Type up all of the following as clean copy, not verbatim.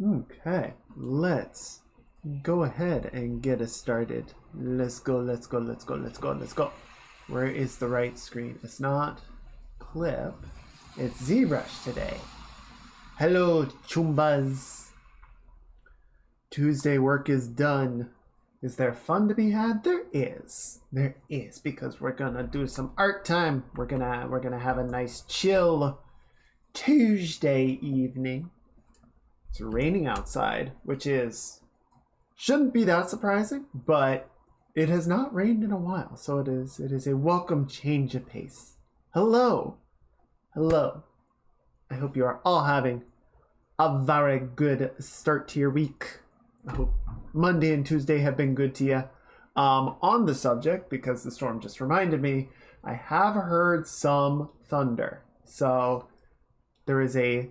Okay, let's go ahead and get us started. Let's go, let's go, let's go, let's go, let's go. Where is the right screen? It's not Clip, it's ZBrush today. Hello, Choombas. Tuesday work is done. Is there fun to be had? There is. There is, because we're gonna do some art time. We're gonna have a nice chill Tuesday evening. It's raining outside, which shouldn't be that surprising, but it has not rained in a while, so it is a welcome change of pace. Hello. Hello. I hope you are all having a very good start to your week. I hope Monday and Tuesday have been good to you. On the subject, because the storm just reminded me, I have heard some thunder. So there is a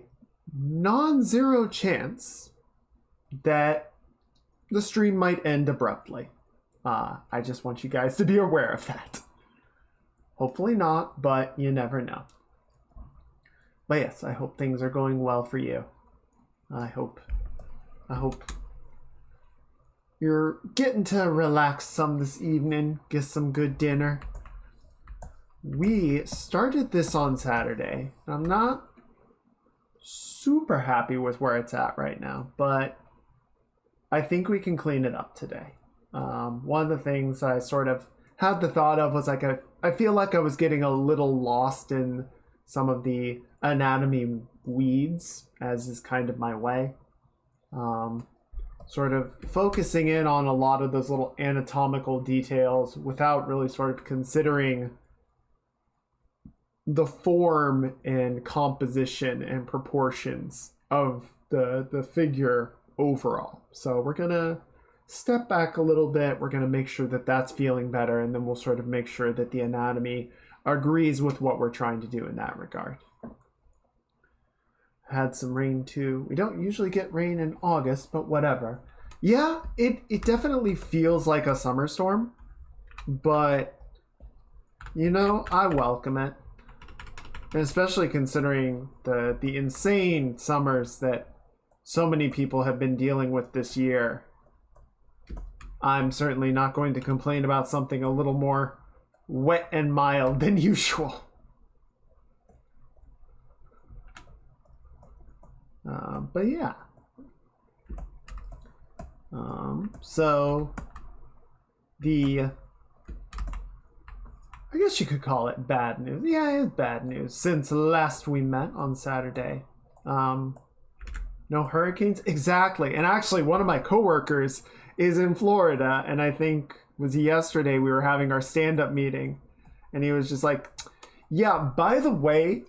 non-zero chance that the stream might end abruptly. I just want you guys to be aware of that. Hopefully not, but you never know. But yes, I hope things are going well for you. I hope you're getting to relax some this evening, get some good dinner. We started this on Saturday. I'm not super happy with where it's at right now, but I think we can clean it up today. One of the things I sort of had the thought of was like I feel like I was getting a little lost in some of the anatomy weeds, as is kind of my way. Sort of focusing in on a lot of those little anatomical details without really sort of considering the form and composition and proportions of the figure overall. So we're gonna step back a little bit. We're gonna make sure that that's feeling better, and then we'll sort of make sure that the anatomy agrees with what we're trying to do in that regard. Had some rain too. We don't usually get rain in August, but whatever. Yeah, it definitely feels like a summer storm, but you know, I welcome it. And especially considering the insane summers that so many people have been dealing with this year. I'm certainly not going to complain about something a little more wet and mild than usual. But yeah. So I guess you could call it bad news. Yeah, it's bad news. Since last we met on Saturday. No hurricanes? Exactly. And actually, one of my coworkers is in Florida, and I think it was yesterday we were having our stand-up meeting, and he was just like, yeah, by the way,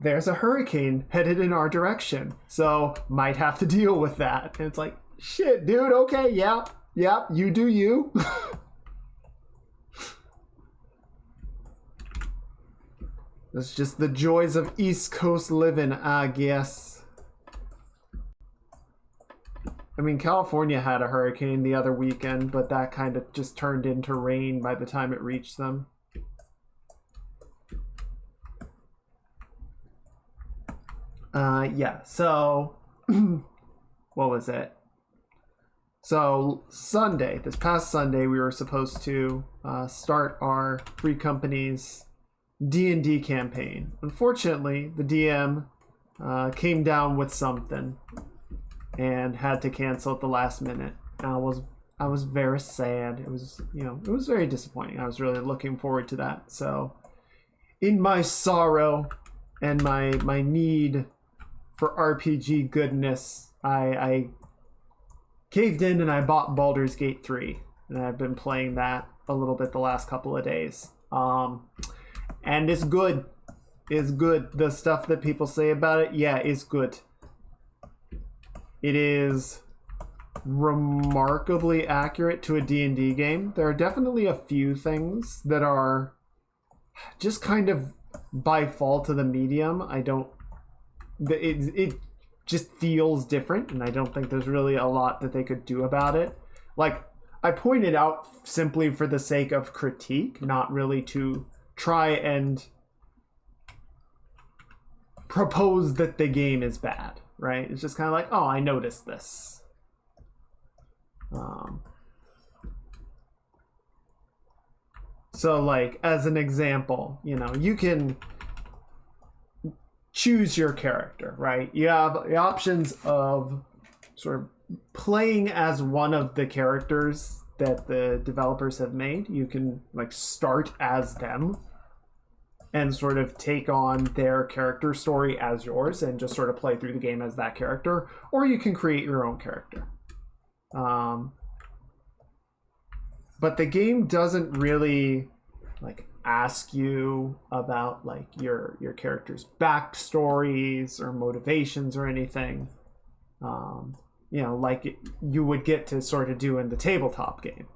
there's a hurricane headed in our direction, so might have to deal with that. And it's like, shit, dude, okay, yeah, you do you. That's just the joys of East Coast living, I guess. I mean, California had a hurricane the other weekend, but that kind of just turned into rain by the time it reached them. Yeah, so what was it? So Sunday, this past Sunday, we were supposed to start our Free Companies D&D campaign. Unfortunately, the DM came down with something and had to cancel at the last minute. And I was very sad. It was, it was very disappointing. I was really looking forward to that. So in my sorrow and my need for RPG goodness, I caved in and I bought Baldur's Gate 3. And I've been playing that a little bit the last couple of days. And it's good. It's good. The stuff that people say about it, yeah, it's good. It is remarkably accurate to a D&D game. There are definitely a few things that are just kind of by fault of the medium. It just feels different, and I don't think there's really a lot that they could do about it. Like, I pointed out simply for the sake of critique, not really to try and propose that the game is bad. right? It's just kind of like, oh, I noticed this. So like, as an example, you know, you can choose your character, right? You have the options of sort of playing as one of the characters that the developers have made. You can like start as them and sort of take on their character story as yours and just sort of play through the game as that character, or you can create your own character. But the game doesn't really like ask you about like your character's backstories or motivations or anything. You know, like you would get to sort of do in the tabletop game.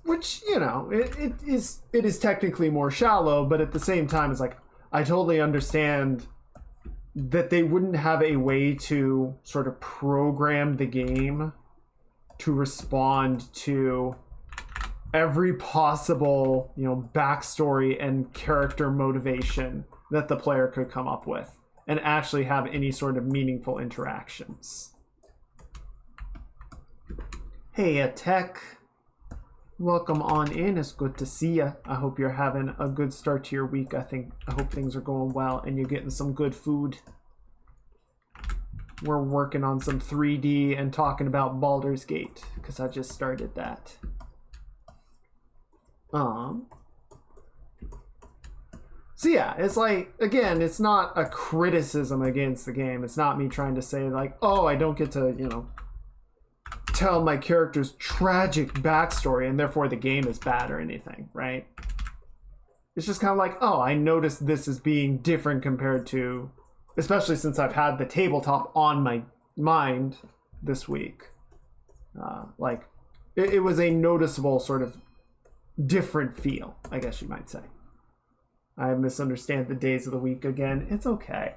Which, you know, it is technically more shallow, but at the same time, it's like, I totally understand that they wouldn't have a way to sort of program the game to respond to every possible, you know, backstory and character motivation that the player could come up with and actually have any sort of meaningful interactions. Hey, Tech. Welcome on in. It's good to see you. I hope you're having a good start to your week. I hope things are going well and you're getting some good food. We're working on some 3D and talking about Baldur's Gate because I just started that. So yeah, it's like, again, it's not a criticism against the game. It's not me trying to say like, oh, I don't get to, you know, tell my character's tragic backstory and therefore the game is bad or anything, right? It's just kind of like, oh, I noticed this as being different compared to, especially since I've had the tabletop on my mind this week. Like, it was a noticeable sort of different feel, I guess you might say. I misunderstand the days of the week again. It's okay.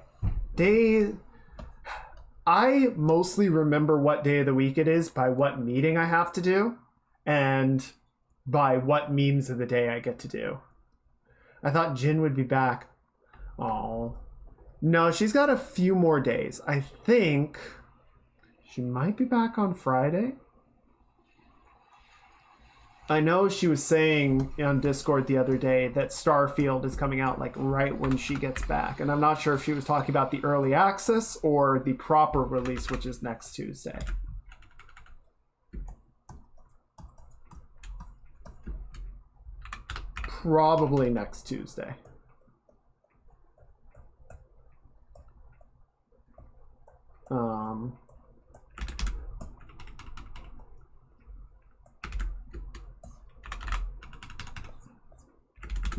I mostly remember what day of the week it is by what meeting I have to do and by what memes of the day I get to do. I thought Jin would be back. Oh, no, she's got a few more days. I think she might be back on Friday. I know she was saying on Discord the other day that Starfield is coming out like right when she gets back. And I'm not sure if she was talking about the early access or the proper release, which is next Tuesday. Probably next Tuesday.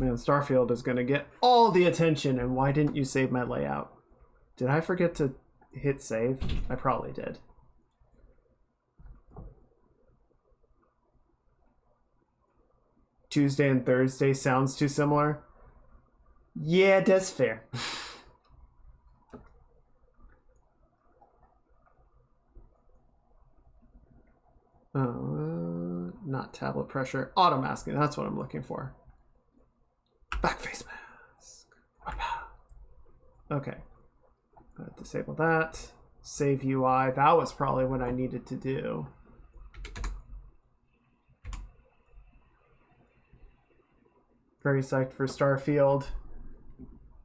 Man, Starfield is going to get all the attention, and why didn't you save my layout? Did I forget to hit save? I probably did. Tuesday and Thursday sounds too similar. Yeah, that's fair. Not tablet pressure. Auto masking, that's what I'm looking for. Back face mask. Okay. Disable that. Save UI. That was probably what I needed to do. Very psyched for Starfield.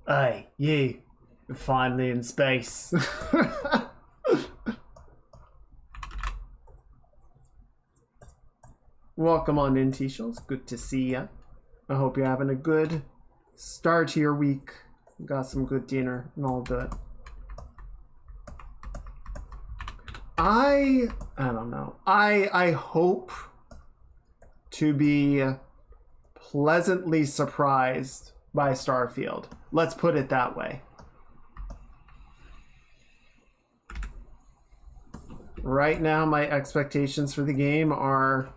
Hey, you. We're finally in space. Welcome on in, T-Shells. Good to see ya. I hope you're having a good start to your week. Got some good dinner and all that. I don't know. I hope to be pleasantly surprised by Starfield. Let's put it that way. Right now, my expectations for the game are...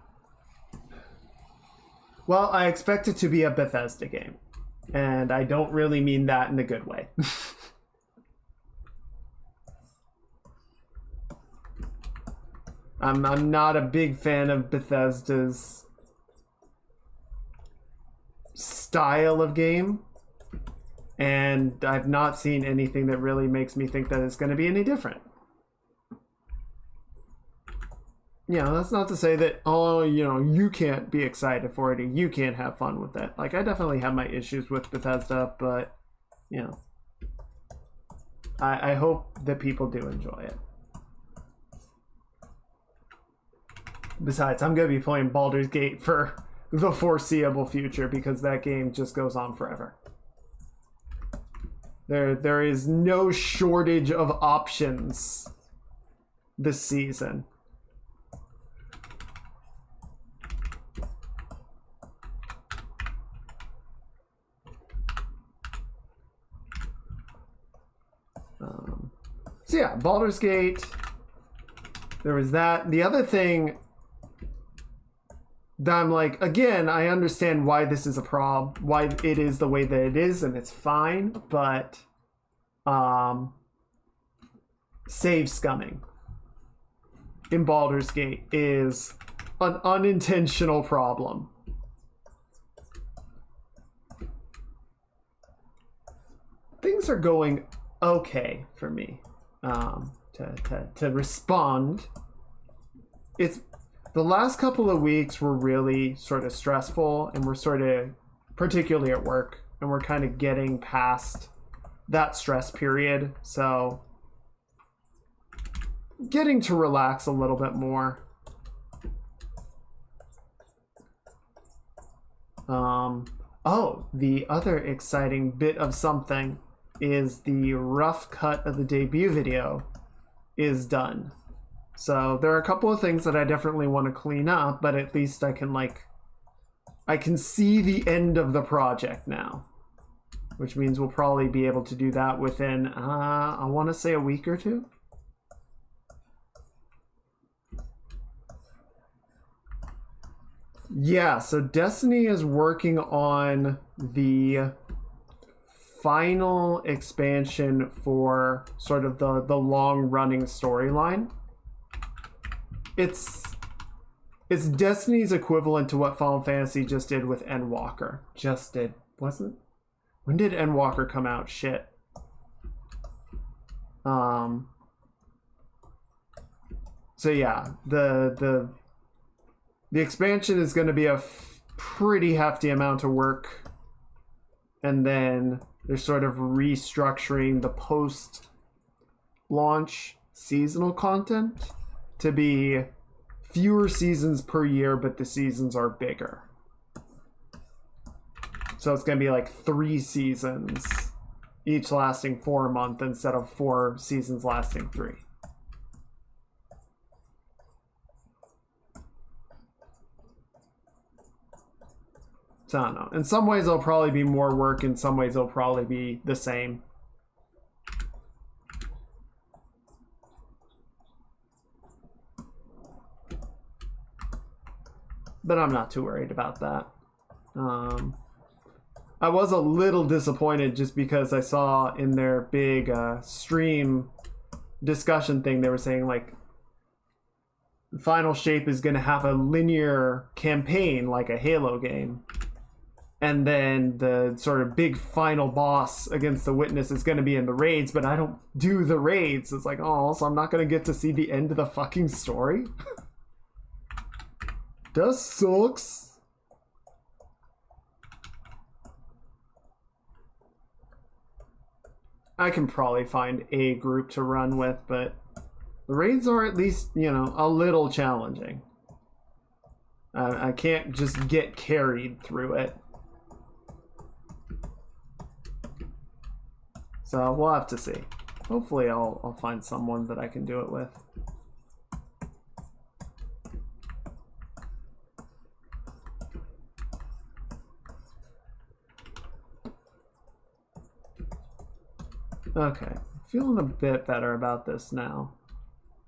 Well, I expect it to be a Bethesda game. And I don't really mean that in a good way. I'm not a big fan of Bethesda's style of game. And I've not seen anything that really makes me think that it's going to be any different. You know, that's not to say that, oh, you know, you can't be excited for it or you can't have fun with it. Like, I definitely have my issues with Bethesda, but, you know, I hope that people do enjoy it. Besides, I'm going to be playing Baldur's Gate for the foreseeable future because that game just goes on forever. There is no shortage of options this season. So yeah, Baldur's Gate. There was that. The other thing that I'm like, again, I understand why this is a problem, why it is the way that it is, and it's fine, but save scumming in Baldur's Gate is an unintentional problem. Things are going okay for me to respond. It's the last couple of weeks were really sort of stressful, and we're sort of, particularly at work, and we're kind of getting past that stress period, so getting to relax a little bit more. Oh, the other exciting bit of something is the rough cut of the debut video is done. So there are a couple of things that I definitely want to clean up, but at least I can see the end of the project now, which means we'll probably be able to do that within, I want to say a week or two. Yeah, so Destiny is working on the final expansion for sort of the long-running storyline. It's Destiny's equivalent to what Final Fantasy just did with Endwalker. Just did. Wasn't? When did Endwalker come out? Shit. So yeah, the expansion is going to be a pretty hefty amount of work. And then they're sort of restructuring the post-launch seasonal content to be fewer seasons per year, but the seasons are bigger. So it's going to be like 3 seasons, each lasting 4 months instead of 4 seasons lasting 3. So I don't know. In some ways, it'll probably be more work. In some ways, it'll probably be the same. But I'm not too worried about that. I was a little disappointed just because I saw in their big stream discussion thing, they were saying like Final Shape is going to have a linear campaign like a Halo game. And then the sort of big final boss against the Witness is going to be in the raids, but I don't do the raids. It's like, oh, so I'm not going to get to see the end of the fucking story? That sucks. I can probably find a group to run with, but the raids are at least, you know, a little challenging. I can't just get carried through it. So we'll have to see. Hopefully I'll find someone that I can do it with. Okay, feeling a bit better about this now.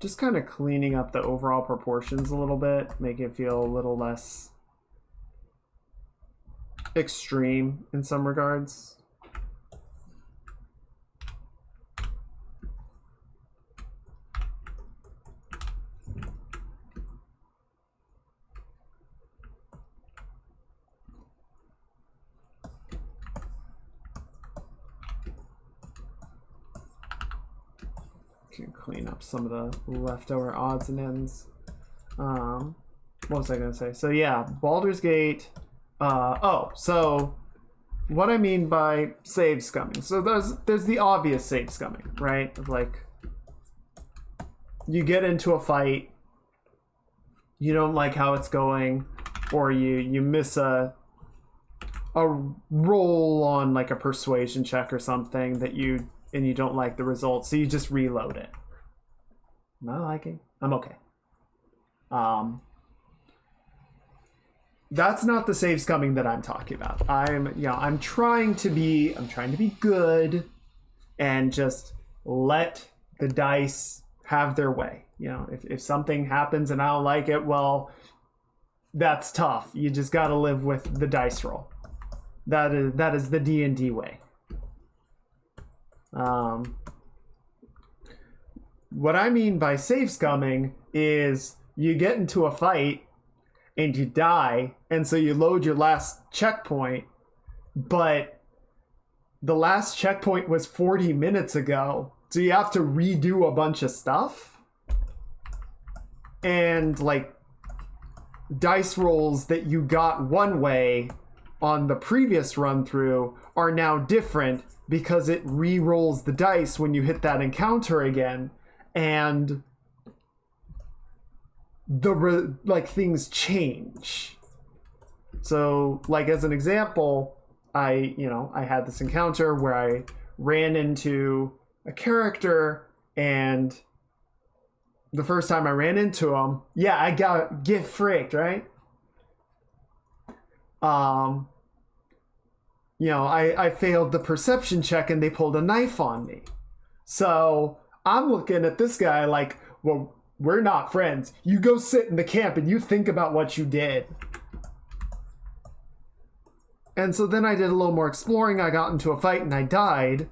Just kind of cleaning up the overall proportions a little bit, make it feel a little less extreme in some regards. can clean up some of the leftover odds and ends. What was I gonna say? So yeah, Baldur's Gate. So what I mean by save scumming. So there's the obvious save scumming, right? Of like, you get into a fight, you don't like how it's going, or you miss a roll on like a persuasion check or something that you don't like the result, so you just reload it. Am I liking? I'm okay. That's not the save scumming that I'm talking about. I'm trying to be good and just let the dice have their way. You know, if something happens and I don't like it, well, that's tough. You just got to live with the dice roll. That is the D&D way. What I mean by save scumming is you get into a fight and you die, and so you load your last checkpoint, but the last checkpoint was 40 minutes ago, so you have to redo a bunch of stuff. And like, dice rolls that you got one way on the previous run through are now different because it re-rolls the dice when you hit that encounter again, and things change. So like, as an example, I had this encounter where I ran into a character, and the first time I ran into him, I got get fricked, right? I failed the perception check and they pulled a knife on me. So I'm looking at this guy like, well, we're not friends. You go sit in the camp and you think about what you did. And so then I did a little more exploring. I got into a fight and I died.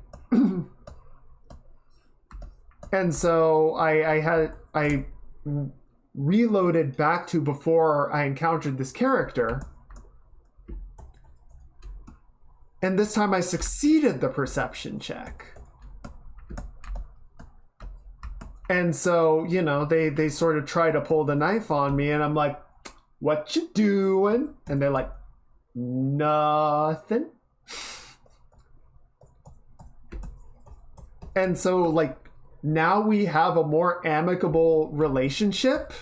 And so I reloaded back to before I encountered this character. And this time I succeeded the perception check. And so, they sort of try to pull the knife on me, and I'm like, what you doing? And they're like, nothing. And so, like, now we have a more amicable relationship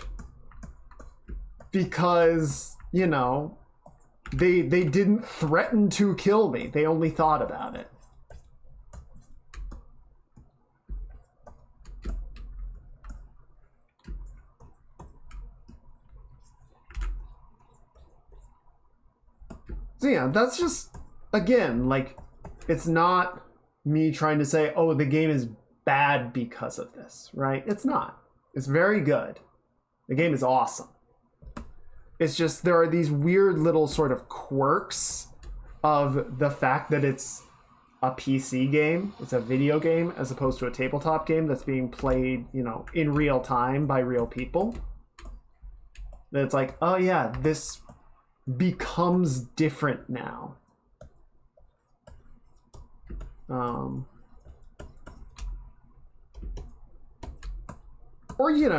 because, they didn't threaten to kill me. They only thought about it. So yeah, that's just, again, like, it's not me trying to say, oh, the game is bad because of this, right? It's not. It's very good. The game is awesome. It's just there are these weird little sort of quirks of the fact that it's a PC game. It's a video game as opposed to a tabletop game that's being played, in real time by real people. That it's like, oh yeah, this becomes different now. Or,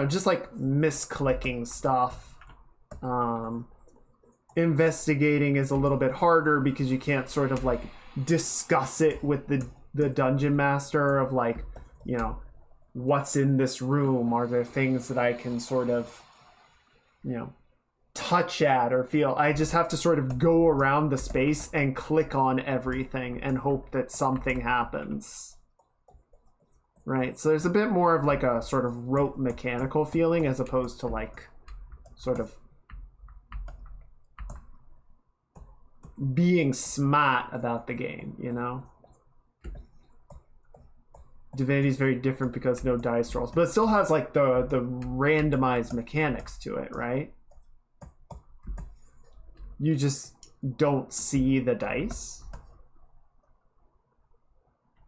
just like misclicking stuff. Investigating is a little bit harder because you can't sort of like discuss it with the dungeon master of like, what's in this room? Are there things that I can sort of, touch at or feel? I just have to sort of go around the space and click on everything and hope that something happens. Right? So there's a bit more of like a sort of rote mechanical feeling as opposed to like sort of being smart about the game, Divinity is very different because no dice rolls, but it still has like the randomized mechanics to it, right? You just don't see the dice.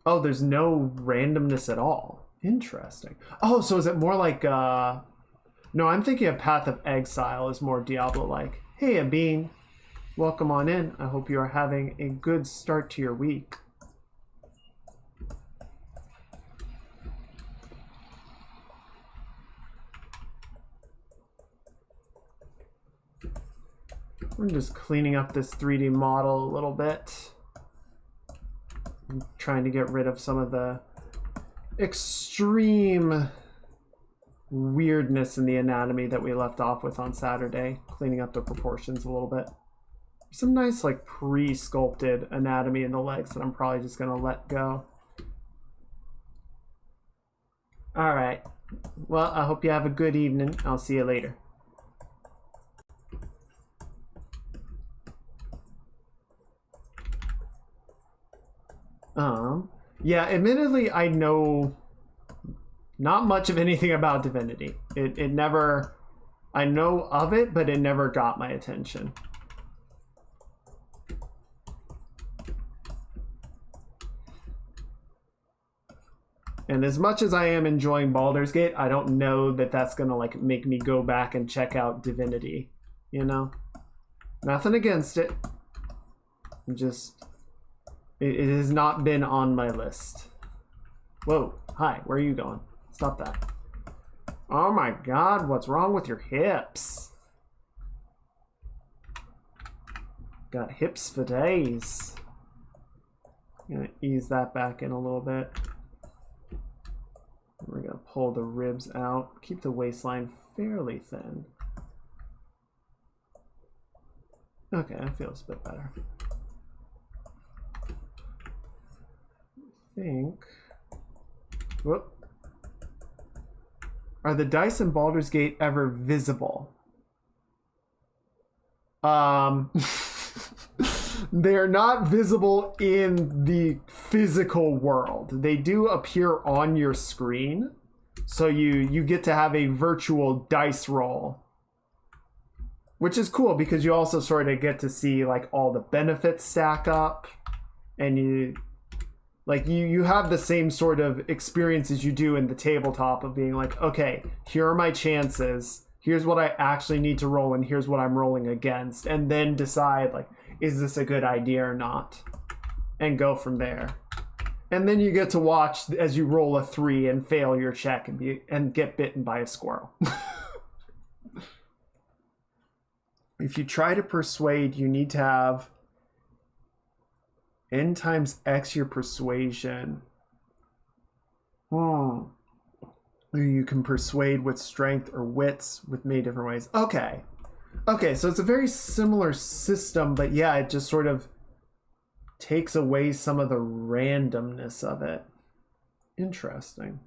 Oh, there's no randomness at all. Interesting. Oh, so is it more like no, I'm thinking of Path of Exile is more Diablo-like. Hey, Abeen. Welcome on in. I hope you are having a good start to your week. I'm just cleaning up this 3D model a little bit. I'm trying to get rid of some of the extreme weirdness in the anatomy that we left off with on Saturday. Cleaning up the proportions a little bit. Some nice like pre-sculpted anatomy in the legs that I'm probably just gonna let go. All right. Well, I hope you have a good evening. I'll see you later. Yeah, admittedly, I know not much of anything about Divinity. It never, I know of it, but it never got my attention. And as much as I am enjoying Baldur's Gate, I don't know that that's gonna like make me go back and check out Divinity, you know? Nothing against it. Just, it has not been on my list. Whoa, hi, where are you going? Stop that. Oh my God, what's wrong with your hips? Got hips for days. I'm gonna ease that back in a little bit. We're gonna pull the ribs out, keep the waistline fairly thin. Okay, that feels a bit better. I think. Whoop. Are the dice in Baldur's Gate ever visible? They're not visible in the physical world. They do appear on your screen. So you get to have a virtual dice roll. Which is cool because you also sort of get to see like all the benefits stack up. And you have the same sort of experiences you do in the tabletop of being like, okay, here are my chances. Here's what I actually need to roll and here's what I'm rolling against. And then decide like, is this a good idea or not? And go from there. And then you get to watch as you roll a 3 and fail your check and get bitten by a squirrel. If you try to persuade, you need to have n times x your persuasion. You can persuade with strength or wits with many different ways. Okay. Okay, so it's a very similar system, but yeah, it just sort of takes away some of the randomness of it. Interesting.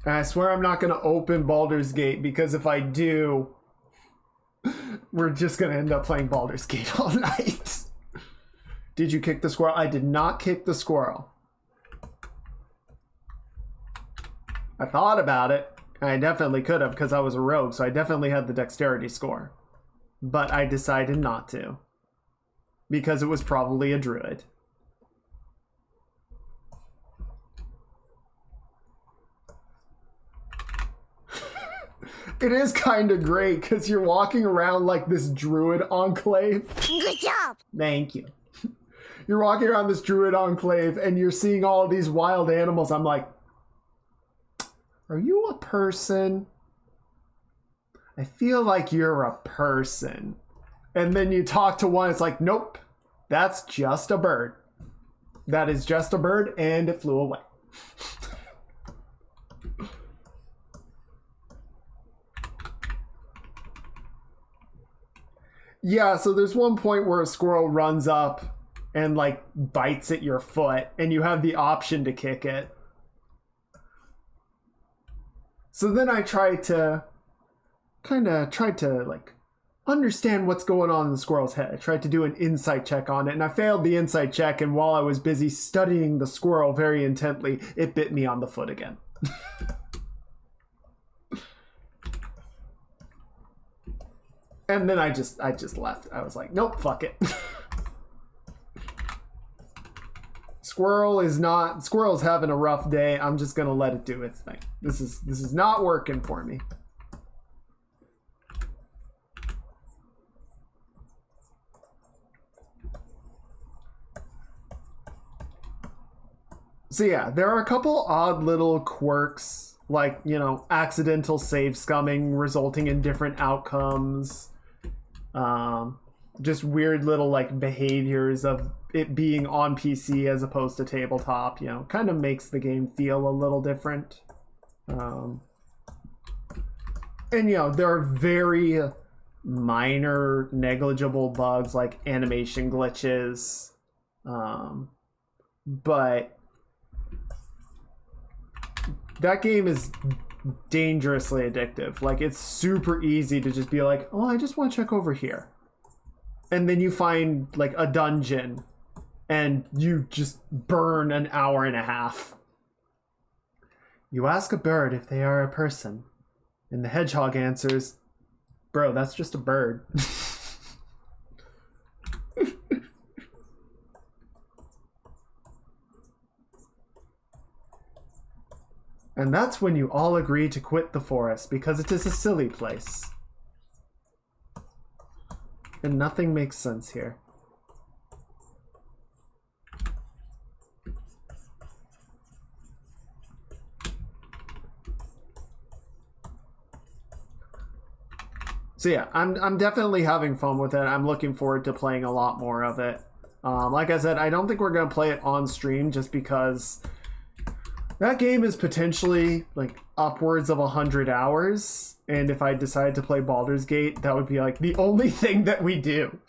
I swear I'm not going to open Baldur's Gate because if I do, we're just going to end up playing Baldur's Gate all night. Did you kick the squirrel? I did not kick the squirrel. I thought about it. I definitely could have because I was a rogue, so I definitely had the dexterity score. But I decided not to. Because it was probably a druid. It is kind of great because you're walking around like this druid enclave. Good job! Thank you. You're walking around this druid enclave and you're seeing all these wild animals. I'm like, are you a person? I feel like you're a person. And then you talk to one, it's like, nope, that's just a bird. That is just a bird and it flew away. Yeah, so there's one point where a squirrel runs up and like bites at your foot and you have the option to kick it. So then I tried to like understand what's going on in the squirrel's head. I tried to do an insight check on it and I failed the insight check, and while I was busy studying the squirrel very intently, it bit me on the foot again. And then I just left. I was like, nope, fuck it. Squirrel's having a rough day. I'm just gonna let it do its thing. This is not working for me. So yeah, there are a couple odd little quirks, like, you know, accidental save scumming resulting in different outcomes. Just weird little like behaviors of it being on PC as opposed to tabletop, you know, kind of makes the game feel a little different. And you know, there are very minor negligible bugs like animation glitches. But that game is dangerously addictive. Like, it's super easy to just be like, oh, I just want to check over here. And then you find like a dungeon and you just burn an hour and a half. You ask a bird if they are a person, and the hedgehog answers, bro, that's just a bird. And that's when you all agree to quit the forest, because it is a silly place. And nothing makes sense here. So yeah, I'm definitely having fun with it. I'm looking forward to playing a lot more of it. Like I said, I don't think we're going to play it on stream just because that game is potentially like upwards of 100 hours. And if I decided to play Baldur's Gate, that would be like the only thing that we do.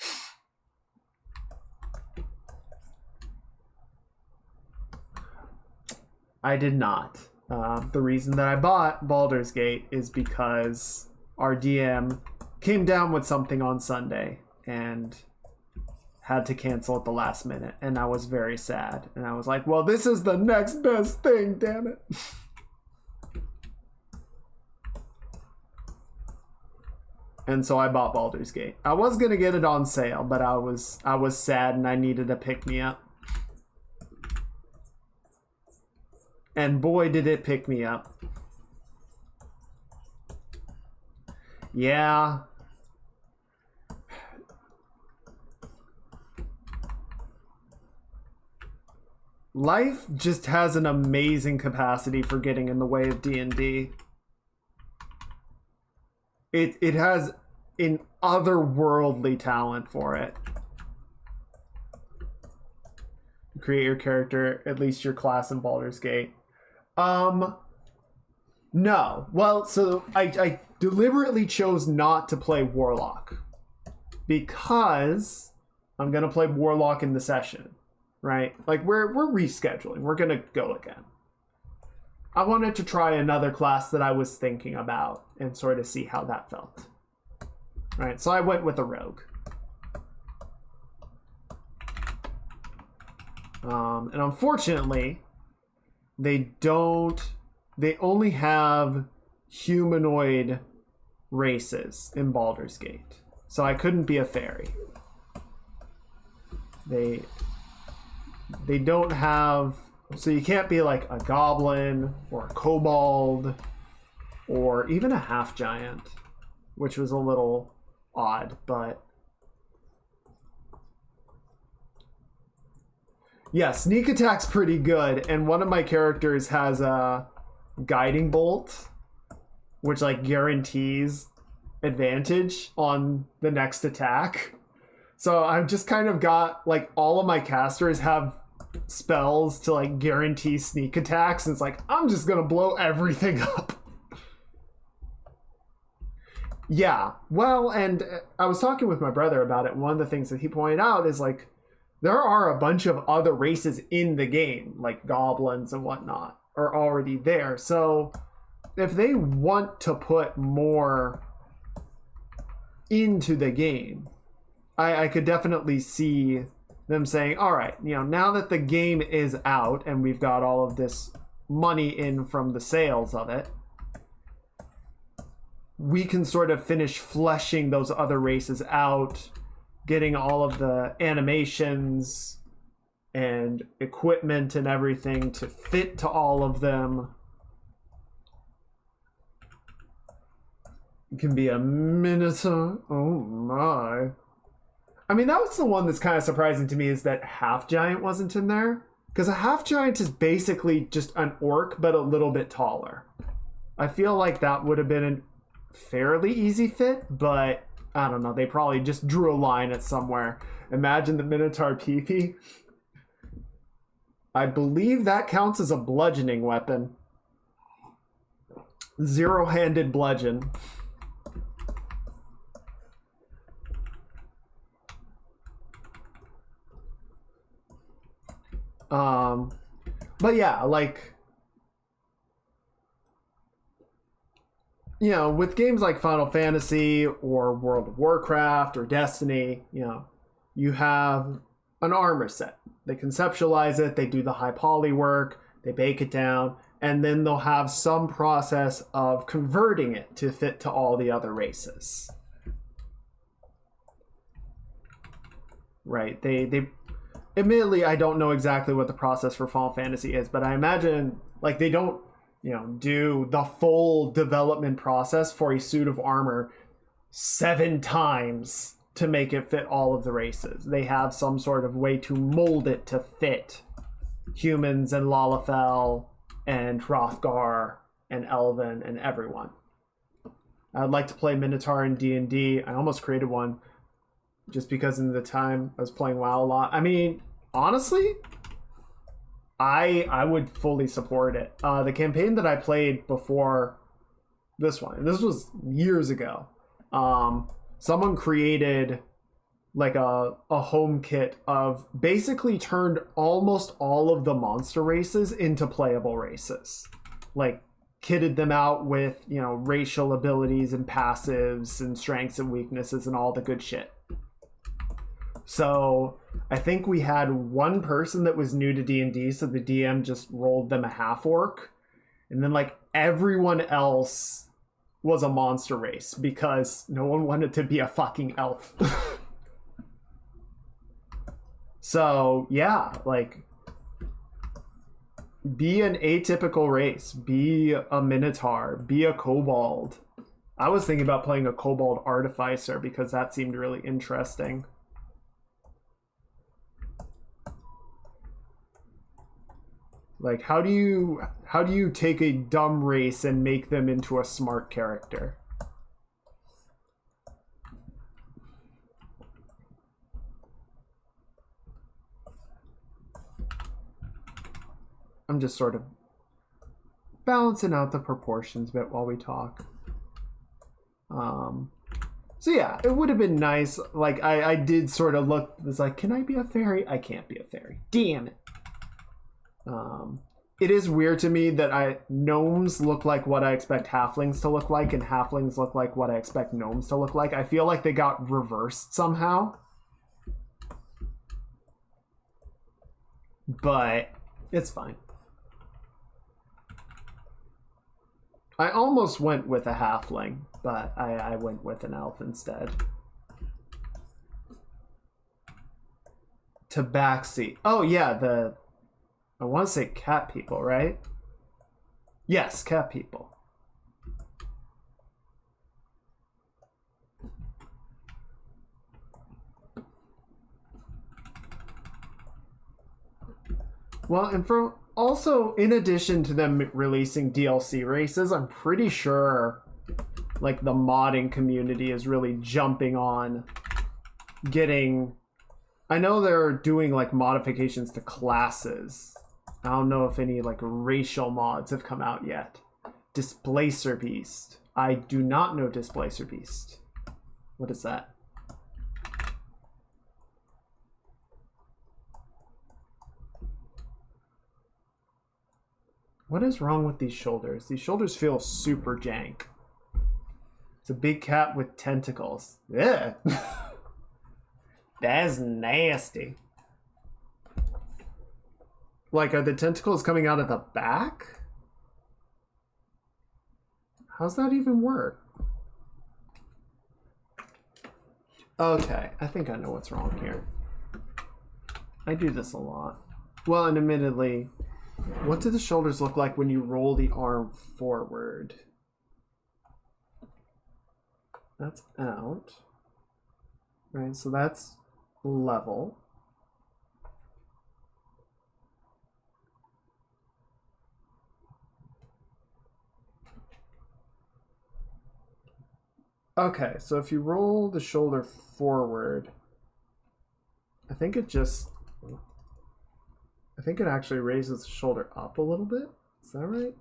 I did not. The reason that I bought Baldur's Gate is because our DM came down with something on Sunday and had to cancel at the last minute, and I was very sad. And I was like, well, this is the next best thing, damn it. And so I bought Baldur's Gate. I was gonna get it on sale, but I was sad and I needed a pick-me-up. And boy, did it pick me up. Yeah. Life just has an amazing capacity for getting in the way of D&D. It has an otherworldly talent for it. Create your character, at least your class in Baldur's Gate. No. Well, so I deliberately chose not to play Warlock because I'm gonna play Warlock in the session, right? Like we're rescheduling. We're gonna go again. I wanted to try another class that I was thinking about and sort of see how that felt. Right, so I went with a rogue. And unfortunately, they only have humanoid races in Baldur's Gate. So I couldn't be a fairy. They don't have, so you can't be like a goblin or a kobold or even a half giant, which was a little odd, but yeah, sneak attack's pretty good, and one of my characters has a guiding bolt, which like guarantees advantage on the next attack. So I've just kind of got like all of my casters have spells to like guarantee sneak attacks, and it's like I'm just gonna blow everything up. Yeah, well, and I was talking with my brother about it, and one of the things that he pointed out is like there are a bunch of other races in the game, like goblins and whatnot, are already there. So if they want to put more into the game, I could definitely see them saying, all right, you know, now that the game is out and we've got all of this money in from the sales of it, we can sort of finish fleshing those other races out, getting all of the animations and equipment and everything to fit to all of them. It can be a Minotaur. Oh my. I mean, that was the one that's kind of surprising to me, is that Half Giant wasn't in there. Because a half giant is basically just an orc, but a little bit taller. I feel like that would have been a fairly easy fit, but I don't know. They probably just drew a line at somewhere. Imagine the Minotaur PP. I believe that counts as a bludgeoning weapon. Zero-handed bludgeon. But yeah, like, you know, with games like Final Fantasy or World of Warcraft or Destiny, you know, you have an armor set. They conceptualize it, they do the high poly work, they bake it down, and then they'll have some process of converting it to fit to all the other races. Right, they admittedly, I don't know exactly what the process for Final Fantasy is, but I imagine, like, they don't, you know, do the full development process for a suit of armor 7 times to make it fit all of the races. They have some sort of way to mold it to fit humans and Lalafell and Hrothgar and Elven and everyone. I'd like to play Minotaur in D&D. I almost created one just because in the time I was playing WoW a lot. I mean, honestly, I would fully support it. The campaign that I played before this one, and this was years ago, someone created like a home kit of basically turned almost all of the monster races into playable races. Like, kitted them out with, you know, racial abilities and passives and strengths and weaknesses and all the good shit. So I think we had one person that was new to D&D, so the DM just rolled them a half orc, and then like everyone else was a monster race because no one wanted to be a fucking elf. So yeah, like, be an atypical race, be a minotaur, be a kobold. I was thinking about playing a kobold artificer because that seemed really interesting. Like, how do you take a dumb race and make them into a smart character? I'm just sort of balancing out the proportions a bit while we talk. So yeah, it would have been nice. Like, I did sort of look, was like, can I be a fairy? I can't be a fairy. Damn it. It is weird to me that gnomes look like what I expect halflings to look like, and halflings look like what I expect gnomes to look like. I feel like they got reversed somehow. But it's fine. I almost went with a halfling, but I went with an elf instead. Tabaxi. Oh yeah, I want to say cat people, right? Yes, cat people. Well, and for also, in addition to them releasing DLC races, I'm pretty sure like the modding community is really jumping on getting, I know they're doing like modifications to classes. I don't know if any like racial mods have come out yet. Displacer Beast. I do not know Displacer Beast. What is that? What is wrong with these shoulders? These shoulders feel super jank. It's a big cat with tentacles. Yeah. That's nasty. Like, are the tentacles coming out of the back? How's that even work? Okay, I think I know what's wrong here. I do this a lot. Well, and admittedly, what do the shoulders look like when you roll the arm forward? That's out. Right, so that's level. Okay, so if you roll the shoulder forward, I think it actually raises the shoulder up a little bit. Is that right?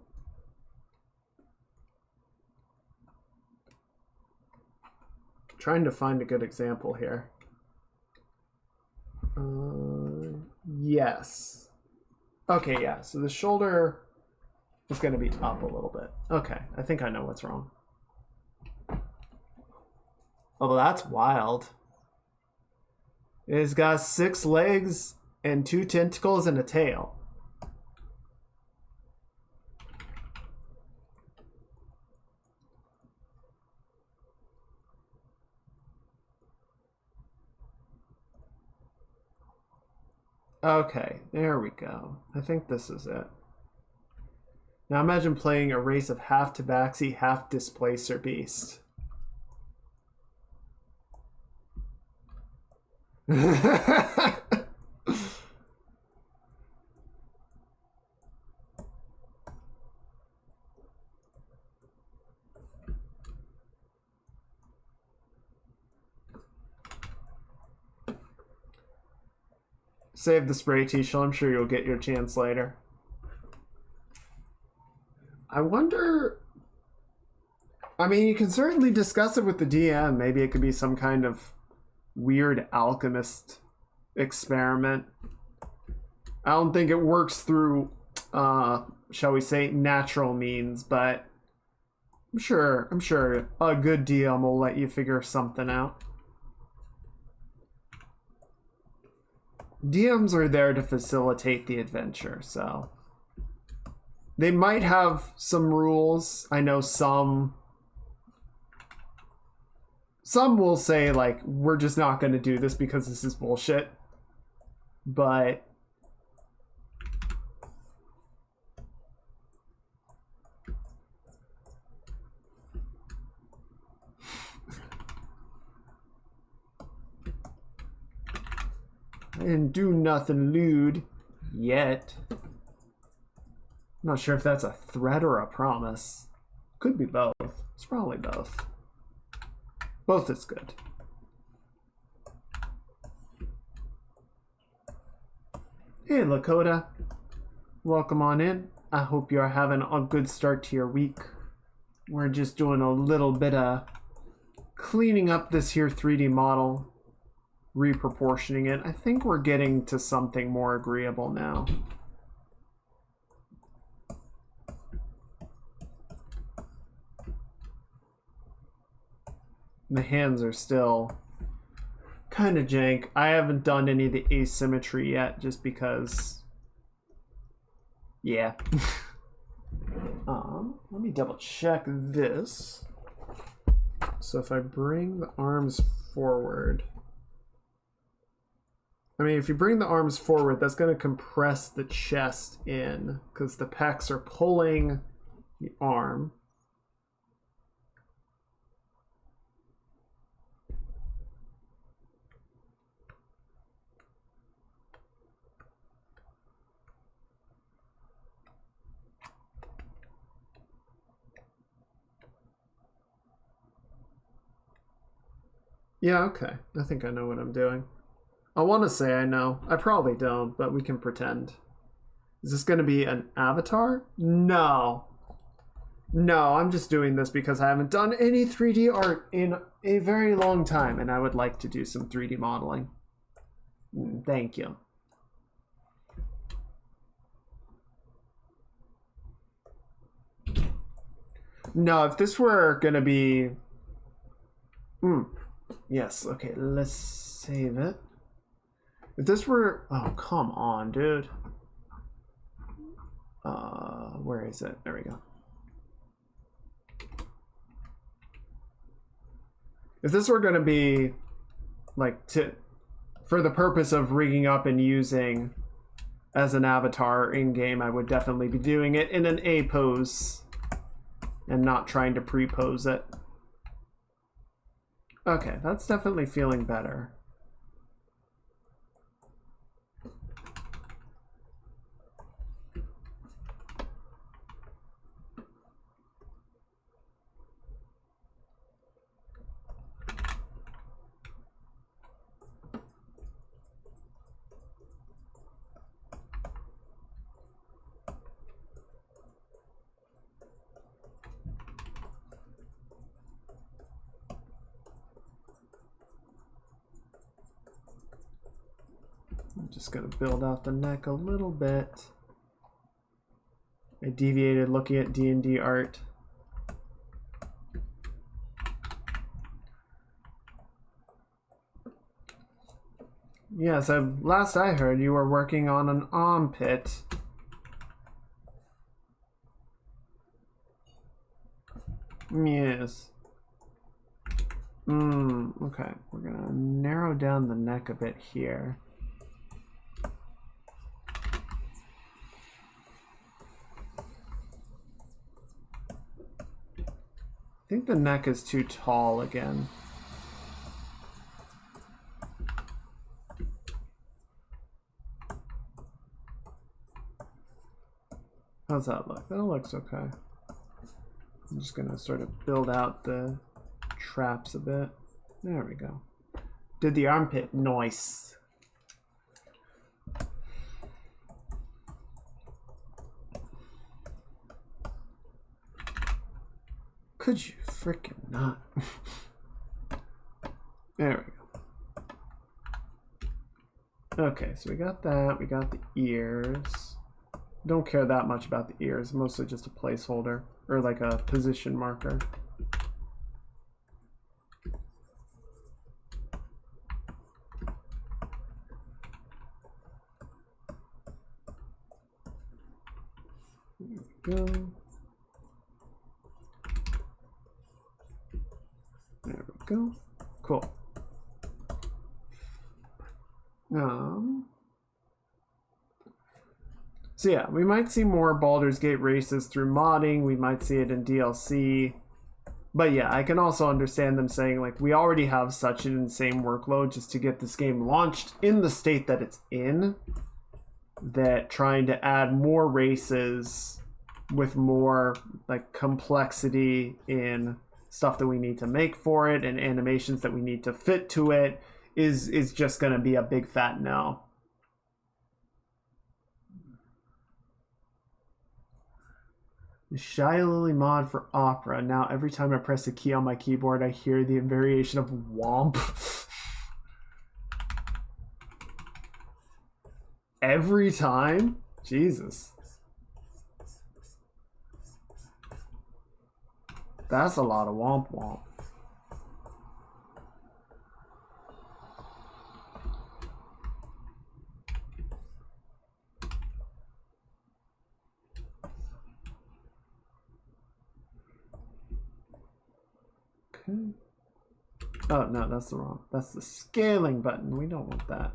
Trying to find a good example here. Yes. Okay, yeah. So the shoulder is going to be up a little bit. Okay, I think I know what's wrong. Oh, well, that's wild. It's got 6 legs and 2 tentacles and a tail. Okay, there we go. I think this is it. Now imagine playing a race of half Tabaxi, half Displacer Beast. Save the spray t-shirt. I'm sure you'll get your chance later. I wonder... I mean, you can certainly discuss it with the DM. Maybe it could be some kind of weird alchemist experiment. I don't think it works through, shall we say, natural means, but I'm sure a good DM will let you figure something out. DMs are there to facilitate the adventure, so they might have some rules. I know some will say, like, we're just not going to do this because this is bullshit. But I didn't do nothing lewd yet. I'm not sure if that's a threat or a promise. Could be both. It's probably both. Both is good. Hey, Lakota. Welcome on in. I hope you're having a good start to your week. We're just doing a little bit of cleaning up this here 3D model, reproportioning it. I think we're getting to something more agreeable now. The hands are still kind of jank. I haven't done any of the asymmetry yet just because, yeah. Let me double check this. So if I bring the arms forward, I mean, if you bring the arms forward, that's going to compress the chest in because the pecs are pulling the arm. Yeah, okay. I think I know what I'm doing. I want to say I know. I probably don't, but we can pretend. Is this going to be an avatar? No. No, I'm just doing this because I haven't done any 3D art in a very long time, and I would like to do some 3D modeling. Thank you. No, if this were going to be... Yes, okay, let's save it. If this were... Oh, come on, dude. Where is it? There we go. If this were going to be, like, for the purpose of rigging up and using as an avatar in-game, I would definitely be doing it in an A pose and not trying to pre-pose it. Okay, that's definitely feeling better. just gonna build out the neck a little bit. I deviated looking at D&D art. Yeah, so last I heard you were working on an armpit. Yes. Okay. We're gonna narrow down the neck a bit here. I think the neck is too tall again. How's that look? That looks okay. I'm just gonna sort of build out the traps a bit. There we go. Did the armpit. Nice. Could you frickin' not? There we go. Okay, so we got that. We got the ears. Don't care that much about the ears. Mostly just a placeholder. Or like a position marker. There we go. There we go. Cool. So yeah, we might see more Baldur's Gate races through modding. We might see it in DLC. But yeah, I can also understand them saying, like, we already have such an insane workload just to get this game launched in the state that it's in, that trying to add more races with more, like, complexity in stuff that we need to make for it and animations that we need to fit to it is just going to be a big fat no. The Shy Lily mod for Opera. Now every time I press a key on my keyboard, I hear the variation of womp. Every time? Jesus. That's a lot of womp womp. Okay. Oh, no, that's the wrong. That's the scaling button. We don't want that.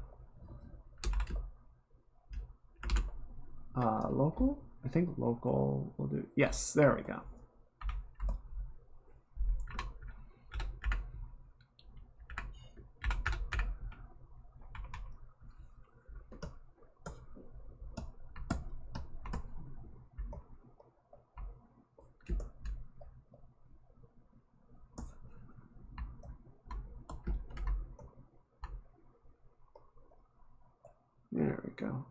Local? I think local will do. Yes, there we go. There we go.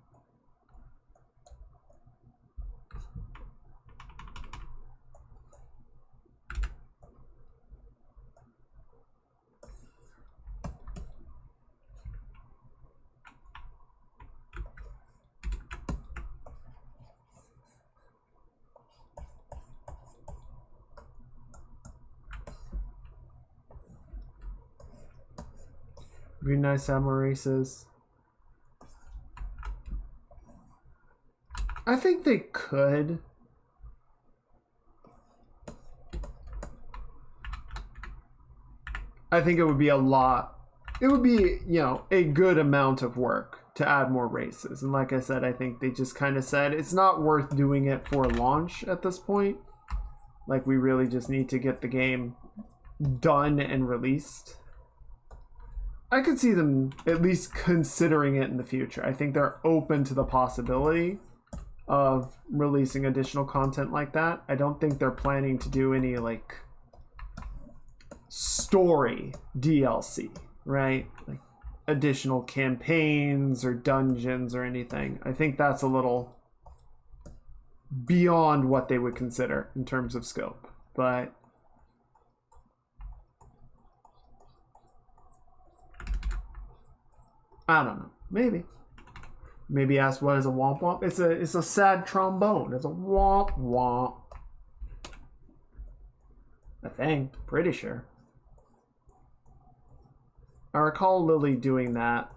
Be nice to have more races. I think they could. I think it would be a lot. It would be, you know, a good amount of work to add more races. And like I said, I think they just kind of said it's not worth doing it for launch at this point. Like, we really just need to get the game done and released. I could see them at least considering it in the future. I think they're open to the possibility of releasing additional content like that. I don't think they're planning to do any, like, story DLC, right? Like additional campaigns or dungeons or anything. I think that's a little beyond what they would consider in terms of scope. But I don't know. Maybe. Maybe ask what is a womp womp? It's a sad trombone. It's a womp womp. I think. Pretty sure. I recall Lily doing that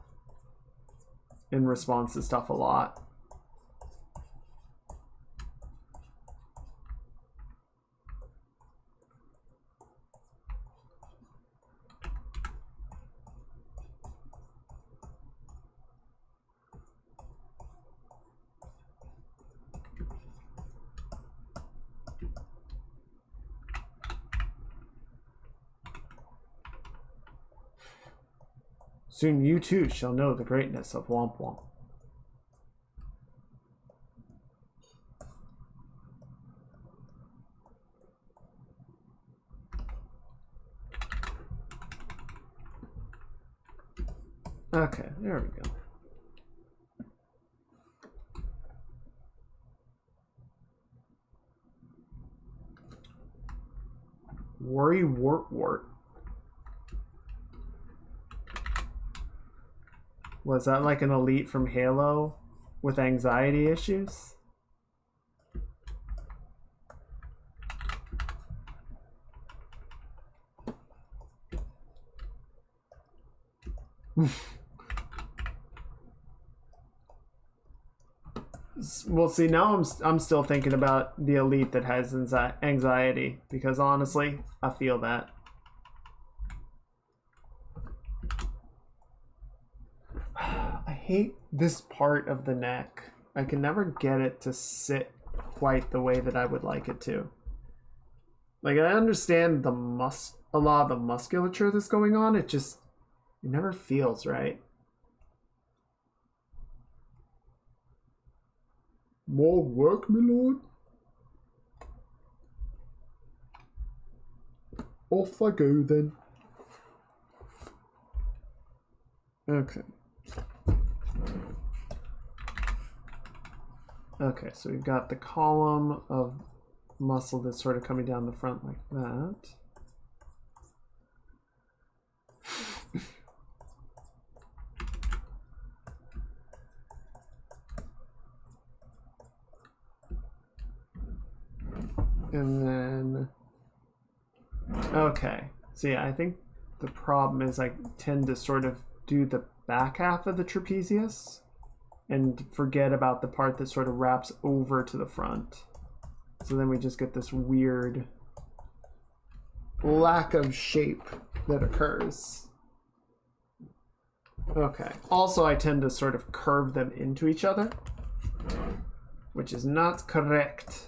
in response to stuff a lot. Soon you too shall know the greatness of Womp Womp. Okay, there we go. Worry Wart Wart. Was that like an elite from Halo with anxiety issues? Well, see, now I'm still thinking about the elite that has anxiety, because honestly, I feel that. I hate this part of the neck. I can never get it to sit quite the way that I would like it to. Like, I understand a lot of the musculature that's going on. It never feels right. More work, my lord? Off I go then. Okay. Okay, so we've got the column of muscle that's sort of coming down the front like that. And then, okay. So yeah, I think the problem is I tend to sort of do the back half of the trapezius and forget about the part that sort of wraps over to the front. So then we just get this weird lack of shape that occurs. Okay. Also, I tend to sort of curve them into each other, which is not correct.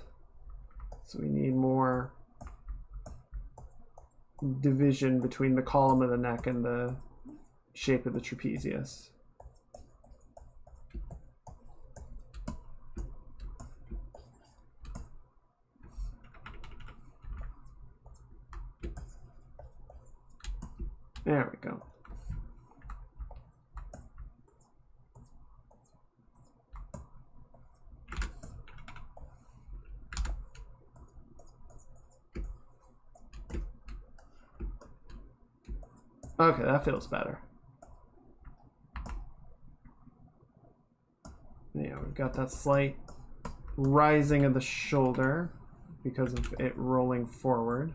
So we need more division between the column of the neck and the shape of the trapezius. There we go. Okay, that feels better. Yeah, we've got that slight rising of the shoulder because of it rolling forward.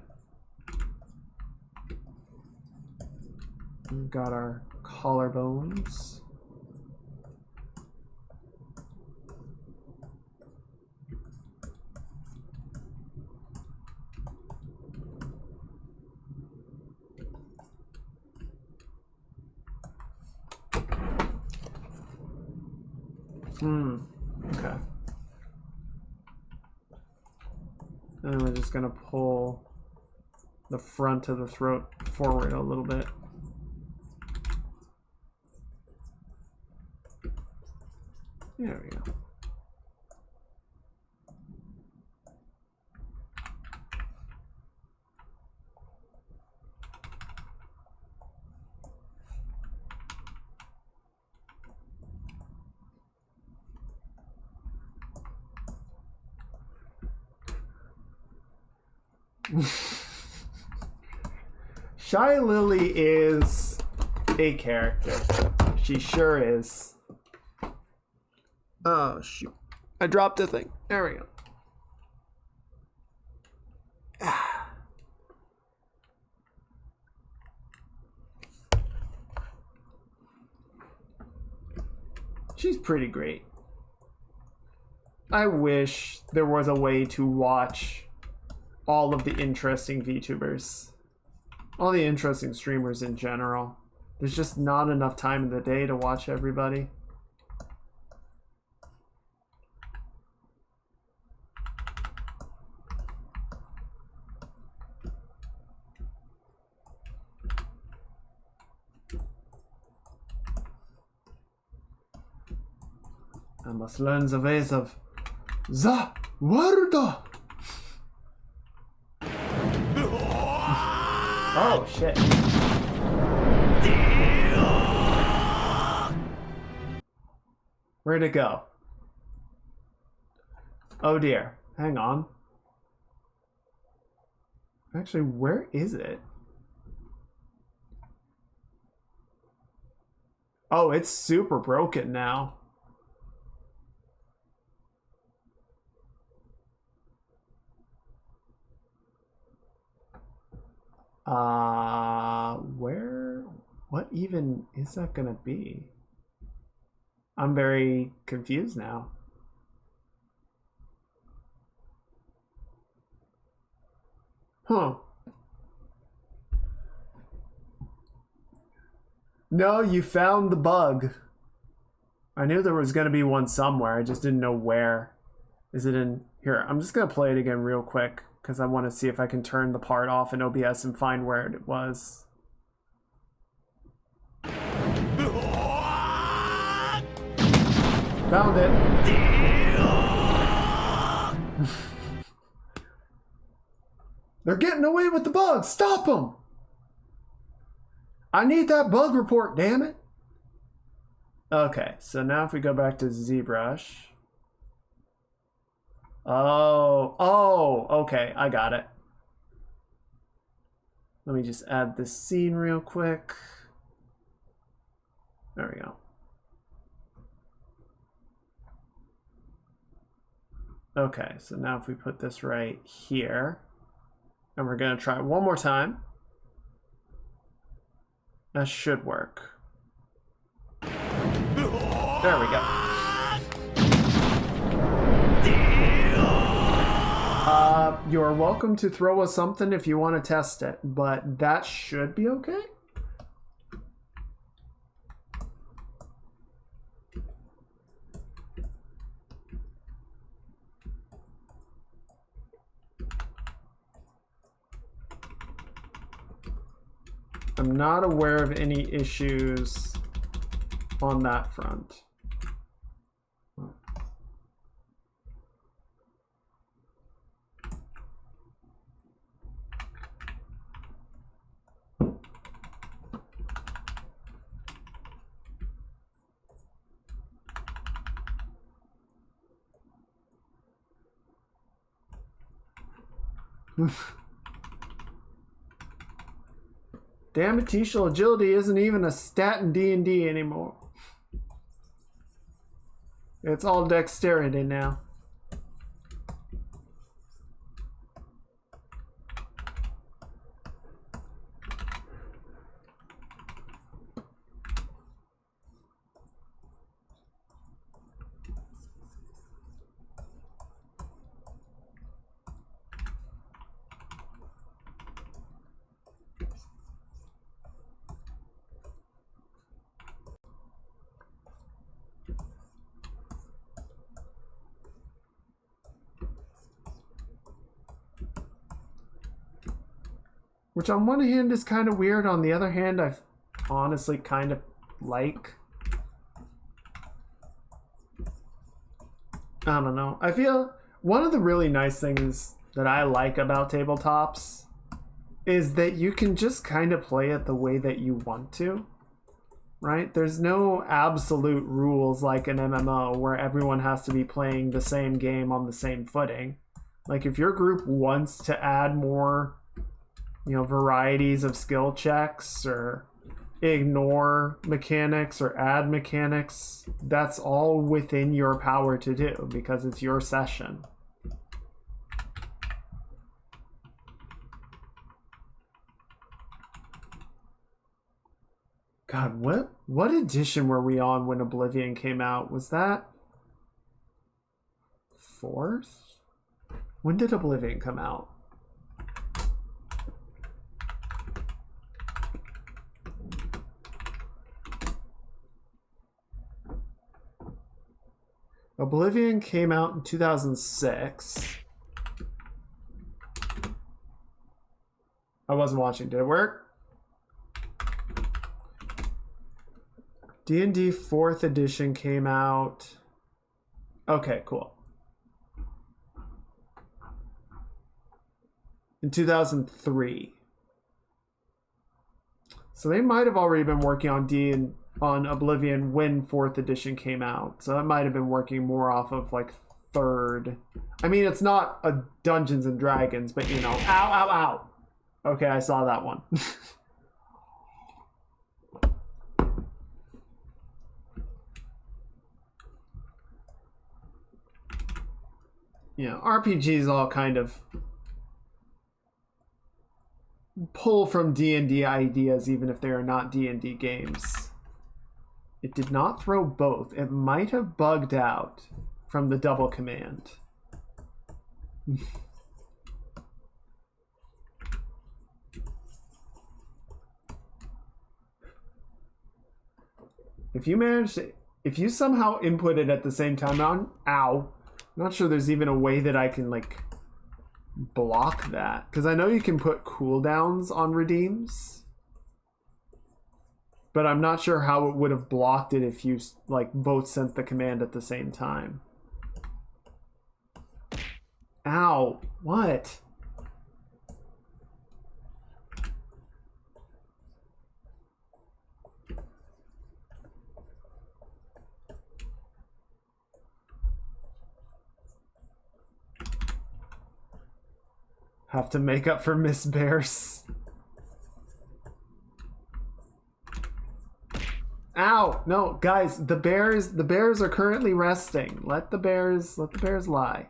We've got our collarbones. Okay. And then we're just gonna pull the front of the throat forward a little bit. There we go. Shy Lily is a character. She sure is. Oh, shoot. I dropped the thing. There we go. She's pretty great. I wish there was a way to watch all of the interesting VTubers. All the interesting streamers in general. There's just not enough time in the day to watch everybody. I must learn the ways of the world. Oh shit. Where'd it go? Oh dear. Hang on. Actually, where is it? Oh, it's super broken now. Where? What even is that gonna be? I'm very confused now. Huh. No, you found the bug. I knew there was gonna be one somewhere. I just didn't know where. Is it in here? I'm just gonna play it again real quick because I want to see if I can turn the part off in OBS and find where it was. Found it. They're getting away with the bugs. Stop them. I need that bug report, damn it. Okay, so now if we go back to ZBrush. Oh, okay, I got it. Let me just add this scene real quick. There we go. Okay, so now if we put this right here, and we're gonna try one more time. That should work. There we go. You're welcome to throw us something if you want to test it, but that should be okay. I'm not aware of any issues on that front. Damn it, T-Shell agility isn't even a stat in D&D anymore. It's all dexterity now. Which on one hand is kind of weird, on the other hand I honestly kind of like. I don't know. I feel one of the really nice things that I like about tabletops is that you can just kind of play it the way that you want to, right? There's no absolute rules like an MMO where everyone has to be playing the same game on the same footing. Like if your group wants to add more, you know, varieties of skill checks or ignore mechanics or add mechanics, that's all within your power to do because it's your session. God, what edition were we on when Oblivion came out? Was that 4th? When did Oblivion come out? Oblivion came out in 2006. I wasn't watching. Did it work? D&D 4th edition came out. Okay, cool. In 2003. So they might have already been working on Oblivion when 4th edition came out. So it might have been working more off of like 3rd. I mean, it's not a Dungeons and Dragons, but you know, ow, ow, ow. Okay, I saw that one. You know, RPGs all kind of pull from D&D ideas, even if they are not D&D games. It did not throw both. It might have bugged out from the double command. If you somehow input it at the same time on, ow. I'm not sure there's even a way that I can like block that, because I know you can put cooldowns on redeems, but I'm not sure how it would have blocked it if you like both sent the command at the same time. Ow, what? Have to make up for Miss Bears. Ow! No, guys, the bears are currently resting. Let the bears lie.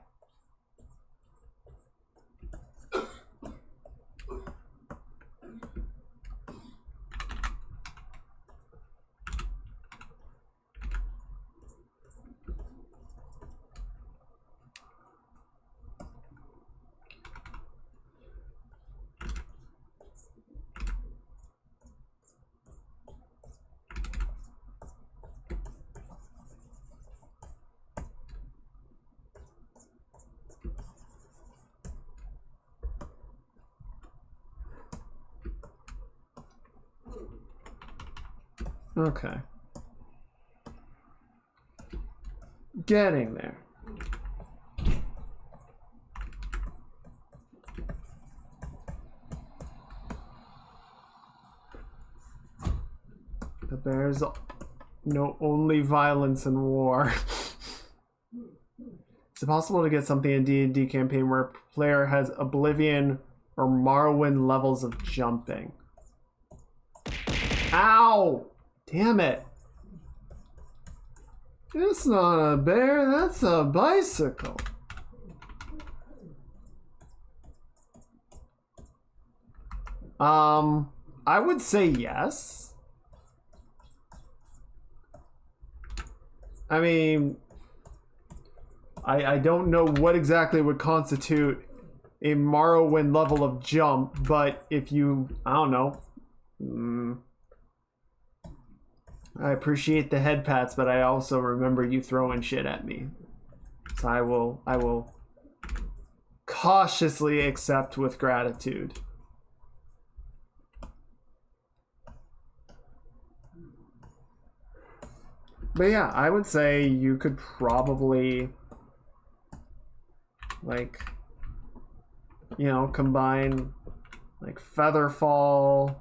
Okay. Getting there. The bears know only violence and war. Is it possible to get something in D&D campaign where a player has Oblivion or Morrowind levels of jumping? Ow! Damn it. It's not a bear, that's a bicycle. I would say yes. I mean, I don't know what exactly would constitute a Morrowind level of jump, but if you, I don't know. I appreciate the head pats, but I also remember you throwing shit at me. So I will cautiously accept with gratitude. But yeah, I would say you could probably, like, you know, combine like Featherfall,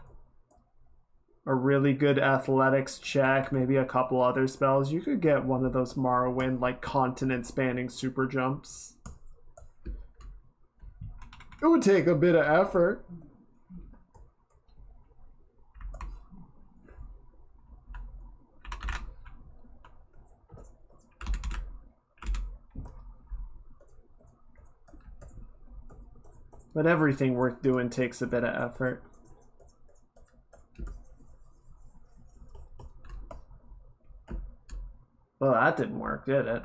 a really good athletics check, maybe a couple other spells. You could get one of those Morrowind like continent spanning super jumps. It would take a bit of effort. But everything worth doing takes a bit of effort. Well, that didn't work, did it?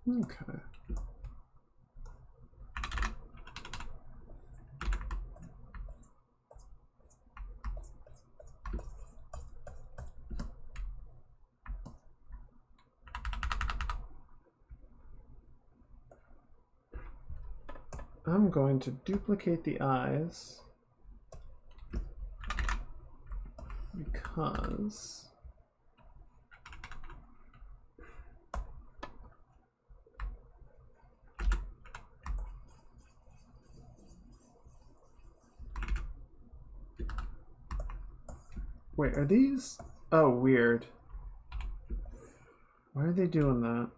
Okay. I'm going to duplicate the eyes because wait, are these? Oh, weird. Why are they doing that?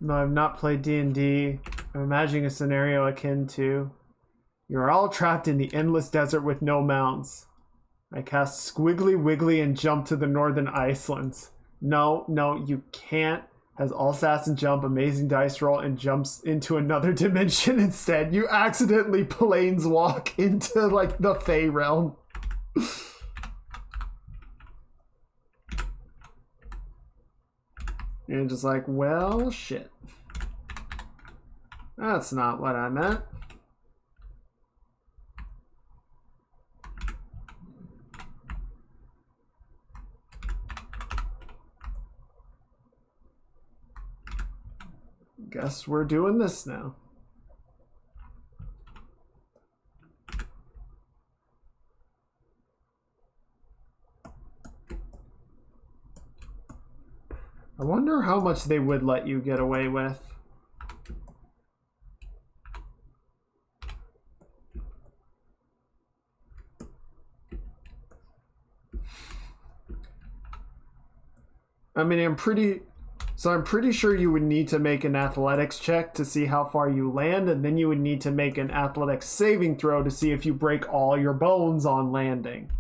No, I've not played D&D. I'm imagining a scenario akin to you're all trapped in the endless desert with no mounts. I cast Squiggly Wiggly and jump to the northern Icelands. No, you can't. Has all sass and jump, amazing dice roll, and jumps into another dimension instead. You accidentally planeswalk into like the Fey realm. You're just like, well, shit. That's not what I meant. Guess we're doing this now. I wonder how much they would let you get away with. I mean, I'm pretty sure you would need to make an athletics check to see how far you land, and then you would need to make an athletics saving throw to see if you break all your bones on landing.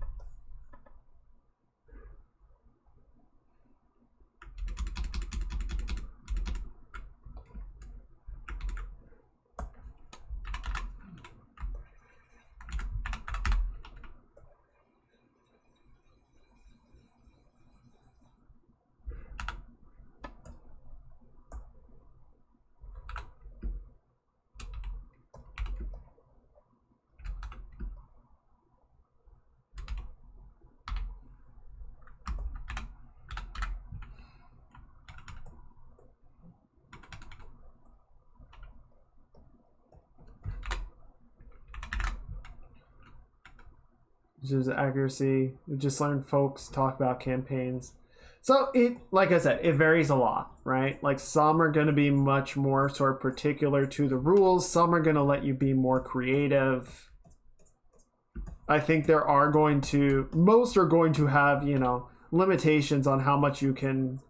Just accuracy. We just learned folks talk about campaigns. So it, like I said, it varies a lot, right? Like some are going to be much more sort of particular to the rules. Some are going to let you be more creative. I think there are going to, most are going to have, you know, limitations on how much you can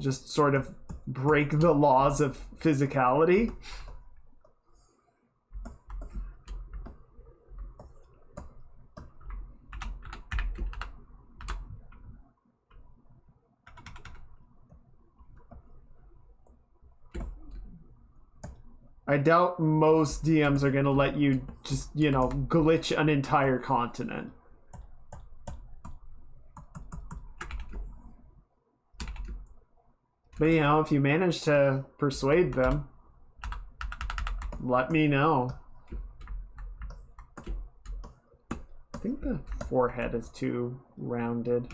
just sort of break the laws of physicality. I doubt most DMs are going to let you just, you know, glitch an entire continent. But you know, if you manage to persuade them, let me know. I think the forehead is too rounded.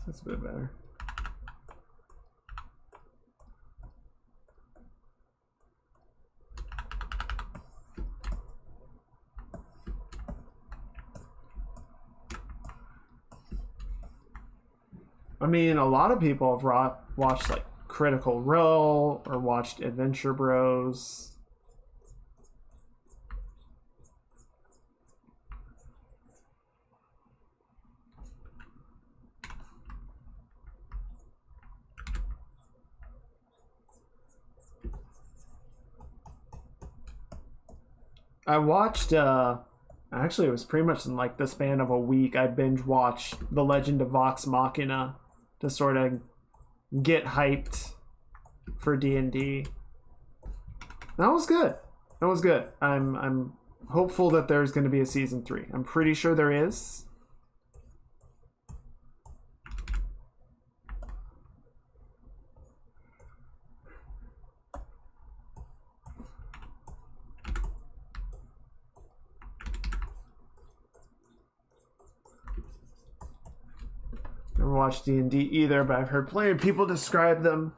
That's a bit better. I mean, a lot of people have watched like Critical Role or watched Adventure Bros. I watched, actually it was pretty much in like the span of a week, I binge watched The Legend of Vox Machina to sort of get hyped for D&D. That was good. That was good. I'm hopeful that there's going to be a season 3. I'm pretty sure there is. Never watched D&D either, but I've heard plenty of people describe them.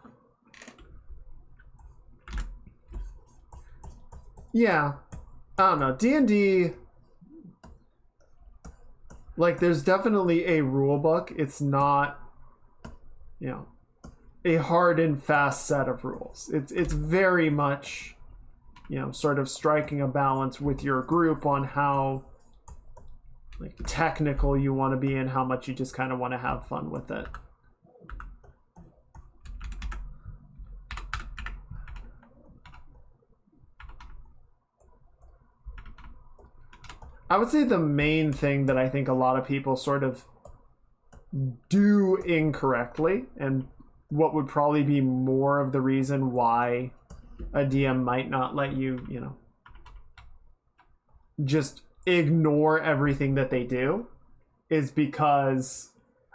Yeah, I don't know. D&D, like, there's definitely a rule book. It's not, you know, a hard and fast set of rules. It's very much, you know, sort of striking a balance with your group on how like technical you want to be and how much you just kind of want to have fun with it. I would say the main thing that I think a lot of people sort of do incorrectly, and what would probably be more of the reason why a DM might not let you, you know, just ignore everything that they do, is because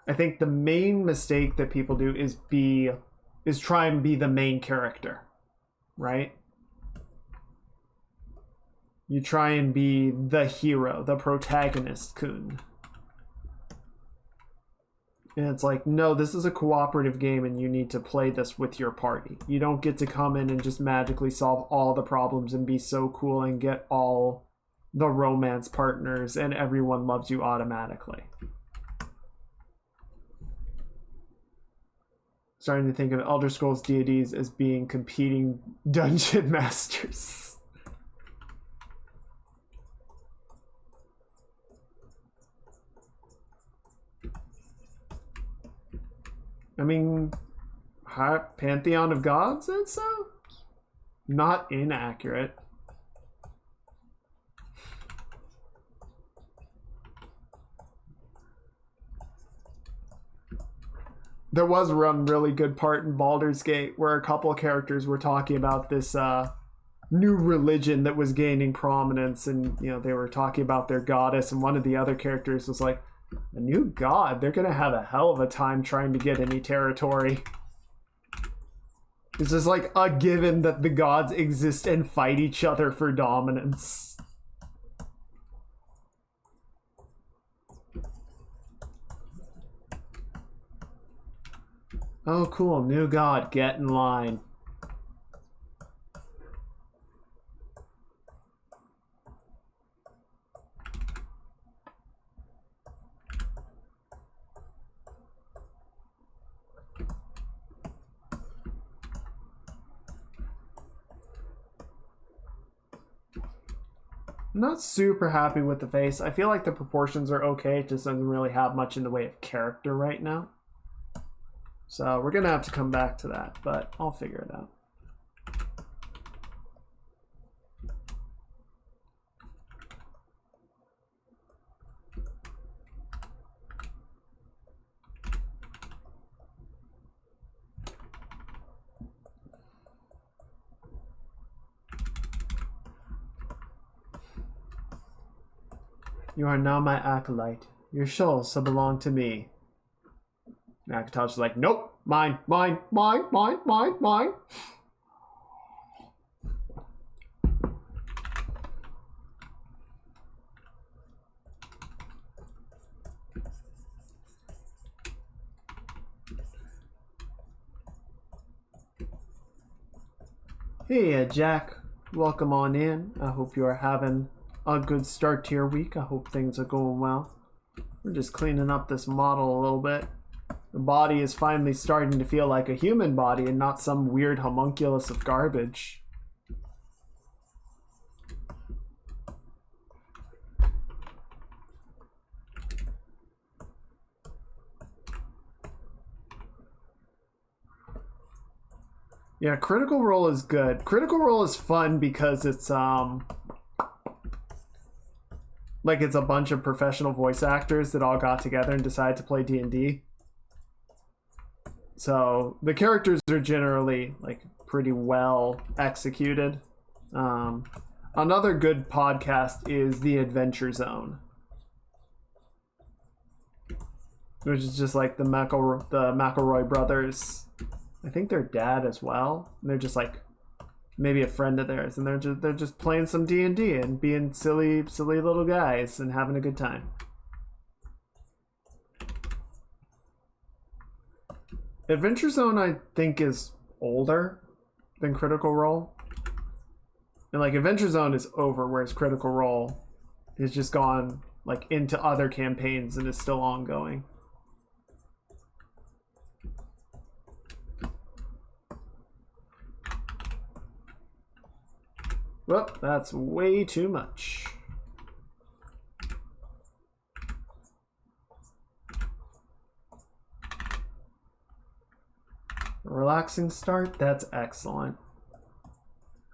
I think the main mistake that people do is try and be the main character, right? You try and be the hero, the protagonist, Kun. And it's like, no, this is a cooperative game and you need to play this with your party. You don't get to come in and just magically solve all the problems and be so cool and get all the romance partners and everyone loves you automatically. Starting to think of Elder Scrolls deities as being competing dungeon masters. I mean, Pantheon of Gods, I'd say? Not inaccurate. There was one really good part in Baldur's Gate where a couple of characters were talking about this new religion that was gaining prominence, and you know, they were talking about their goddess, and one of the other characters was like, a new god? They're gonna have a hell of a time trying to get any territory. It's just like a given that the gods exist and fight each other for dominance. Oh, cool. New god. Get in line. I'm not super happy with the face. I feel like the proportions are okay. It just doesn't really have much in the way of character right now. So we're going to have to come back to that, but I'll figure it out. You are now my acolyte. Your souls shall belong to me. And Akatosh is like, nope, mine, mine, mine, mine, mine, mine. Hey, Jack. Welcome on in. I hope you are having a good start to your week. I hope things are going well. We're just cleaning up this model a little bit. The body is finally starting to feel like a human body and not some weird homunculus of garbage. Yeah, Critical Role is good. Critical Role is fun because it's like it's a bunch of professional voice actors that all got together and decided to play D&D. So the characters are generally like pretty well executed. Another good podcast is The Adventure Zone, which is just like the McElroy brothers. I think their dad as well. And they're just like maybe a friend of theirs, and they're just playing some D&D and being silly little guys and having a good time. Adventure Zone, I think, is older than Critical Role. And like Adventure Zone is over, whereas Critical Role has just gone like into other campaigns and is still ongoing. Well, that's way too much. Relaxing start? That's excellent.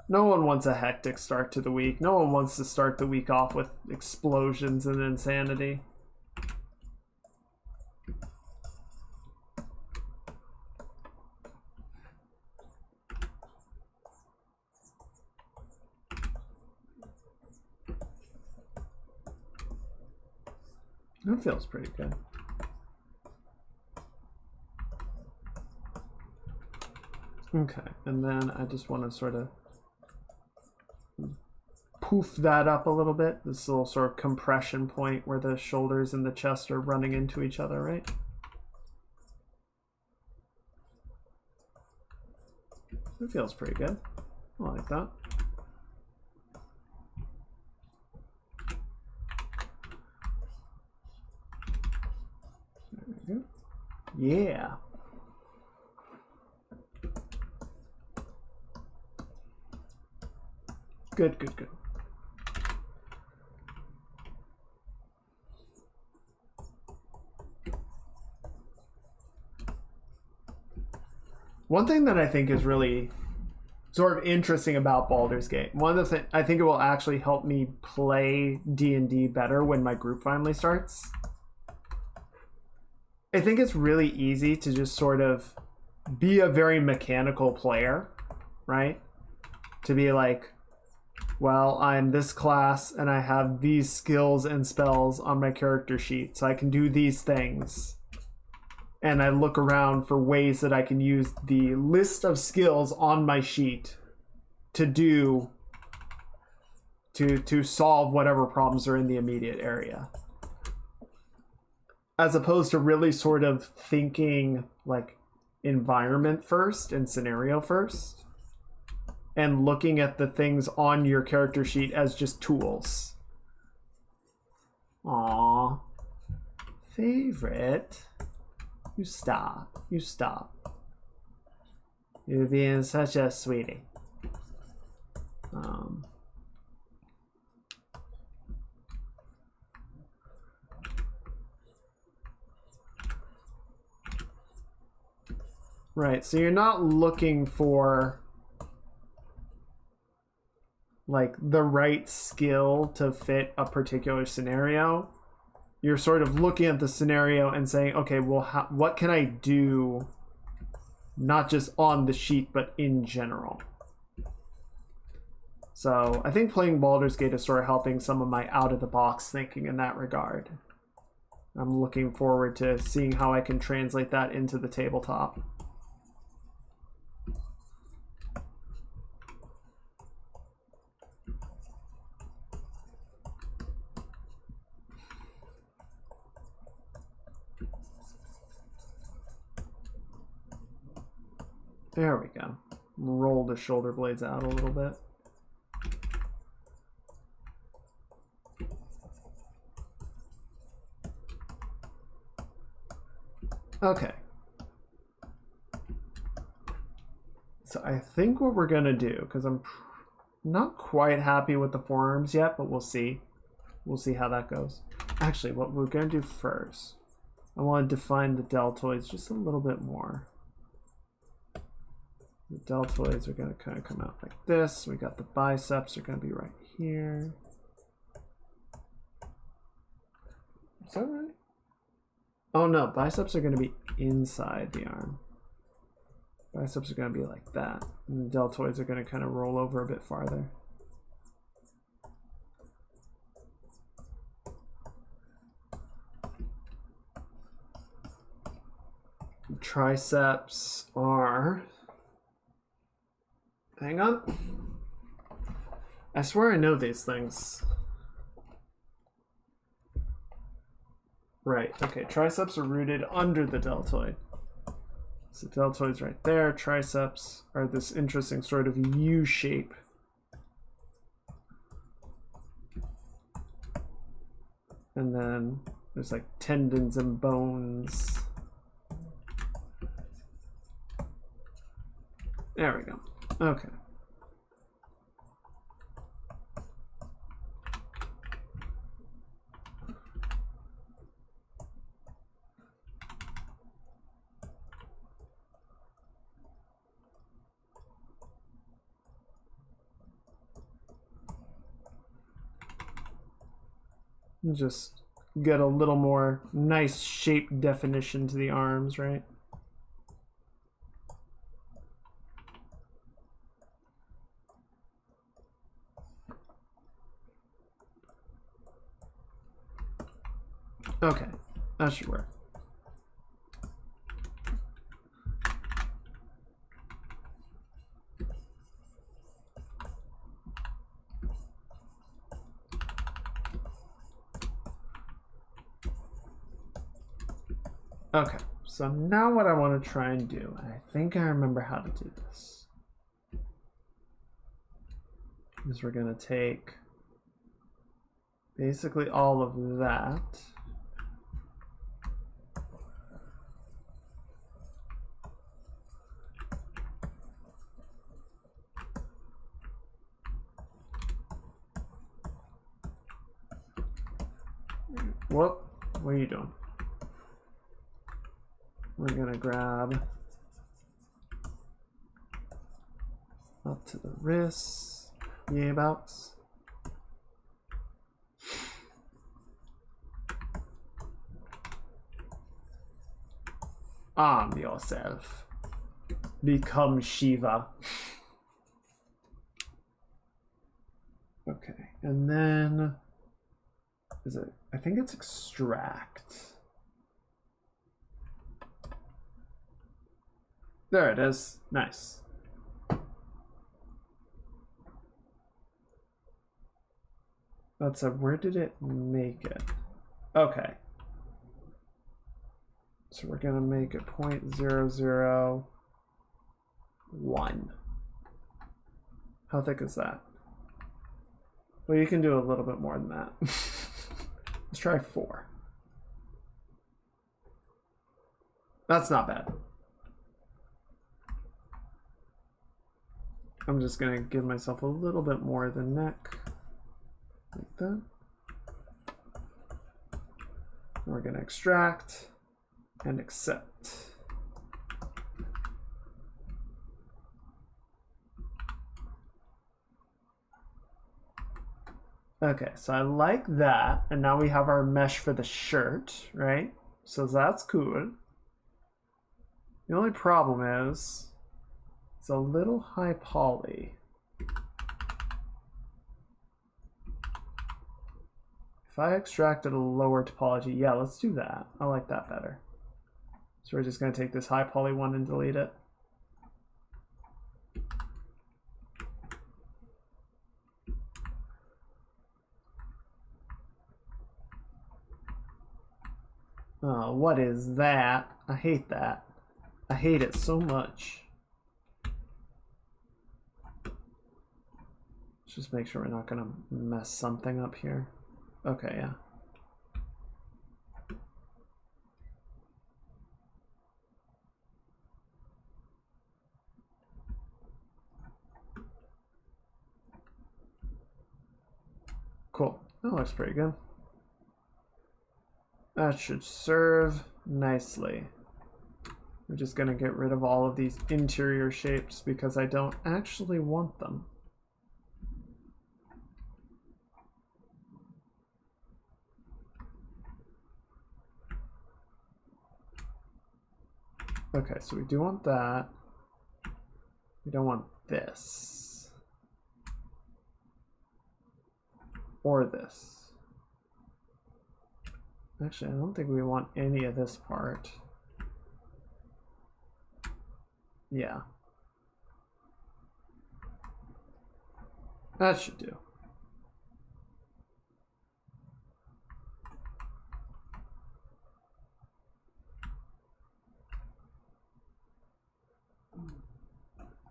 No one wants a hectic start to the week. No one wants to start the week off with explosions and insanity. That feels pretty good. Okay, and then I just want to sort of poof that up a little bit. This little sort of compression point where the shoulders and the chest are running into each other, right? It feels pretty good. I like that. There we go. Yeah. Good, good, good. One thing that I think is really sort of interesting about Baldur's Gate, one of the things I think it will actually help me play D&D better when my group finally starts. I think it's really easy to just sort of be a very mechanical player, right? To be like, well, I'm this class and I have these skills and spells on my character sheet, so I can do these things. And I look around for ways that I can use the list of skills on my sheet to do to solve whatever problems are in the immediate area. As opposed to really sort of thinking like environment first and scenario first, and looking at the things on your character sheet as just tools. Aww. Favorite. You stop. You stop. You're being such a sweetie. Right, so you're not looking for like the right skill to fit a particular scenario. You're sort of looking at the scenario and saying, okay, well, what can I do, not just on the sheet, but in general? So I think playing Baldur's Gate is sort of helping some of my out-of-the-box thinking in that regard. I'm looking forward to seeing how I can translate that into the tabletop. There we go. Roll the shoulder blades out a little bit. Okay. So I think what we're going to do, because I'm not quite happy with the forearms yet, but we'll see. We'll see how that goes. Actually, what we're going to do first, I want to define the deltoids just a little bit more. The deltoids are going to kind of come out like this. We got the biceps are going to be right here. Is that right? Oh no, biceps are going to be inside the arm. Biceps are going to be like that. And the deltoids are going to kind of roll over a bit farther. The triceps are... Hang on. I swear I know these things. Right, okay, triceps are rooted under the deltoid. So deltoid's right there, triceps are this interesting sort of U shape. And then there's like tendons and bones. There we go. Okay. Just get a little more nice shape definition to the arms, right? Okay, that should work. Okay, so now what I want to try and do, I think I remember how to do this, is we're going to take basically all of that. Whoop, what are you doing? We're gonna grab up to the wrists, yay abouts. Arm yourself. Become Shiva. Okay, and then is it? I think it's extract. There it is. Nice. That's a, where did it make it? Okay. So we're gonna make it 0.001. How thick is that? Well, you can do a little bit more than that. Let's try 4. That's not bad. I'm just gonna give myself a little bit more of the neck, like that. We're gonna extract and accept. Okay, so I like that, and now we have our mesh for the shirt, right? So that's cool. The only problem is it's a little high poly. If I extracted a lower topology, yeah, let's do that. I like that better. So we're just going to take this high poly one and delete it. Oh, what is that? I hate that. I hate it so much. Let's just make sure we're not going to mess something up here. Okay, yeah. Cool. That looks pretty good. That should serve nicely. We're just going to get rid of all of these interior shapes because I don't actually want them. Okay, so we do want that. We don't want this. Or this. Actually, I don't think we want any of this part. Yeah. That should do.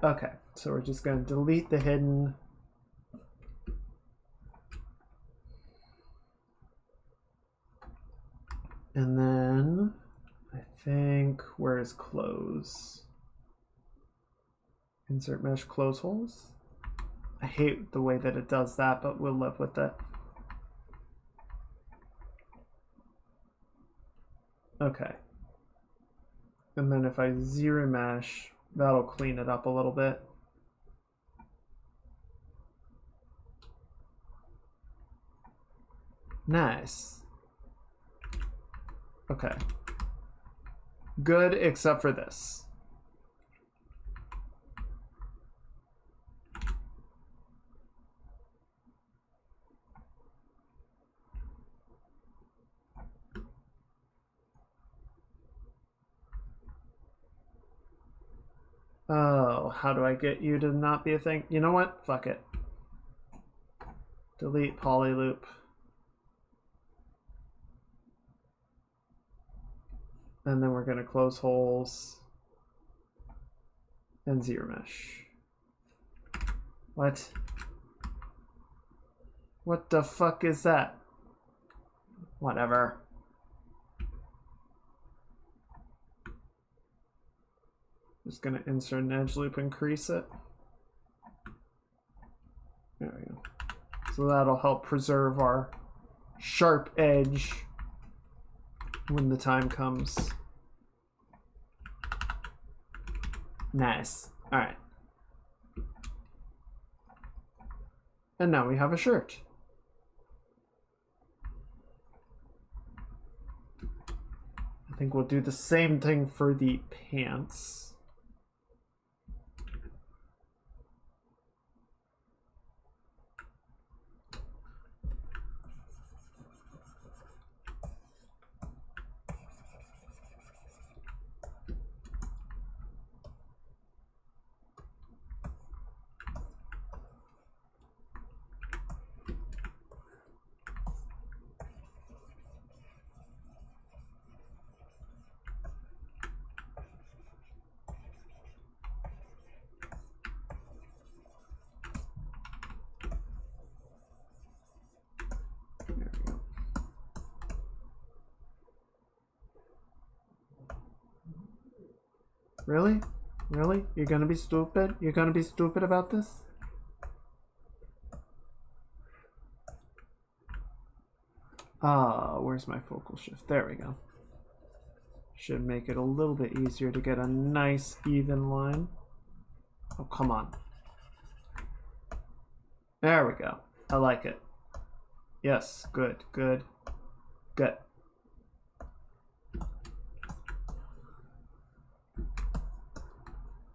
Okay, so we're just going to delete the hidden. And then I think, where's close? Insert mesh close holes. I hate the way that it does that, but we'll live with it. Okay. And then if I zero mesh, that'll clean it up a little bit. Nice. Okay. Good, except for this. Oh, how do I get you to not be a thing? You know what? Fuck it. Delete poly loop. And then we're going to close holes and zero mesh. What? What the fuck is that? Whatever. Just going to insert an edge loop and crease it. There we go. So that'll help preserve our sharp edge when the time comes. Nice. All right. And now we have a shirt. I think we'll do the same thing for the pants. Really? Really? You're gonna be stupid? You're gonna be stupid about this? Ah, where's my focal shift? There we go. Should make it a little bit easier to get a nice even line. Oh, come on. There we go. I like it. Yes, good, good, good.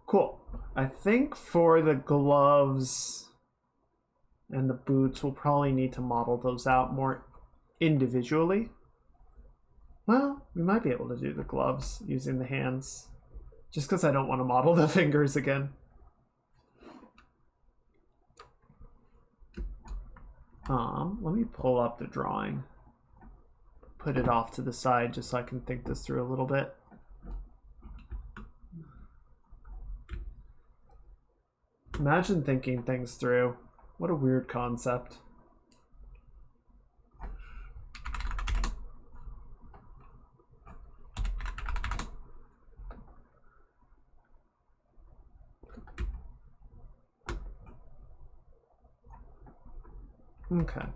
Cool. I think for the gloves and the boots, we'll probably need to model those out more individually. Well, we might be able to do the gloves using the hands. Just because I don't want to model the fingers again. Let me pull up the drawing. Put it off to the side just so I can think this through a little bit. Imagine thinking things through. What a weird concept. Okay.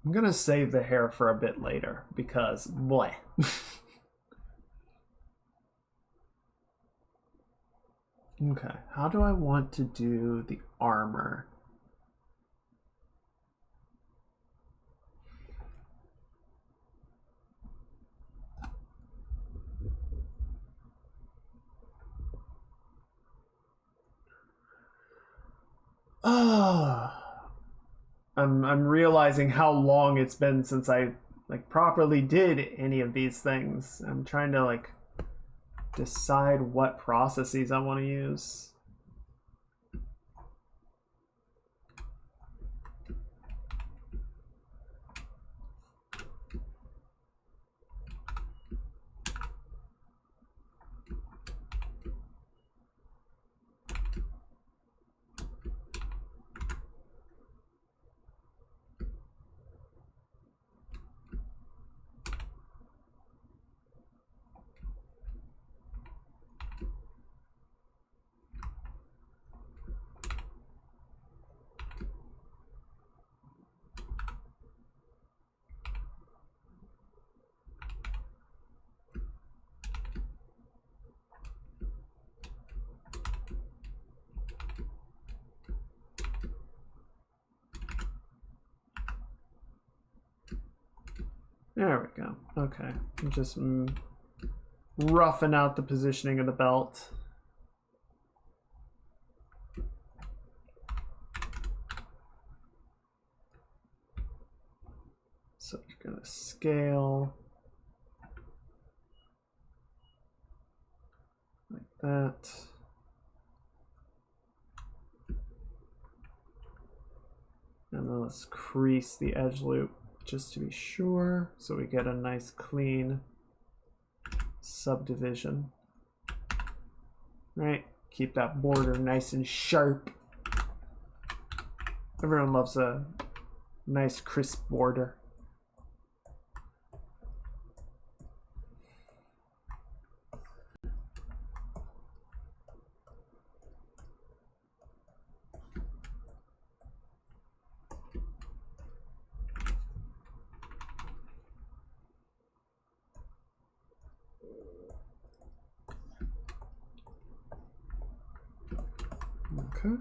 I'm gonna save the hair for a bit later because bleh. Okay, how do I want to do the armor? Oh, I'm realizing how long it's been since I like properly did any of these things. I'm trying to like decide what processes I want to use. There we go. Okay, I'm just roughing out the positioning of the belt. So you're gonna scale like that. And then let's crease the edge loop just to be sure, so we get a nice clean subdivision. Right, keep that border nice and sharp. Everyone loves a nice crisp border. Okay.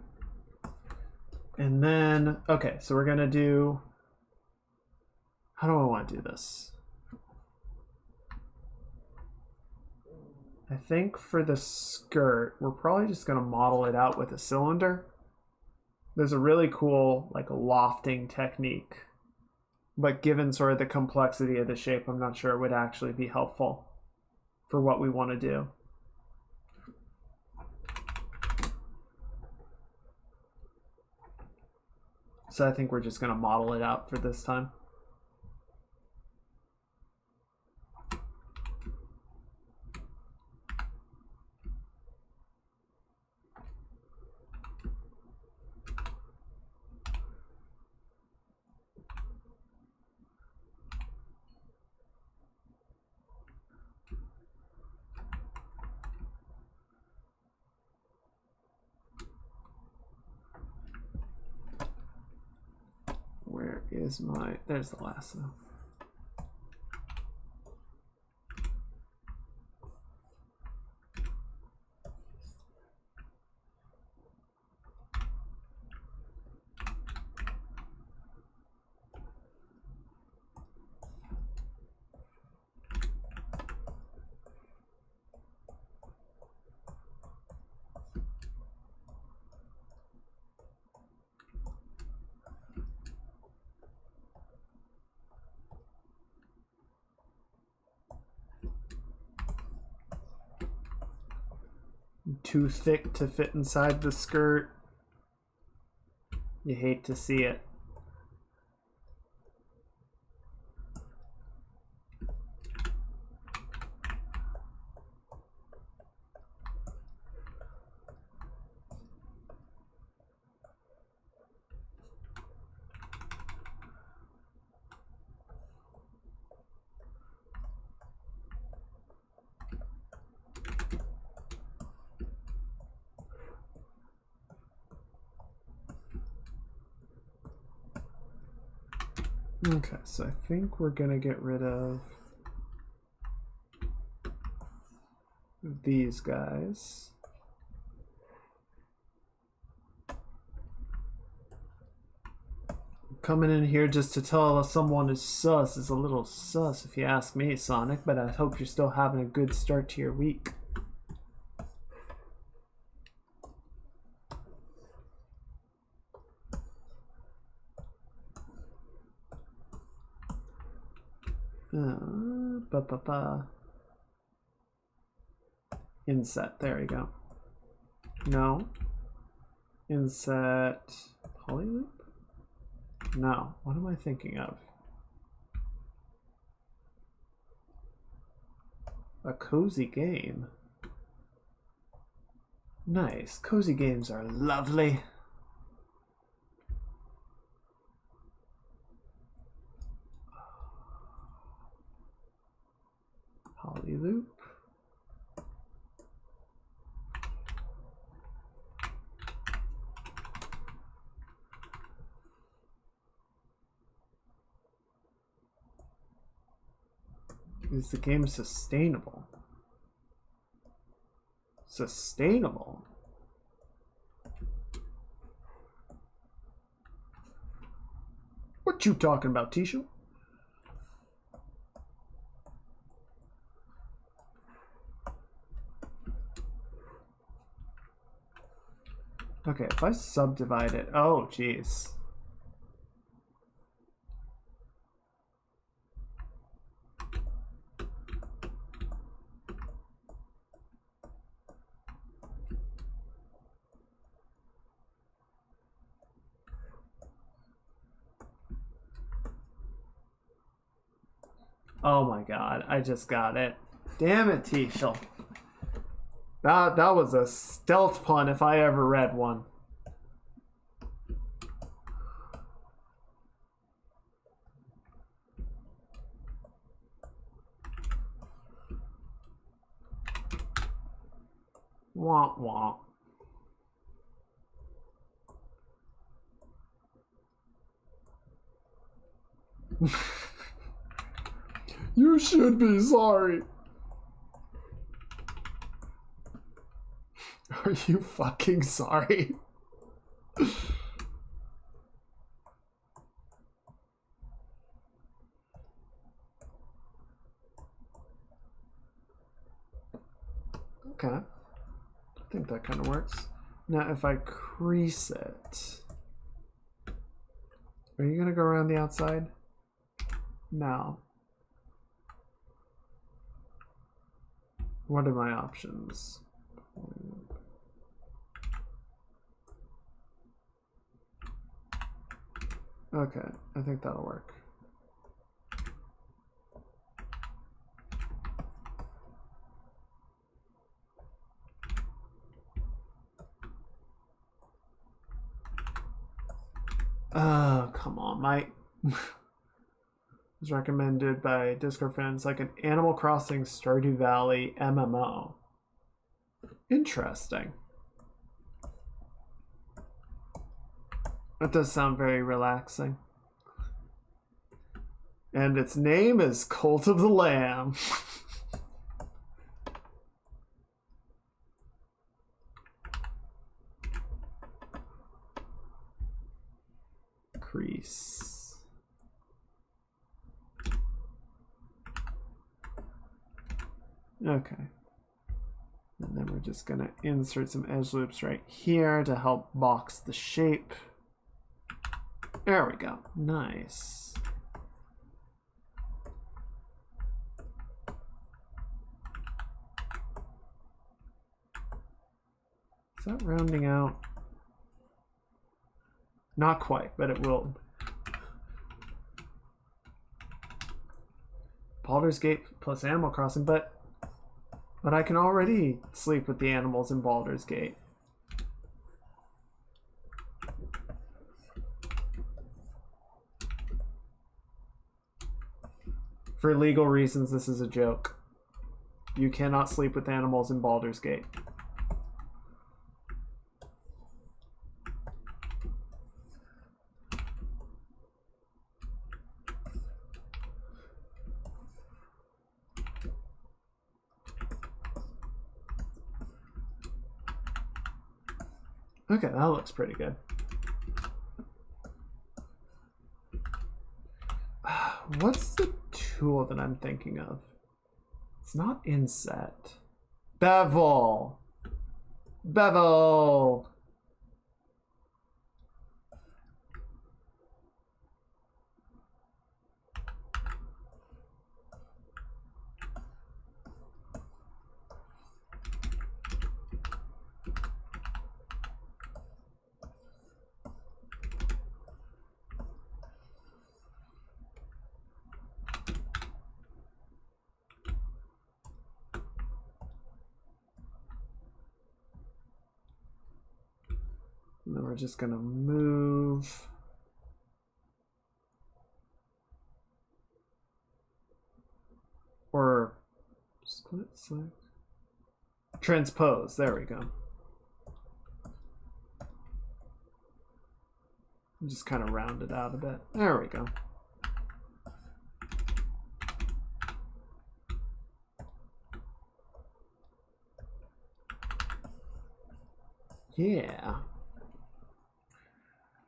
And then, okay, so we're gonna do, how do I want to do this? I think for the skirt, we're probably just gonna model it out with a cylinder. There's a really cool, like, lofting technique, but given sort of the complexity of the shape, I'm not sure it would actually be helpful for what we want to do. So I think we're just going to model it out for this time. Where is my, there's the lasso. too thick to fit inside the skirt. You hate to see it. Okay, so I think we're gonna get rid of these guys. Coming in here just to tell someone is sus is a little sus if you ask me, Sonic, but I hope you're still having a good start to your week. Inset, there we go. No. Inset polyloop? No, what am I thinking of? A cozy game. Nice, cozy games are lovely. Polyloop. Is the game sustainable? Sustainable? What you talking about, Tisha? Okay, if I subdivide it, oh geez. Oh my god, I just got it. Damn it, Tishel. That was a stealth pun if I ever read one. Womp womp. You should be sorry. Are you fucking sorry? Okay. I think that kind of works. Now if I crease it, are you gonna go around the outside? No. What are my options? Okay, I think that'll work. Oh, come on, Mike. Was recommended by Discord fans like an Animal Crossing Stardew Valley MMO. Interesting. That does sound very relaxing. And its name is Cult of the Lamb. Crease. Okay. And then we're just gonna insert some edge loops right here to help box the shape. There we go. Nice. Is that rounding out? Not quite, but it will. Baldur's Gate plus Animal Crossing, but I can already sleep with the animals in Baldur's Gate. For legal reasons, this is a joke. You cannot sleep with animals in Baldur's Gate. Okay, that looks pretty good. What's the tool that I'm thinking of? It's not inset. Bevel. Bevel. And then we're just gonna move. Or split select. Transpose, there we go. Just kind of round it out a bit. There we go. Yeah.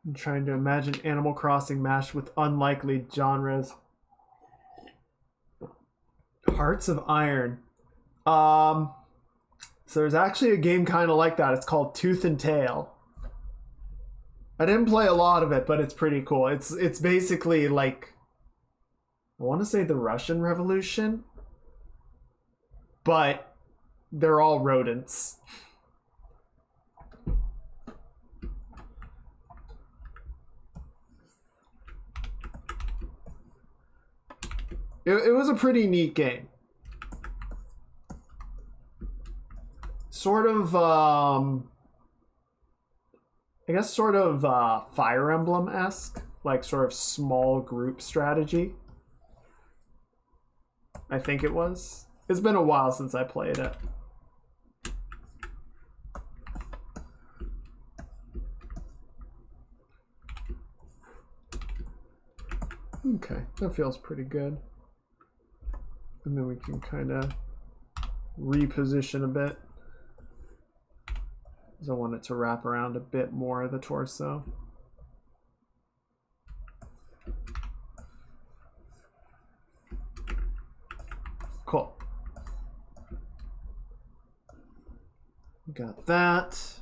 I'm trying to imagine Animal Crossing mashed with unlikely genres. Hearts of Iron. So there's actually a game kind of like that. It's called Tooth and Tail. I didn't play a lot of it, but it's pretty cool. It's basically like, I want to say the Russian Revolution, but they're all rodents. It was a pretty neat game. Sort of, I guess sort of Fire Emblem-esque, like sort of small group strategy. I think it was. It's been a while since I played it. Okay, that feels pretty good. And then we can kind of reposition a bit, because I want it to wrap around a bit more of the torso. Cool. Got that.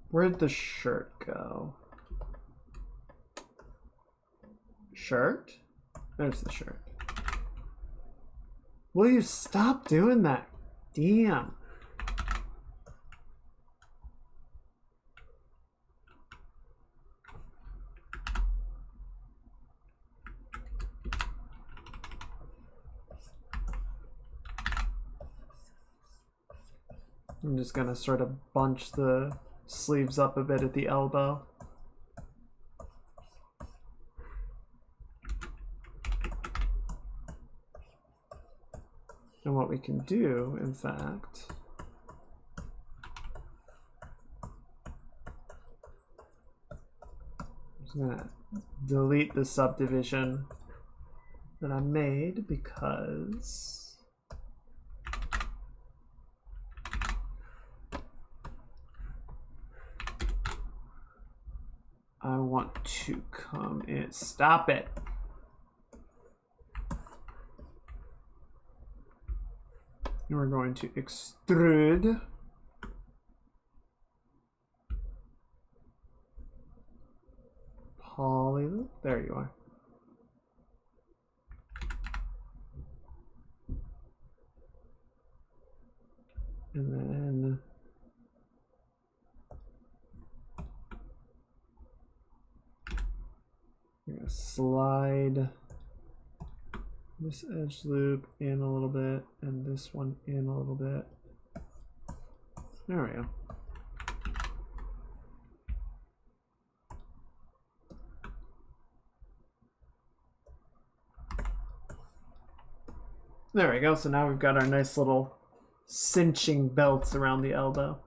Where'd the shirt go? Shirt? There's the shirt. Will you stop doing that? Damn. I'm just gonna sort of bunch the sleeves up a bit at the elbow. And what we can do, in fact, I'm just gonna delete the subdivision that I made because I want to come in. Stop it. And we're going to extrude. Polyloop. There you are. And then we're gonna slide this edge loop in a little bit and this one in a little bit. There we go. There we go. So now we've got our nice little cinching belts around the elbow.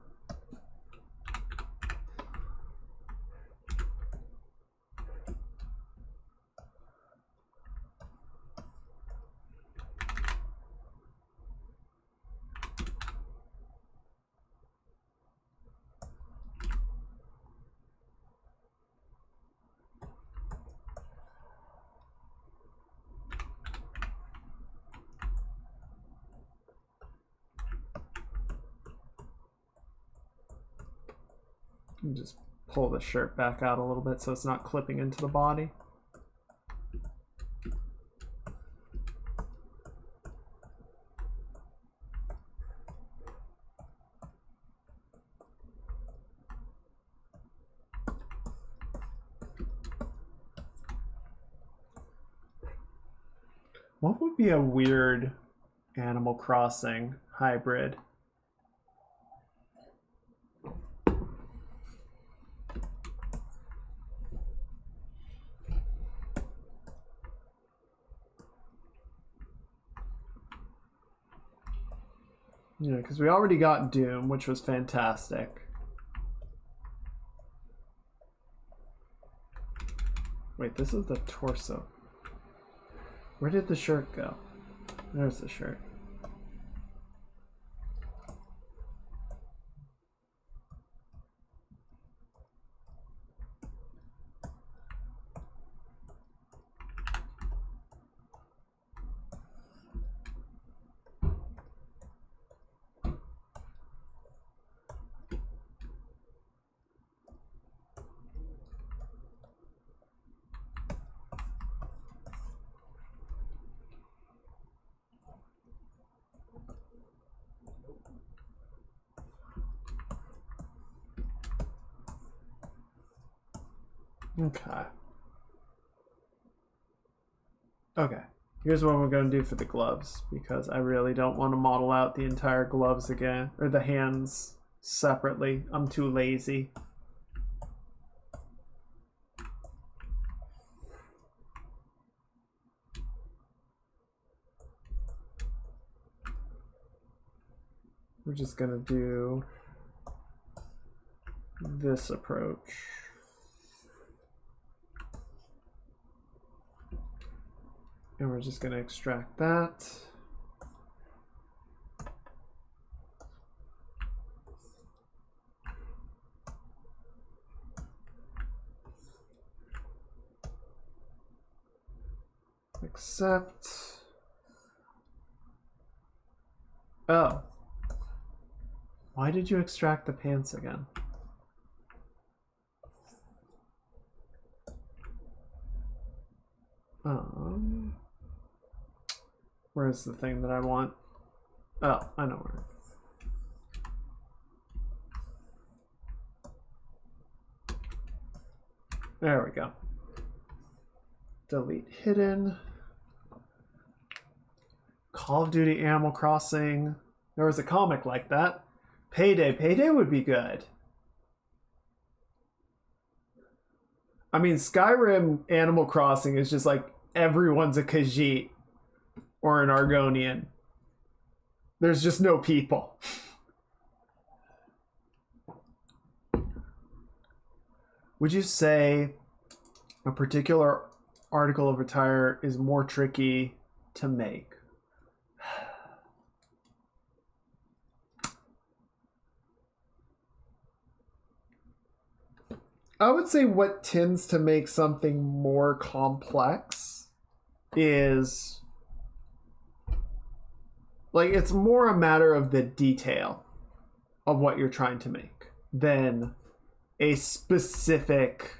And just pull the shirt back out a little bit so it's not clipping into the body. What would be a weird Animal Crossing hybrid? Yeah, because we already got Doom, which was fantastic. Wait, this is the torso. Where did the shirt go? There's the shirt. Okay. Okay. Here's what we're going to do for the gloves, because I really don't want to model out the entire gloves again, or the hands separately. I'm too lazy. We're just going to do this approach. And we're just going to extract that. Accept. Oh. Why did you extract the pants again? Where's the thing that I want? Oh, I know where. There we go. Delete hidden. Call of Duty Animal Crossing. There was a comic like that. Payday. Payday would be good. I mean, Skyrim Animal Crossing is just like everyone's a Khajiit or an Argonian. There's just no people. Would you say a particular article of attire is more tricky to make? I would say what tends to make something more complex is, like, it's more a matter of the detail of what you're trying to make than a specific,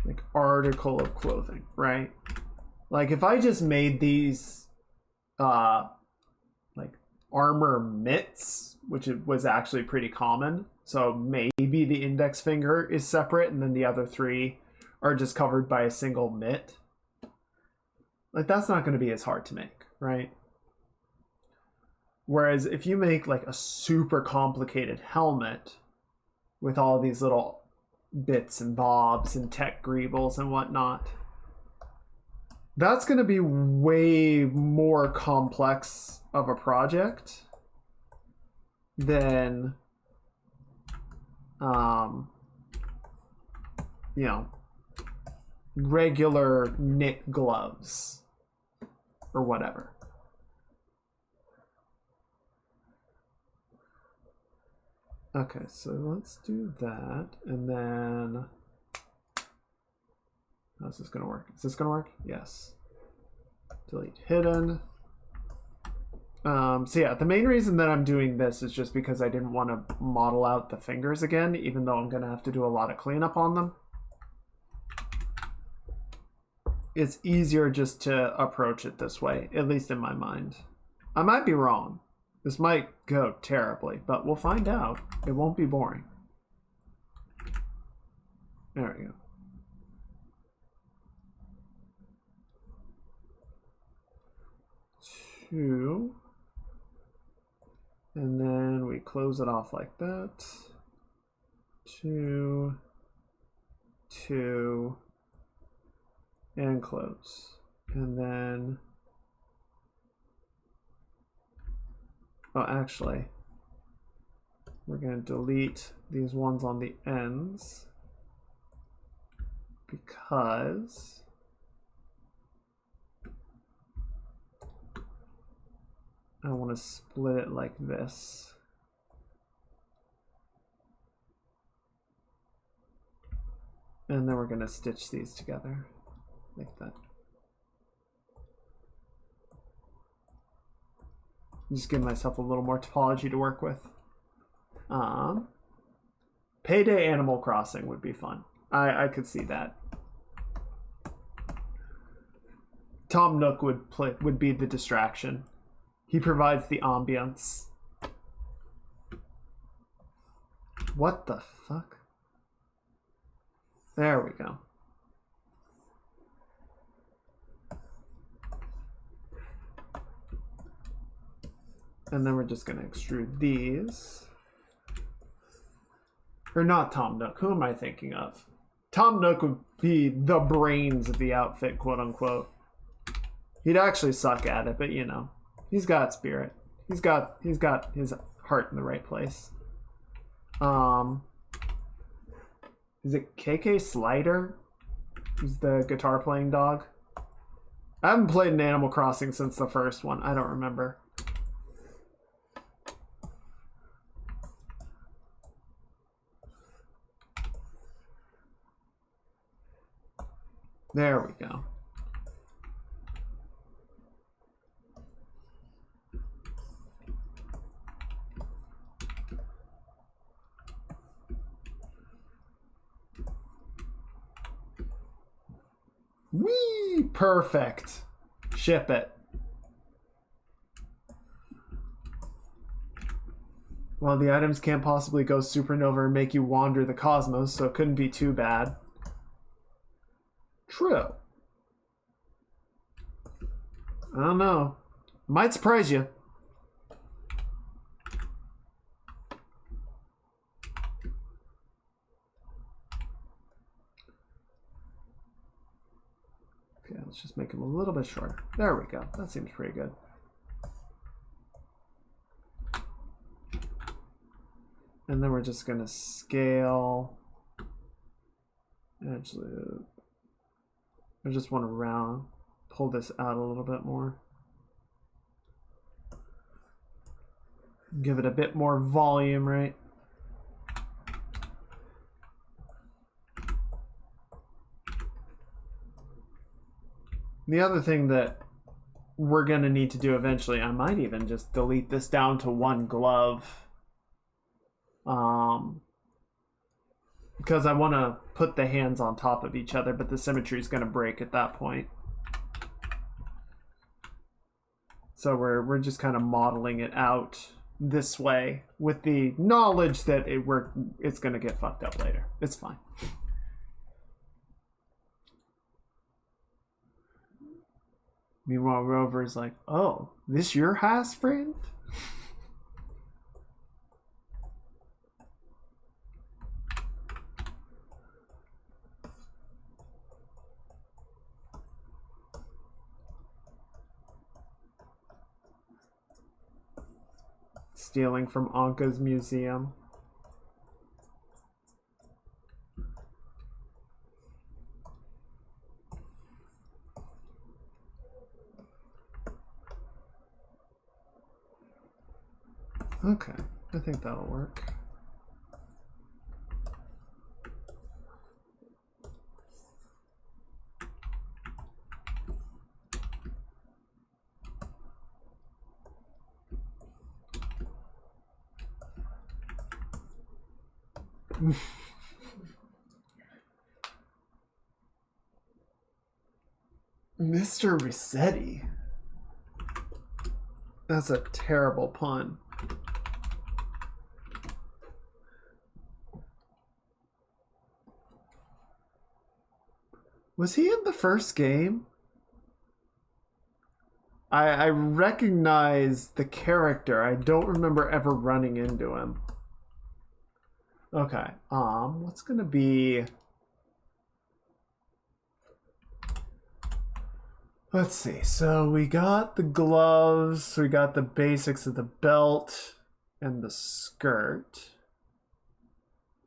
like, article of clothing, right? Like, if I just made these like armor mitts, which was actually pretty common. So maybe the index finger is separate and then the other three are just covered by a single mitt. Like, that's not going to be as hard to make, right? Whereas if you make like a super complicated helmet with all these little bits and bobs and tech greebles and whatnot, that's going to be way more complex of a project than, you know, regular knit gloves or whatever. Okay, so let's do that, and then how's this gonna work? Is this gonna work? Yes. Delete hidden. So yeah, the main reason that I'm doing this is just because I didn't want to model out the fingers again, even though I'm gonna have to do a lot of cleanup on them. It's easier just to approach it this way, at least in my mind. I might be wrong. This might go terribly, but we'll find out. It won't be boring. There we go. Two. And then we close it off like that. 2, 2, and close. And then, oh, actually, we're going to delete these ones on the ends because I want to split it like this. And then we're going to stitch these together like that. Just give myself a little more topology to work with. Payday Animal Crossing would be fun. I could see that. Tom Nook would be the distraction. He provides the ambience. What the fuck? There we go. And then we're just going to extrude these. Or not Tom Nook. Who am I thinking of? Tom Nook would be the brains of the outfit, quote unquote. He'd actually suck at it, but you know, he's got spirit. He's got his heart in the right place. Is it KK Slider? Who's the guitar playing dog? I haven't played an Animal Crossing since the first one. I don't remember. There we go. Whee! Perfect. Ship it. Well, the items can't possibly go supernova and make you wander the cosmos, so it couldn't be too bad. True. I don't know. Might surprise you. Okay, let's just make him a little bit shorter. There we go. That seems pretty good. And then we're just going to scale. Actually, I just want to pull this out a little bit more. Give it a bit more volume, right? The other thing that we're going to need to do eventually, I might even just delete this down to one glove. Because I want to put the hands on top of each other, but the symmetry is going to break at that point. So we're just kind of modeling it out this way with the knowledge that it's going to get fucked up later. It's fine. Meanwhile, Rover's like, "Oh, this your house, friend?" Stealing from Anka's museum. Okay, I think that'll work. Mr. Rossetti. That's a terrible pun. Was he in the first game? I recognize the character. I don't remember ever running into him. Okay. What's gonna be... Let's see. So we got the gloves, we got the basics of the belt and the skirt.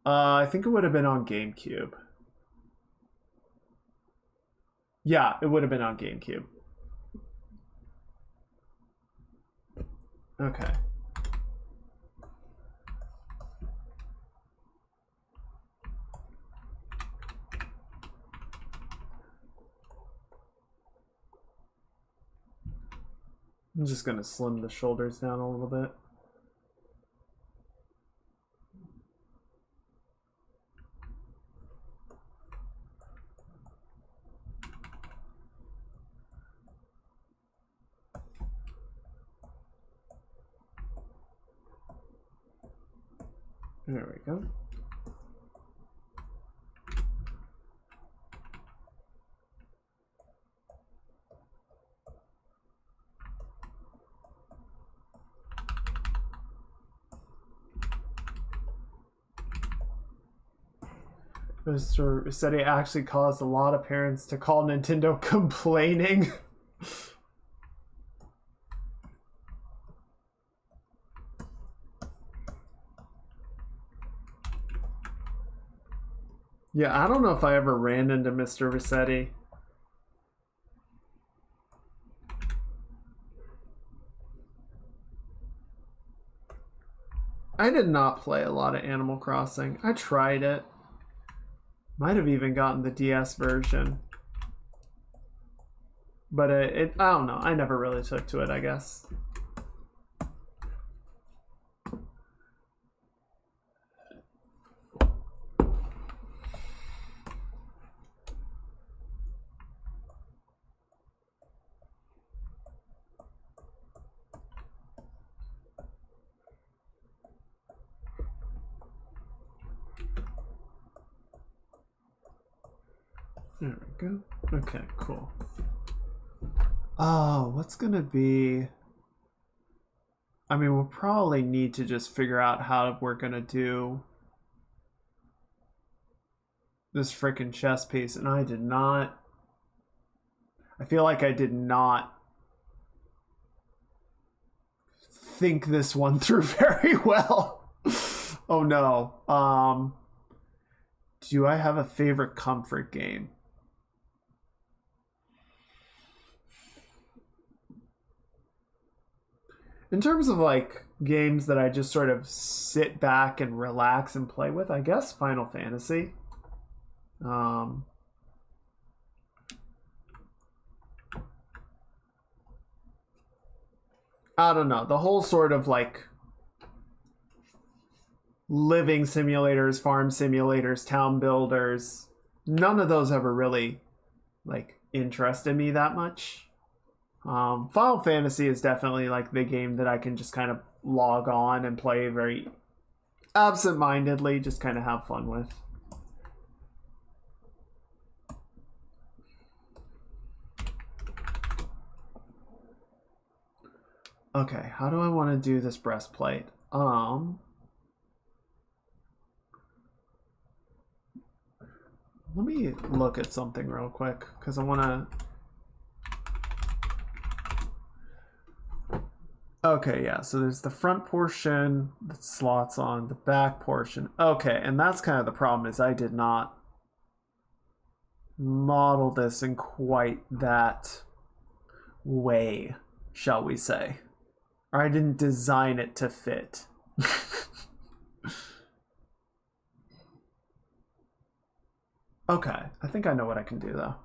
I think it would have been on GameCube. Yeah, it would have been on GameCube. Okay. I'm just gonna slim the shoulders down a little bit. There we go. Mr. Rossetti actually caused a lot of parents to call Nintendo complaining. Yeah, I don't know if I ever ran into Mr. Rossetti. I did not play a lot of Animal Crossing. I tried it. Might have even gotten the DS version. But I don't know. I never really took to it, I guess. There we go. Okay, cool. Oh, what's gonna be... I mean, we'll probably need to just figure out how we're gonna do this frickin' chess piece, and I did not... I feel like I did not think this one through very well. Oh no. Do I have a favorite comfort game? In terms of like games that I just sort of sit back and relax and play with, I guess Final Fantasy. I don't know. The whole sort of like living simulators, farm simulators, town builders, none of those ever really like interested me that much. Final Fantasy is definitely like the game that I can just kind of log on and play very absent-mindedly, just kind of have fun with. Okay, how do I want to do this breastplate? Let me look at something real quick, because I want to... Okay, yeah, so there's the front portion that slots on the back portion. Okay, and that's kind of the problem, is I did not model this in quite that way, shall we say. Or I didn't design it to fit. Okay, I think I know what I can do, though.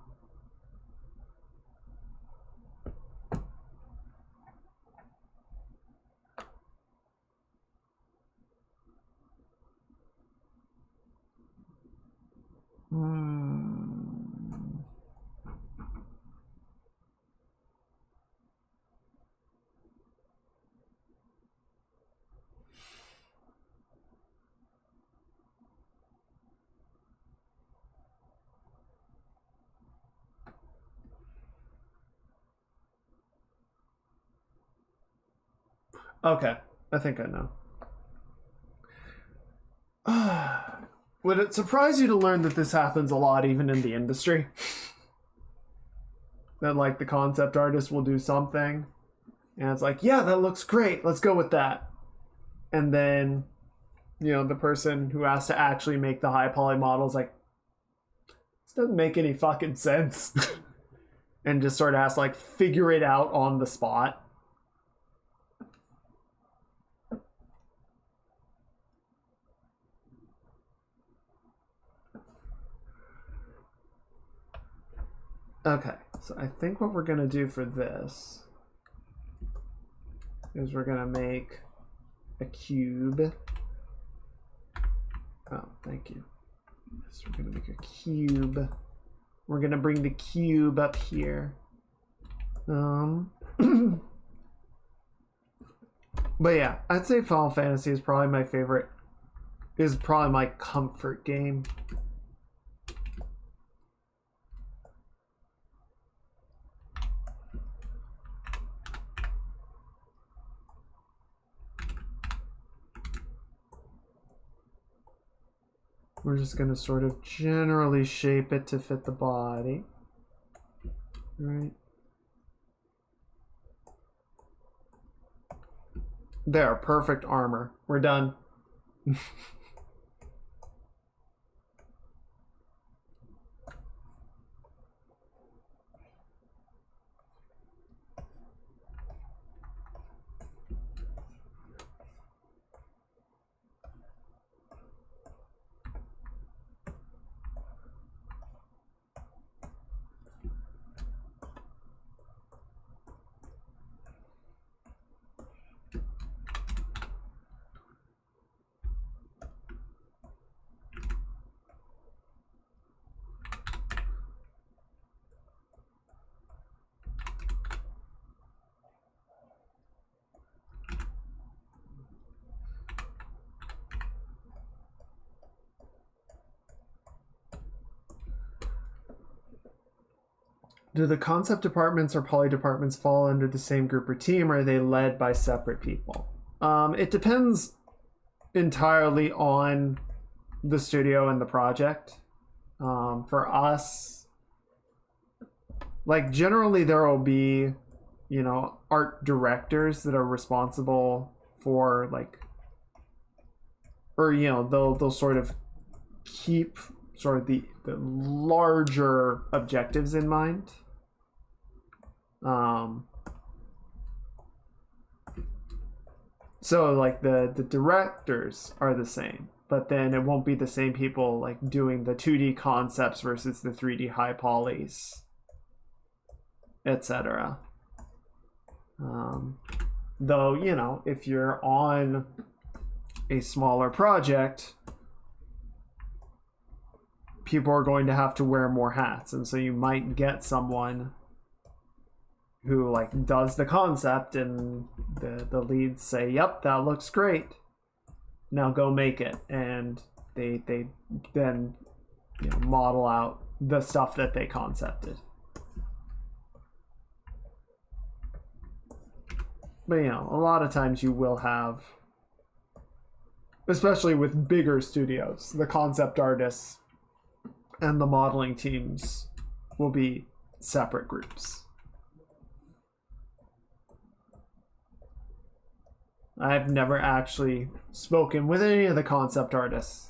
Okay, I think I know. Would it surprise you to learn that this happens a lot even in the industry? That like the concept artist will do something and it's like, yeah, that looks great, let's go with that. And then, you know, the person who has to actually make the high poly model is like, this doesn't make any fucking sense. And just sort of has to like figure it out on the spot. Okay, so I think what we're gonna do for this is we're gonna make a cube. Oh, thank you. So we're gonna make a cube. We're gonna bring the cube up here. But yeah, I'd say Final Fantasy is probably my favorite. Is probably my comfort game. We're just going to sort of generally shape it to fit the body. Right. There, perfect armor. We're done. Do the concept departments or poly departments fall under the same group or team, or are they led by separate people? It depends entirely on the studio and the project. For us, like generally there will be, you know, art directors that are responsible for like, or you know, they'll sort of keep sort of the larger objectives in mind. So like the directors are the same, but then it won't be the same people like doing the 2D concepts versus the 3D high polys, etc. Though, you know, if you're on a smaller project, people are going to have to wear more hats, and so you might get someone who like does the concept, and the leads say, "Yep, that looks great. Now go make it." And they then, you know, model out the stuff that they concepted. But you know, a lot of times you will have, especially with bigger studios, the concept artists and the modeling teams will be separate groups. I've never actually spoken with any of the concept artists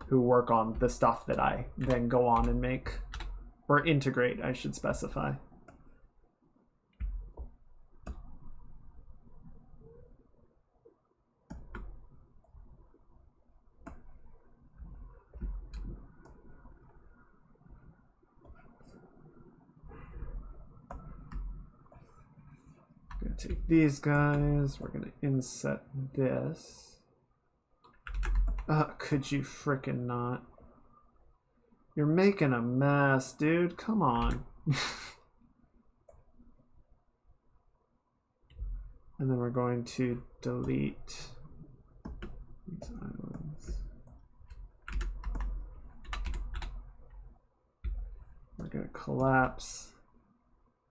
who work on the stuff that I then go on and make, or integrate, I should specify. Gonna take these guys, we're gonna inset this. Could you frickin' not? You're making a mess, dude. Come on. And then we're going to delete these islands. We're gonna collapse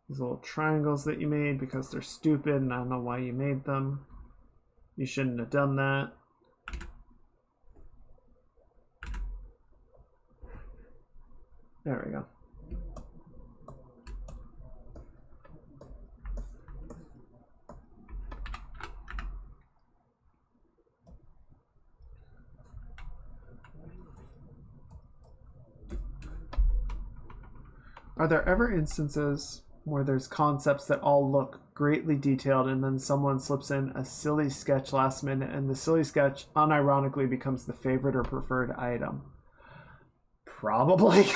these little triangles that you made because they're stupid and I don't know why you made them. You shouldn't have done that. There we go. Are there ever instances where there's concepts that all look greatly detailed and then someone slips in a silly sketch last minute and the silly sketch unironically becomes the favorite or preferred item? Probably.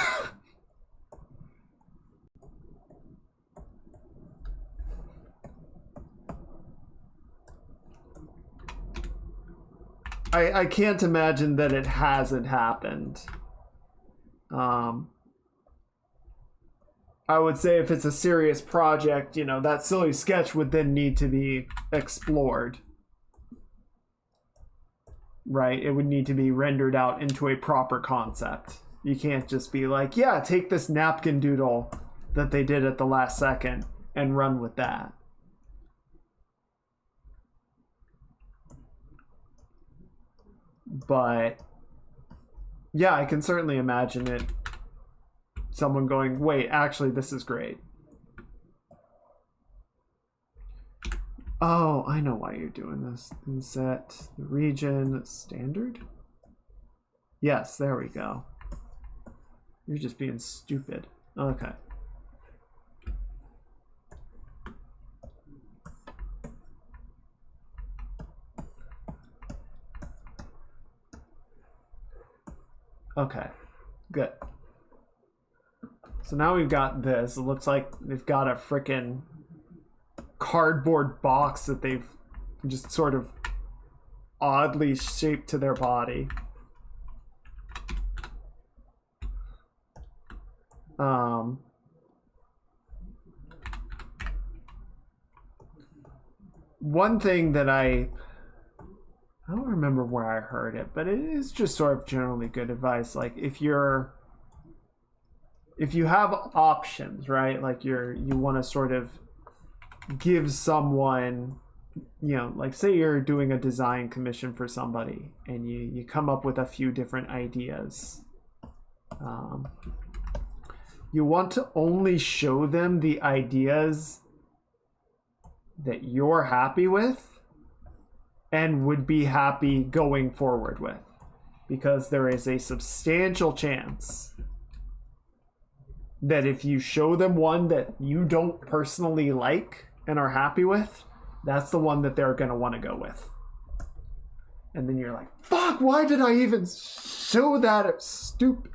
I can't imagine that it hasn't happened. I would say if it's a serious project, you know, that silly sketch would then need to be explored. Right? It would need to be rendered out into a proper concept. You can't just be like, yeah, take this napkin doodle that they did at the last second and run with that. But yeah, I can certainly imagine it. Someone going, wait, actually, this is great. Oh, I know why you're doing this. Inset the region standard. Yes, there we go. You're just being stupid. Okay. Okay, good. So now we've got this. It looks like they've got a frickin' cardboard box that they've just sort of oddly shaped to their body. One thing that I don't remember where I heard it, but it is just sort of generally good advice. Like if you have options, right? Like you want to sort of give someone, you know, like say you're doing a design commission for somebody and you come up with a few different ideas. You want to only show them the ideas that you're happy with and would be happy going forward with, because there is a substantial chance that if you show them one that you don't personally like and are happy with, that's the one that they're going to want to go with. And then you're like, fuck, why did I even show that? It's stupid.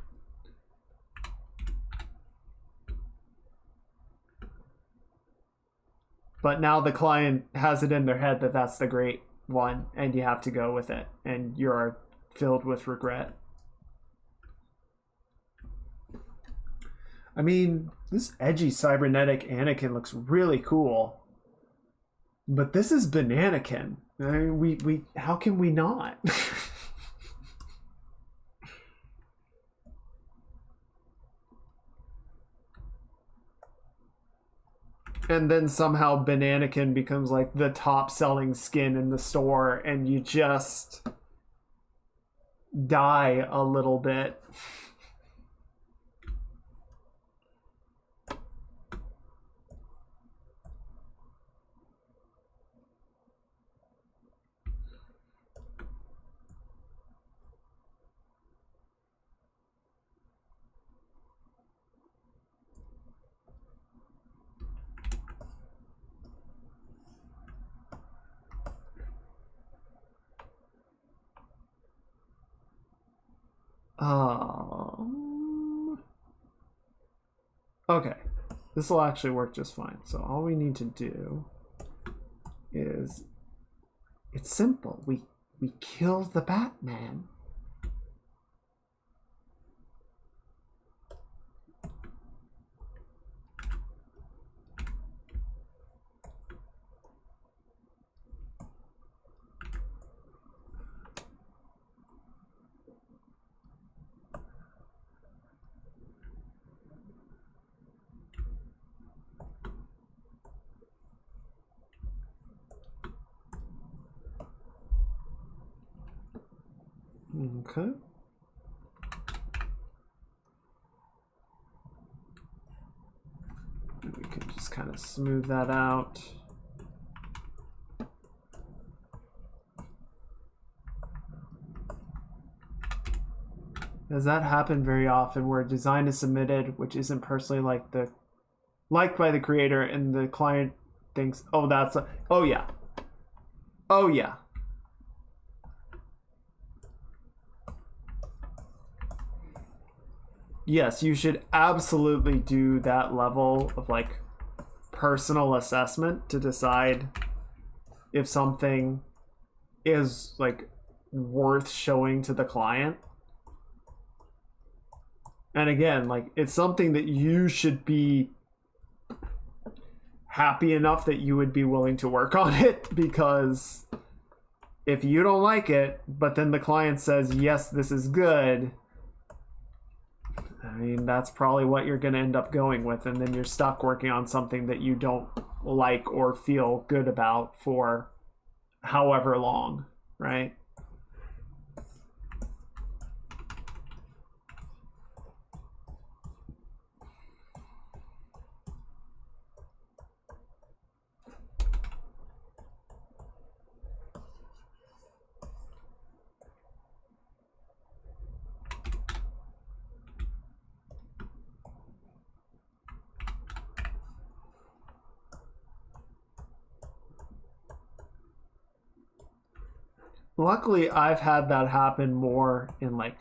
But now the client has it in their head that that's the great one, and you have to go with it, and you're filled with regret. I mean, this edgy cybernetic Anakin looks really cool. But this is Bananakin. I mean, we how can we not? And then somehow Bananakin becomes like the top selling skin in the store, and you just die a little bit. Okay, this will actually work just fine. So all we need to do is, it's simple. We kill the Batman. Okay. We can just kind of smooth that out. Does that happen very often where a design is submitted which isn't personally liked by the creator, and the client thinks, oh, that's a, oh yeah. Oh yeah. Yes, you should absolutely do that level of like personal assessment to decide if something is like worth showing to the client. And again, like, it's something that you should be happy enough that you would be willing to work on it, because if you don't like it, but then the client says, yes, this is good, I mean, that's probably what you're going to end up going with, and then you're stuck working on something that you don't like or feel good about for however long, right? Luckily, I've had that happen more in like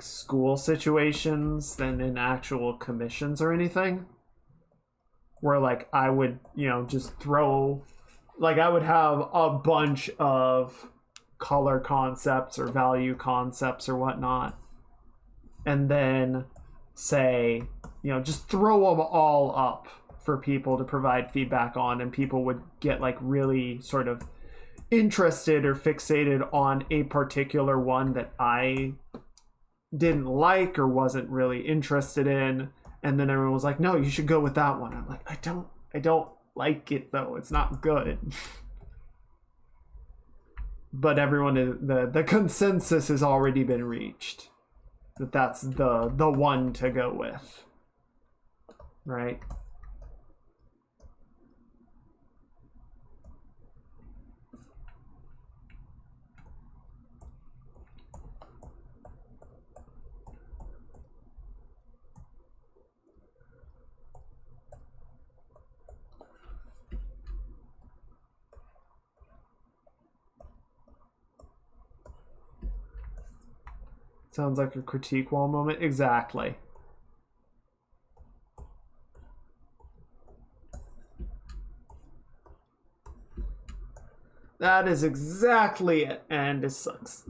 school situations than in actual commissions or anything. Where like I would, just throw, like I would have a bunch of color concepts or value concepts or whatnot, and then say, just throw them all up for people to provide feedback on, and people would get like really sort of interested or fixated on a particular one that I didn't like or wasn't really interested in, and then everyone was like, no, you should go with that one. I'm like, I don't like it though, it's not good. But everyone is, the consensus has already been reached that that's the one to go with, right? Sounds like a critique wall moment. Exactly. That is exactly it, and it sucks.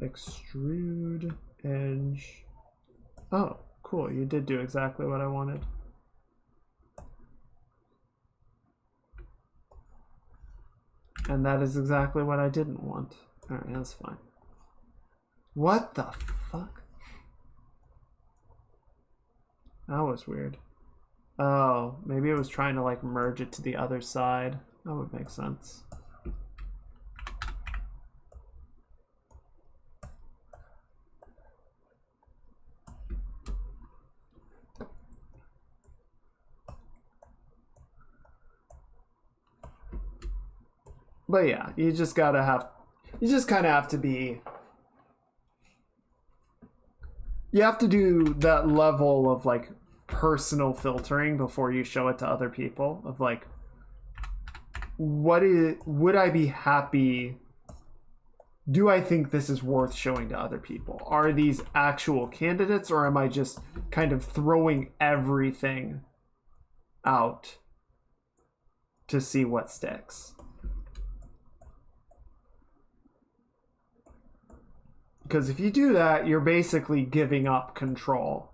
extrude edge. Oh, cool. You did do exactly what I wanted. And that is exactly what I didn't want. Alright, that's fine. What the fuck? That was weird. Oh, maybe it was trying to like merge it to the other side. That would make sense. But yeah, you just kind of have to be, you have to do that level of like personal filtering before you show it to other people of like, would I be happy? Do I think this is worth showing to other people? Are these actual candidates, or am I just kind of throwing everything out to see what sticks? Because if you do that, you're basically giving up control.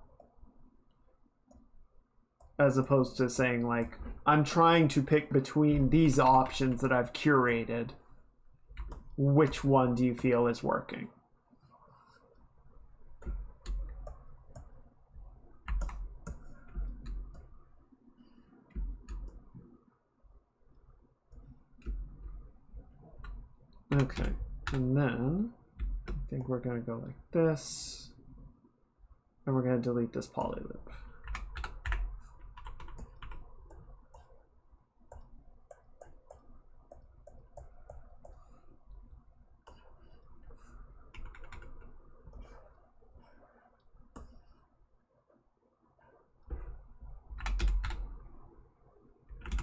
As opposed to saying, like, I'm trying to pick between these options that I've curated. Which one do you feel is working? Okay, and then I think we're going to go like this, and we're going to delete this poly loop.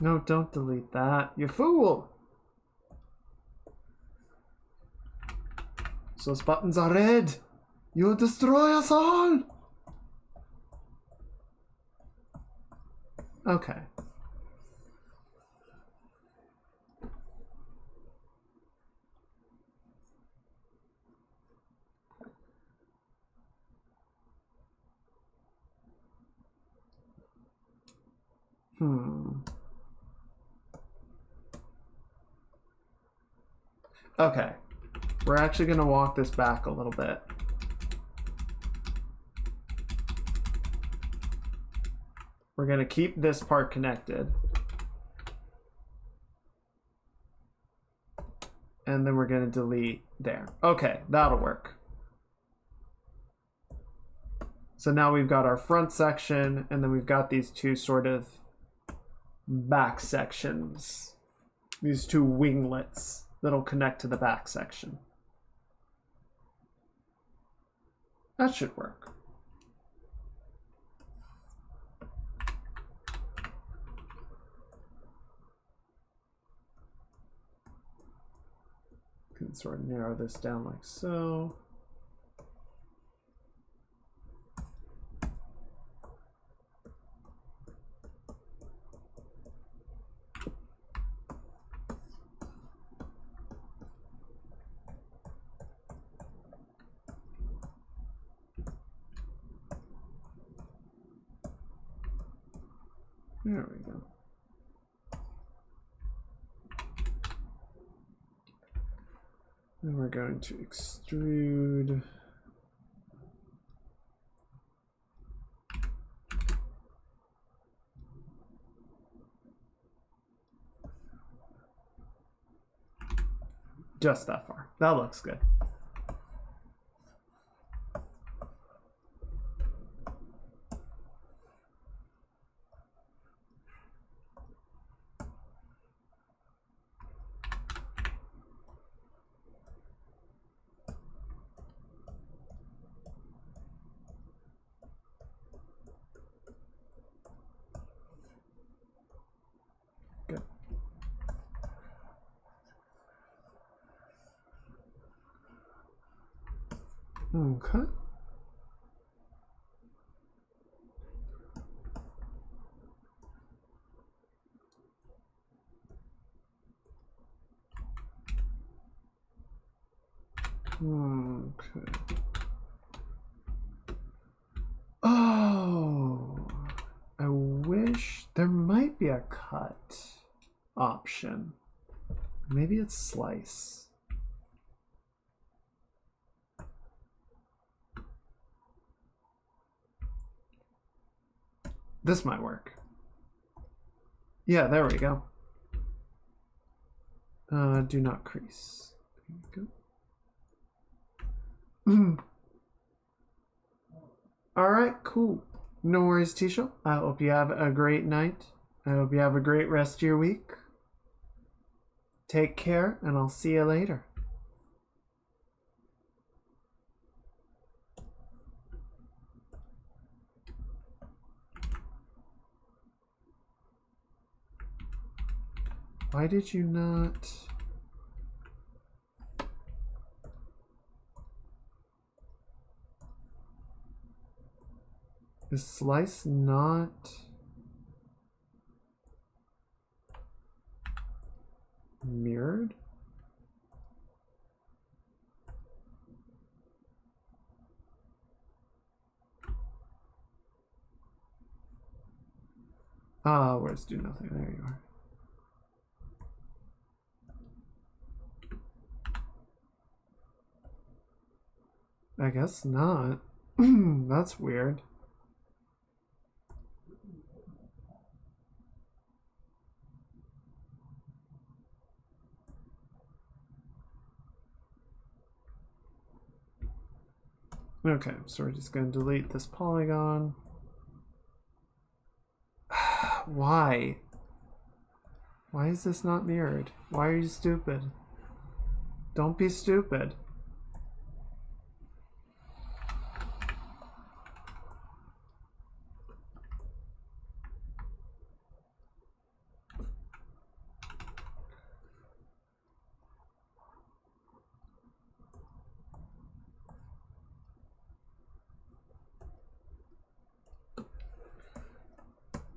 No, don't delete that, you fool! Those buttons are red. You'll destroy us all. Okay. Okay. We're actually going to walk this back a little bit. We're going to keep this part connected. And then we're going to delete there. Okay, that'll work. So now we've got our front section, and then we've got these two sort of back sections. These two winglets that'll connect to the back section. That should work. Can sort of narrow this down like so. There we go. And we're going to extrude. Just that far. That looks good. Good. Okay. Okay. Oh, I wish there might be a cut option. Maybe it's slice. This might work. Yeah, there we go. Do not crease. There you go. All right, cool. No worries, Tisha. I hope you have a great night. I hope you have a great rest of your week. Take care, and I'll see you later. Why did you not... Is slice not... mirrored? Ah, where's do nothing? There you are. I guess not. That's weird. Okay, so we're just going to delete this polygon. Why? Why is this not mirrored? Why are you stupid? Don't be stupid.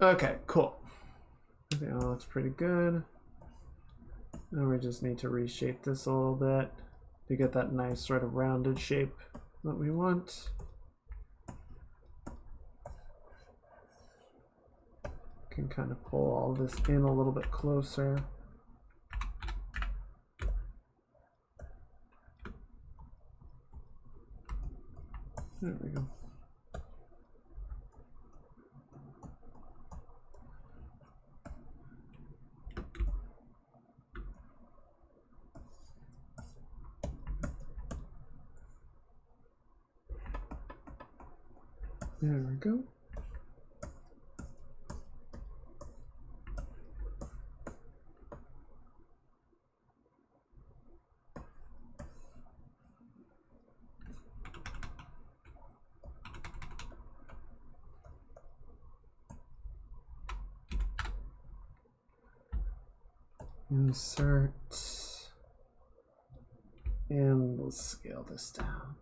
Okay, cool. I think that looks pretty good. Now we just need to reshape this a little bit to get that nice sort of rounded shape that we want. Can kind of pull all this in a little bit closer. There we go. There we go. Insert, and we'll scale this down.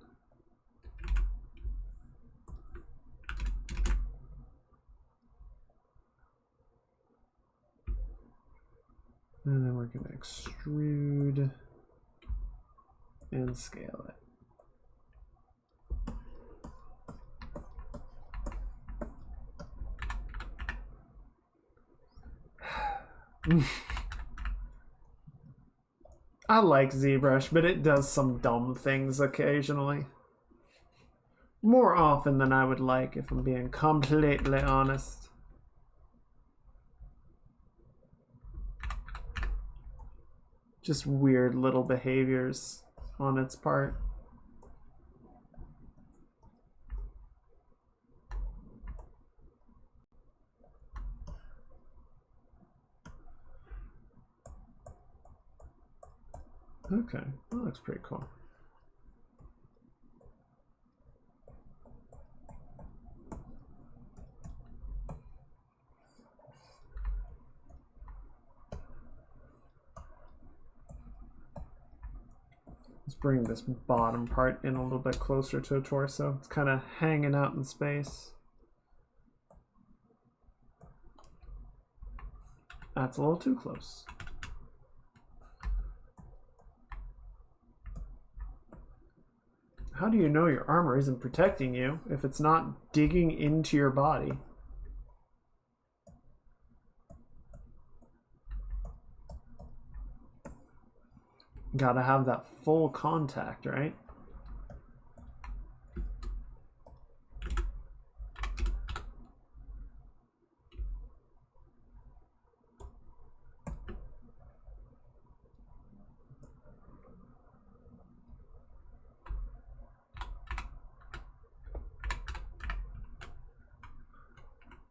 And then we're going to extrude and scale it. I like ZBrush, but it does some dumb things occasionally. More often than I would like, if I'm being completely honest. Just weird little behaviors on its part. Okay, that looks pretty cool. Let's bring this bottom part in a little bit closer to the torso. It's kind of hanging out in space. That's a little too close. How do you know your armor isn't protecting you if it's not digging into your body? Gotta have that full contact, right?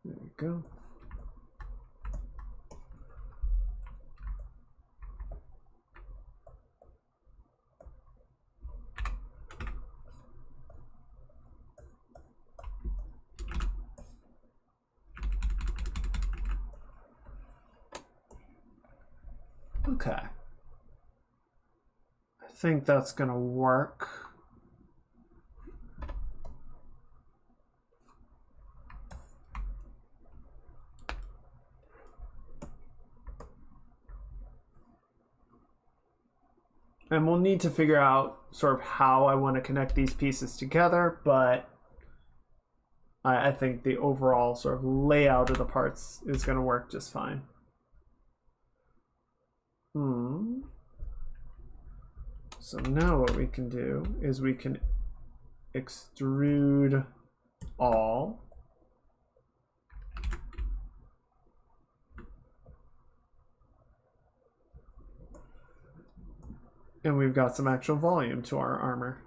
There we go. Okay. I think that's gonna work. And we'll need to figure out sort of how I want to connect these pieces together, but I think the overall sort of layout of the parts is going to work just fine. So now what we can do is we can extrude all. And we've got some actual volume to our armor.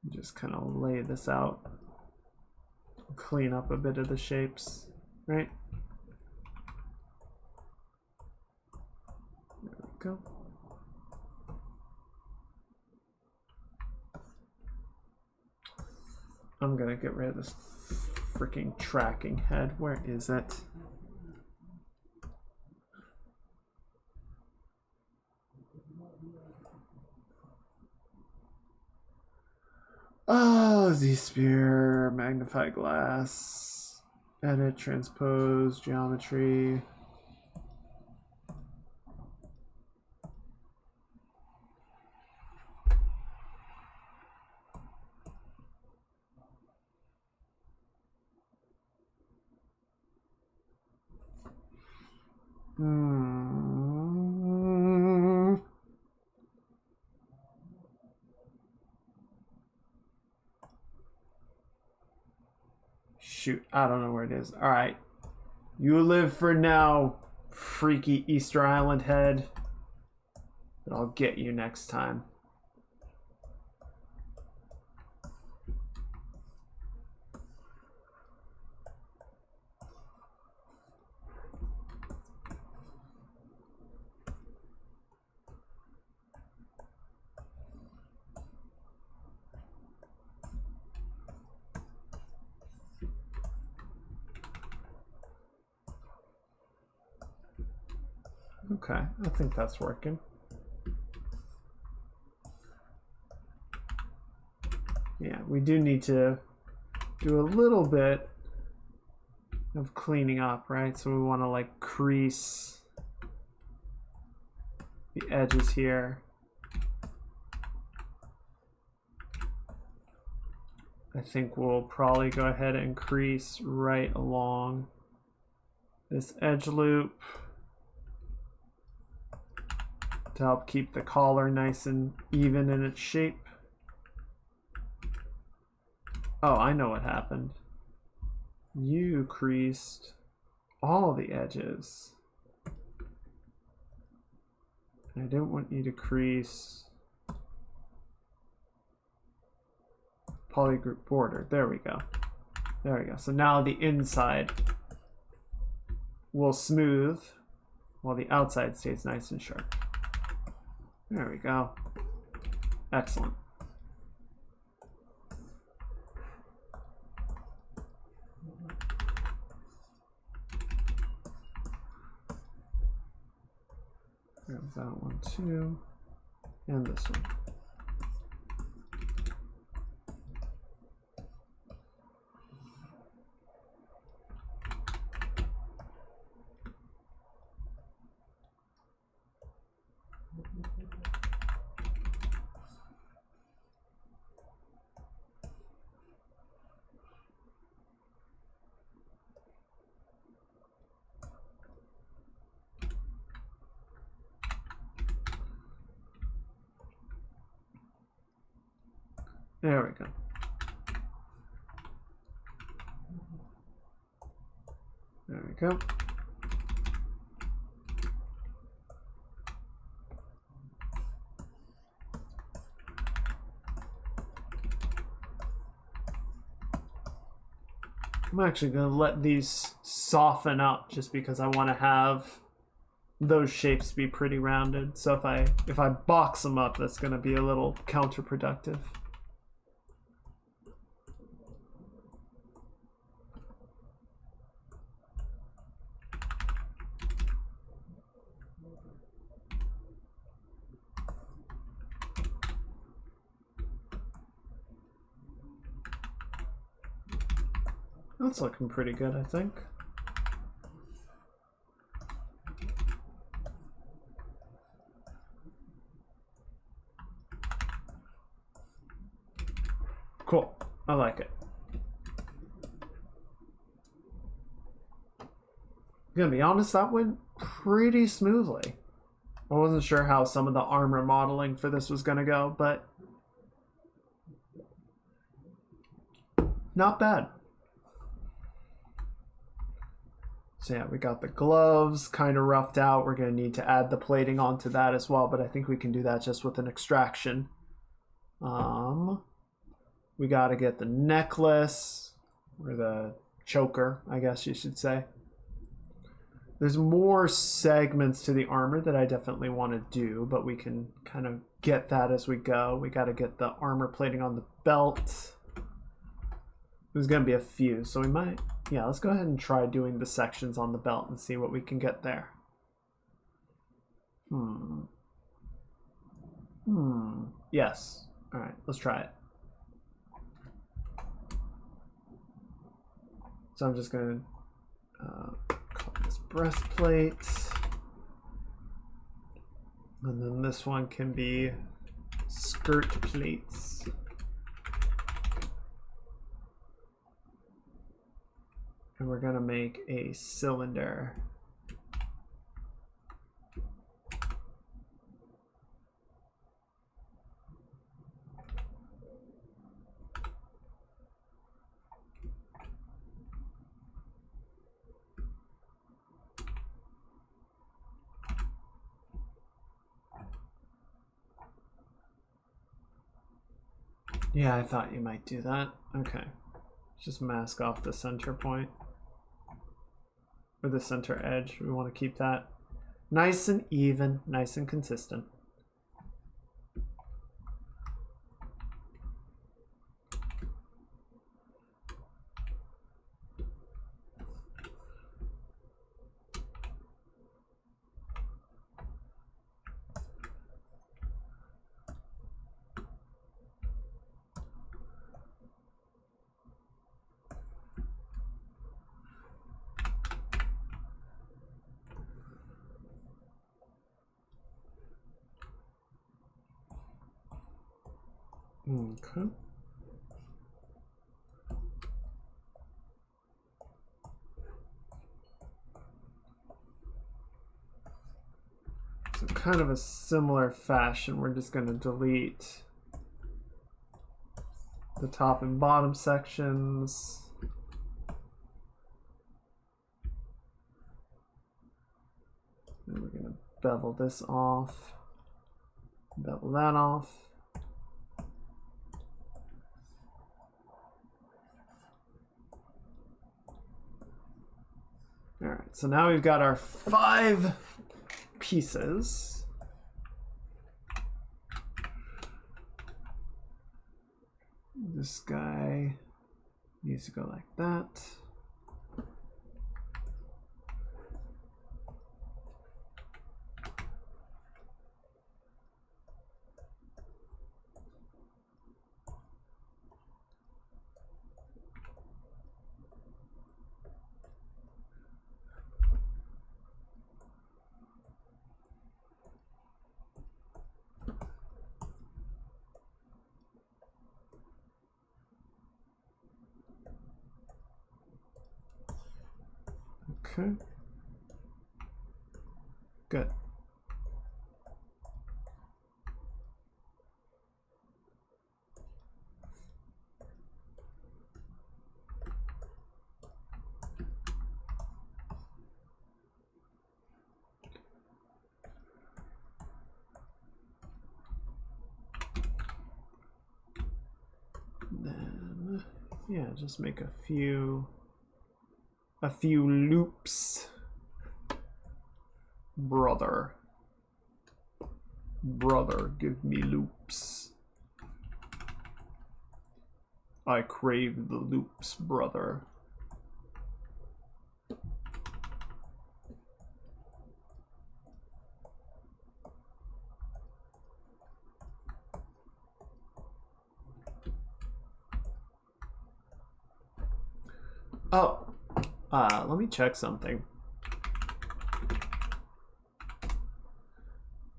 Just kind of lay this out, clean up a bit of the shapes, right? There we go. I'm gonna get rid of this freaking tracking head. Where is it? Oh, Z-Sphere, magnify glass, edit, transpose, geometry. Shoot, I don't know where it is. All right. You live for now, freaky Easter Island head. But I'll get you next time. Okay, I think that's working. Yeah, we do need to do a little bit of cleaning up, right? So we want to like crease the edges here. I think we'll probably go ahead and crease right along this edge loop to help keep the collar nice and even in its shape. Oh, I know what happened. You creased all the edges. I don't want you to crease polygroup border. There we go. There we go. So now the inside will smooth while the outside stays nice and sharp. There we go. Excellent. Grab that one too. And this one. There we go. There we go. I'm actually going to let these soften up just because I want to have those shapes be pretty rounded. So if I box them up, that's going to be a little counterproductive. That's looking pretty good, I think. Cool. I like it. Gonna be honest, that went pretty smoothly. I wasn't sure how some of the armor modeling for this was gonna go, but not bad. So yeah, we got the gloves kind of roughed out. We're going to need to add the plating onto that as well, but I think we can do that just with an extraction. We got to get the necklace, or the choker, I guess you should say. There's more segments to the armor that I definitely want to do, but we can kind of get that as we go. We got to get the armor plating on the belt. There's going to be a few, so we might... Yeah, let's go ahead and try doing the sections on the belt and see what we can get there. Yes. All right, let's try it. So I'm just going to call this breastplate. And then this one can be skirt plates. And we're gonna make a cylinder. Yeah, I thought you might do that. Okay. Just mask off the center point. Or the center edge. We want to keep that nice and even, nice and consistent. Okay. So kind of a similar fashion, we're just going to delete the top and bottom sections. And we're going to bevel this off, bevel that off. All right, so now we've got our 5 pieces. This guy needs to go like that. Okay. Good. Then, yeah, just make a few loops. Brother, give me loops. I crave the loops, brother. Oh, let me check something.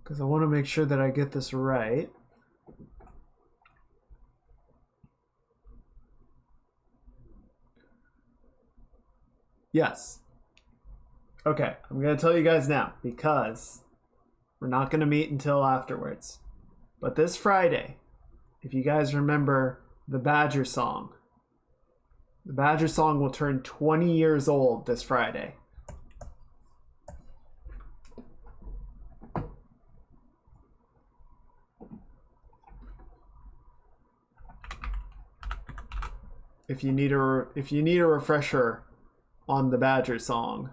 Because I want to make sure that I get this right. Yes. Okay, I'm going to tell you guys now because we're not going to meet until afterwards. But this Friday, if you guys remember the Badger song, the Badger song will turn 20 years old this Friday. If you need a refresher on the Badger song,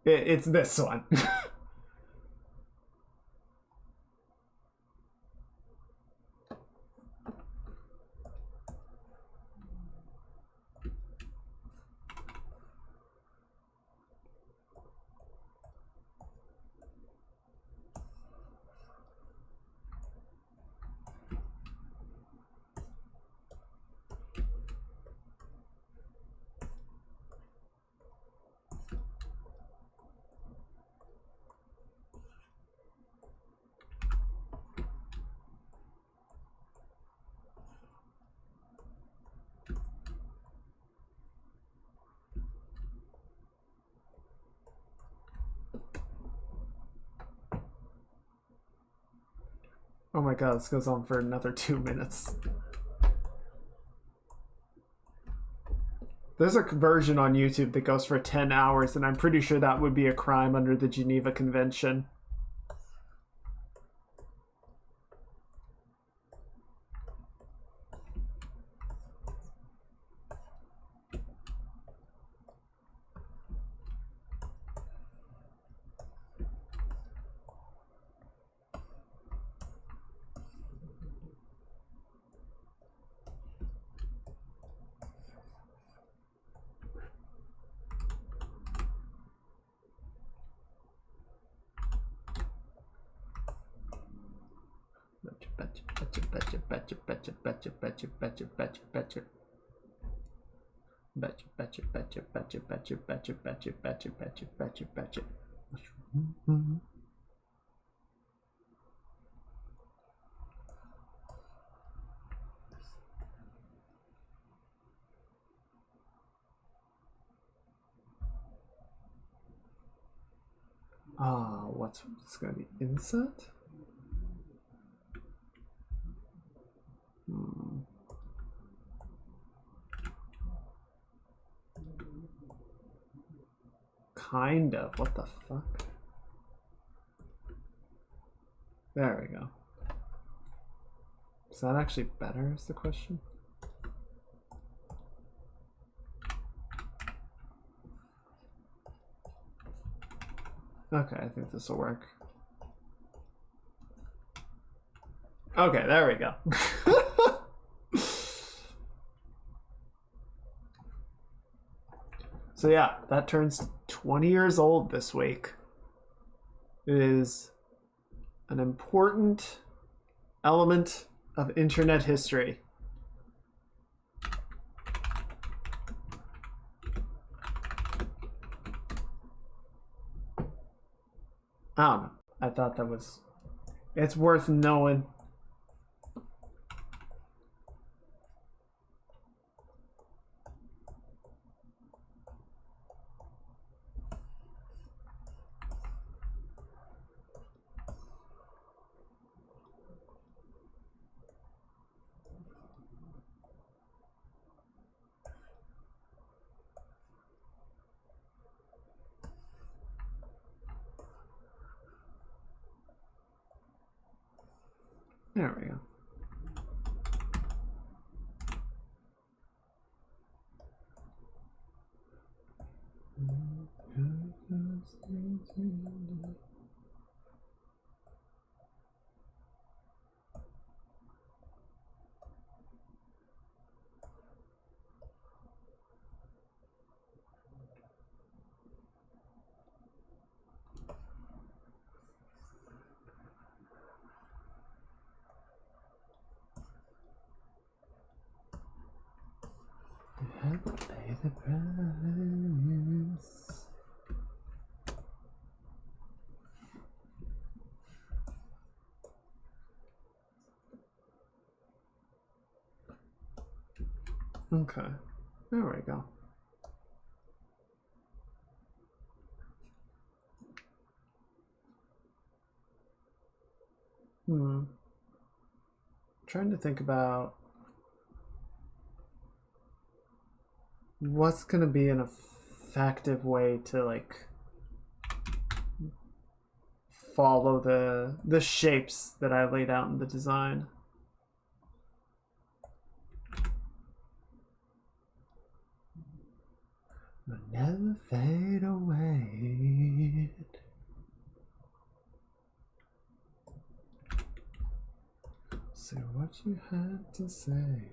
it's this one. Oh my god, this goes on for another 2 minutes. There's a version on YouTube that goes for 10 hours, and I'm pretty sure that would be a crime under the Geneva Convention. Betcha. What's this gonna be? Inset? Kind of. What the fuck? There we go. Is that actually better is the question? Okay, I think this will work. Okay, there we go. So yeah, that turns 20 years old this week. It is an important element of internet history. I don't know. I thought that was... It's worth knowing. There we go. Pay the price. Okay, there we go. Trying to think about what's gonna be an effective way to like follow the shapes that I laid out in the design. Will never fade away. Say what you had to say.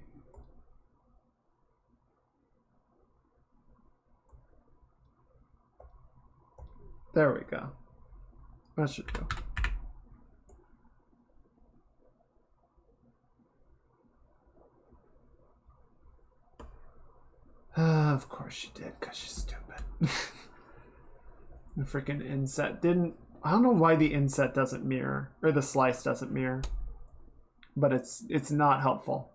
There we go. That should go. Of course you did, because you're stupid. The freaking inset didn't... I don't know why the inset doesn't mirror, or the slice doesn't mirror. But it's not helpful.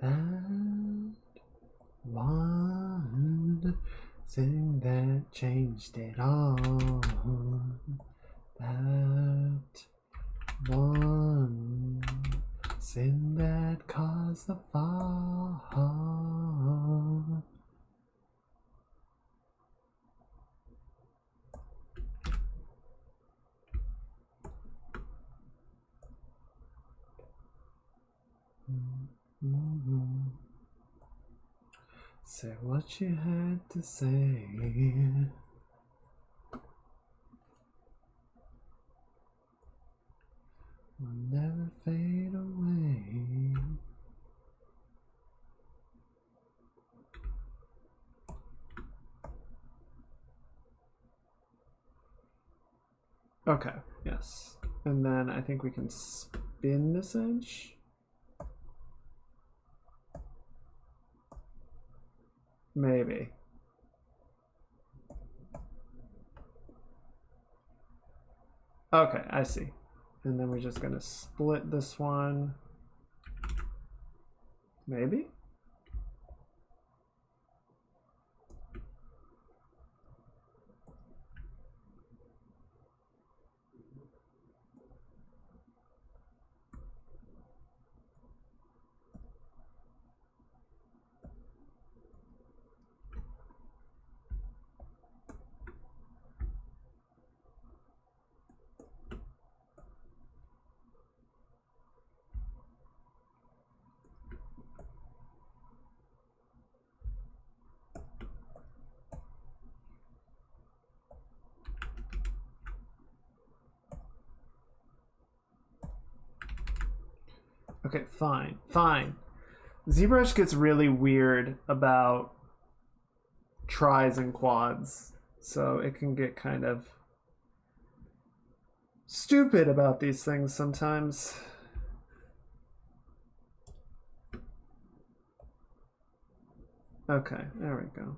That one thing that changed it all. That one sin that caused the fall. Say what you had to say. Will never fade away. Okay, yes. And then I think we can spin this edge. Maybe. Okay, I see. And then we're just gonna split this one. Maybe? Okay, fine. Fine. ZBrush gets really weird about tries and quads. So it can get kind of stupid about these things sometimes. Okay, there we go.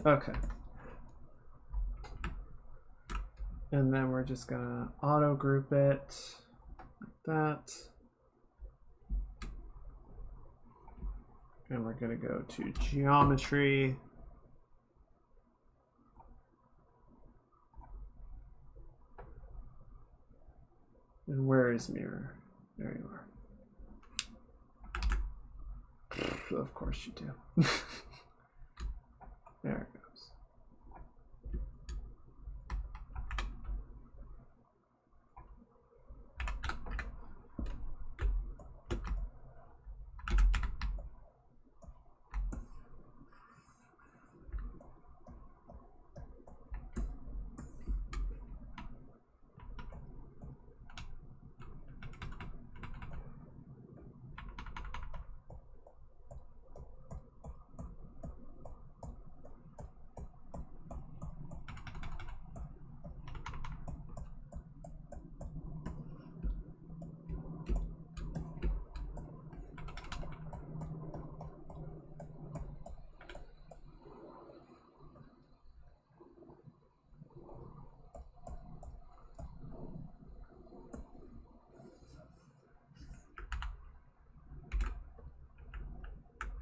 Okay. And then we're just gonna auto group it like that. And we're gonna go to geometry. And where is mirror? There you are. Of course you do. There it goes.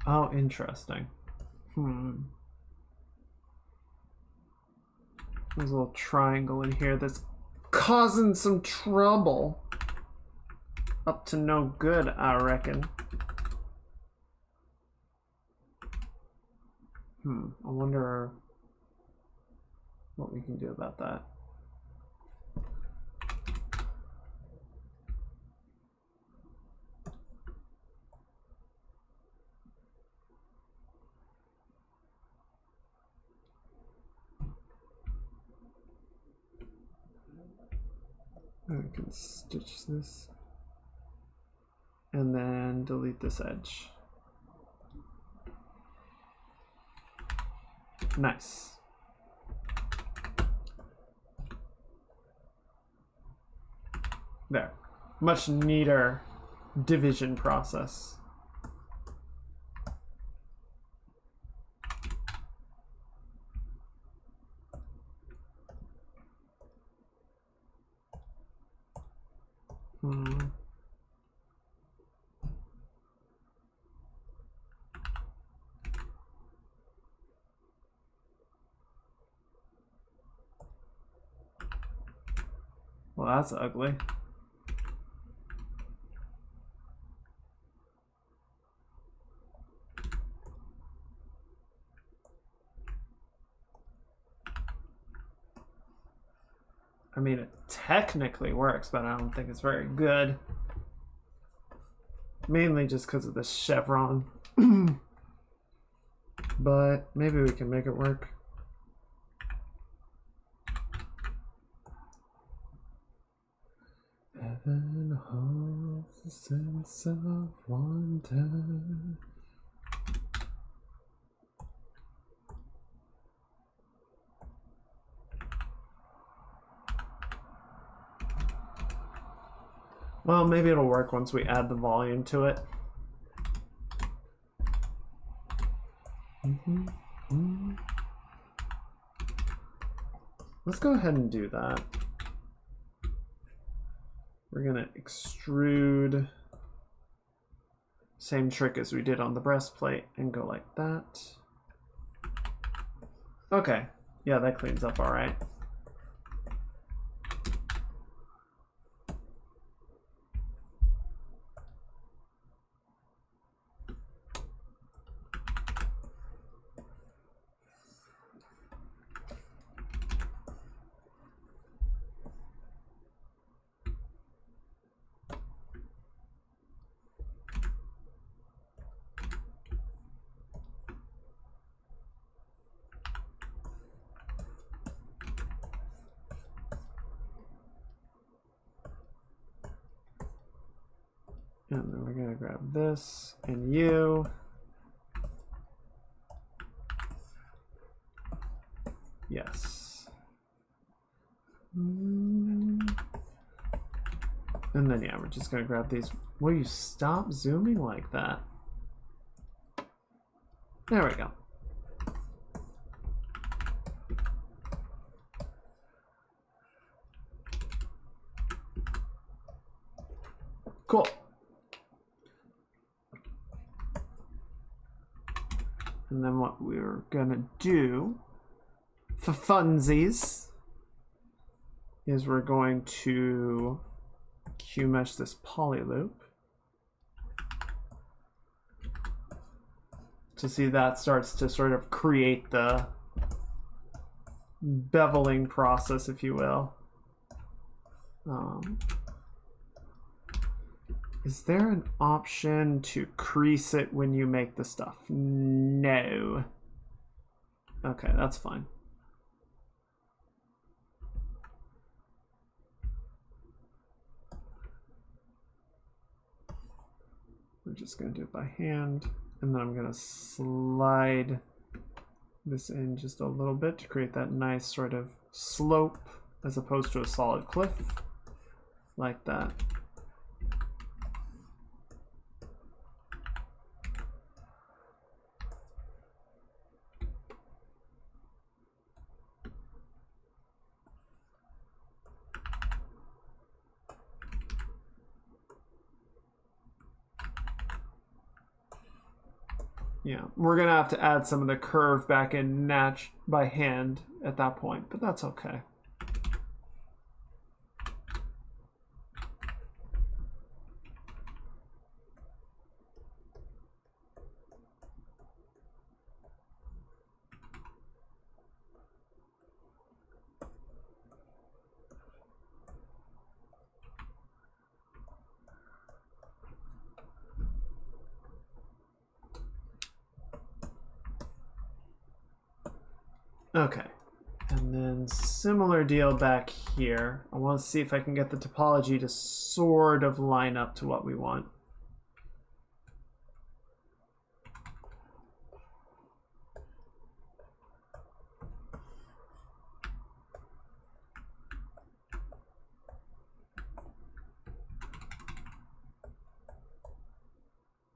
Oh, interesting. There's a little triangle in here that's causing some trouble. Up to no good, I reckon. I wonder what we can do about that. I can stitch this and then delete this edge. Nice. There. Much neater division process. Well, that's ugly. I mean, it technically works, but I don't think it's very good. Mainly just because of the chevron. But maybe we can make it work. Heaven holds the sense of wonder. Well, maybe it'll work once we add the volume to it. Let's go ahead and do that. We're gonna extrude. Same trick as we did on the breastplate and go like that. Okay, yeah, that cleans up all right. And then we're going to grab this and you. Yes. And then, yeah, we're just going to grab these. Will you stop zooming like that? There we go. Cool. And then what we're gonna do for funsies is we're going to Q mesh this poly loop to see that starts to sort of create the beveling process, if you will. Is there an option to crease it when you make the stuff? No. Okay, that's fine. We're just going to do it by hand, and then I'm going to slide this in just a little bit to create that nice sort of slope as opposed to a solid cliff, like that. Yeah, we're gonna have to add some of the curve back in by hand at that point, but that's okay. Okay, and then similar deal back here. I want to see if I can get the topology to sort of line up to what we want.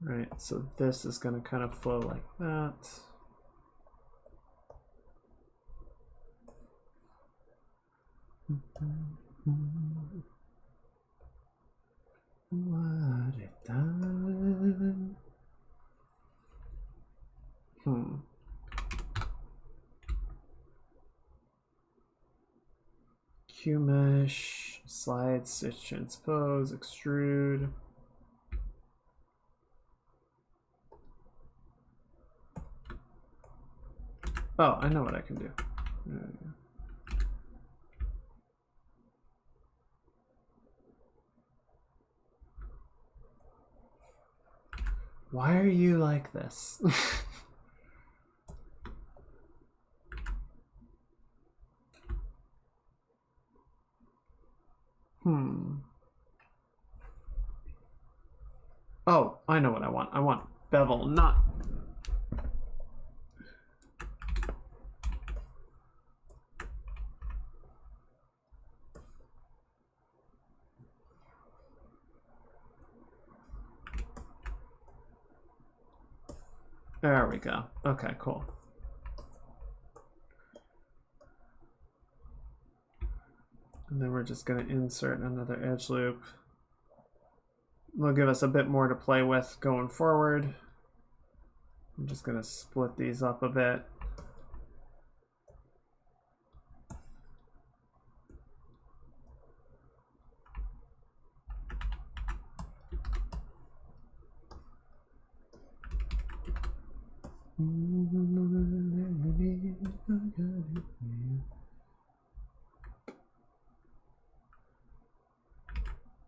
Right, so this is going to kind of flow like that. What it done? Q mesh, slide, stitch, transpose, extrude. Oh, I know what I can do. There we go. Why are you like this? Oh, I know what I want. I want bevel, not... There we go. Okay, cool. And then we're just going to insert another edge loop. Will give us a bit more to play with going forward. I'm just going to split these up a bit.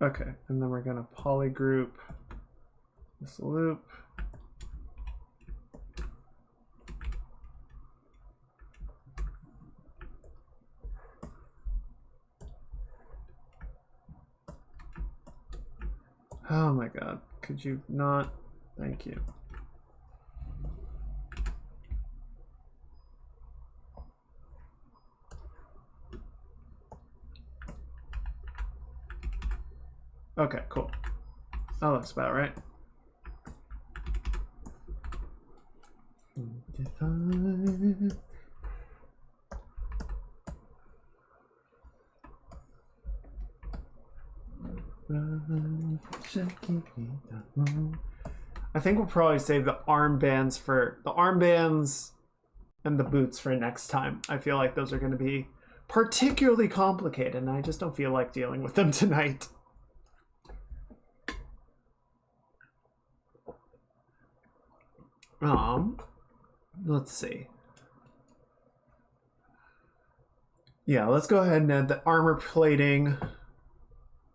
Okay, and then we're going to polygroup this loop. Oh my god. Could you not? Thank you. Okay, cool. That looks about right. I think we'll probably save the armbands and the boots for next time. I feel like those are going to be particularly complicated, and I just don't feel like dealing with them tonight. Let's see. Yeah, let's go ahead and add the armor plating.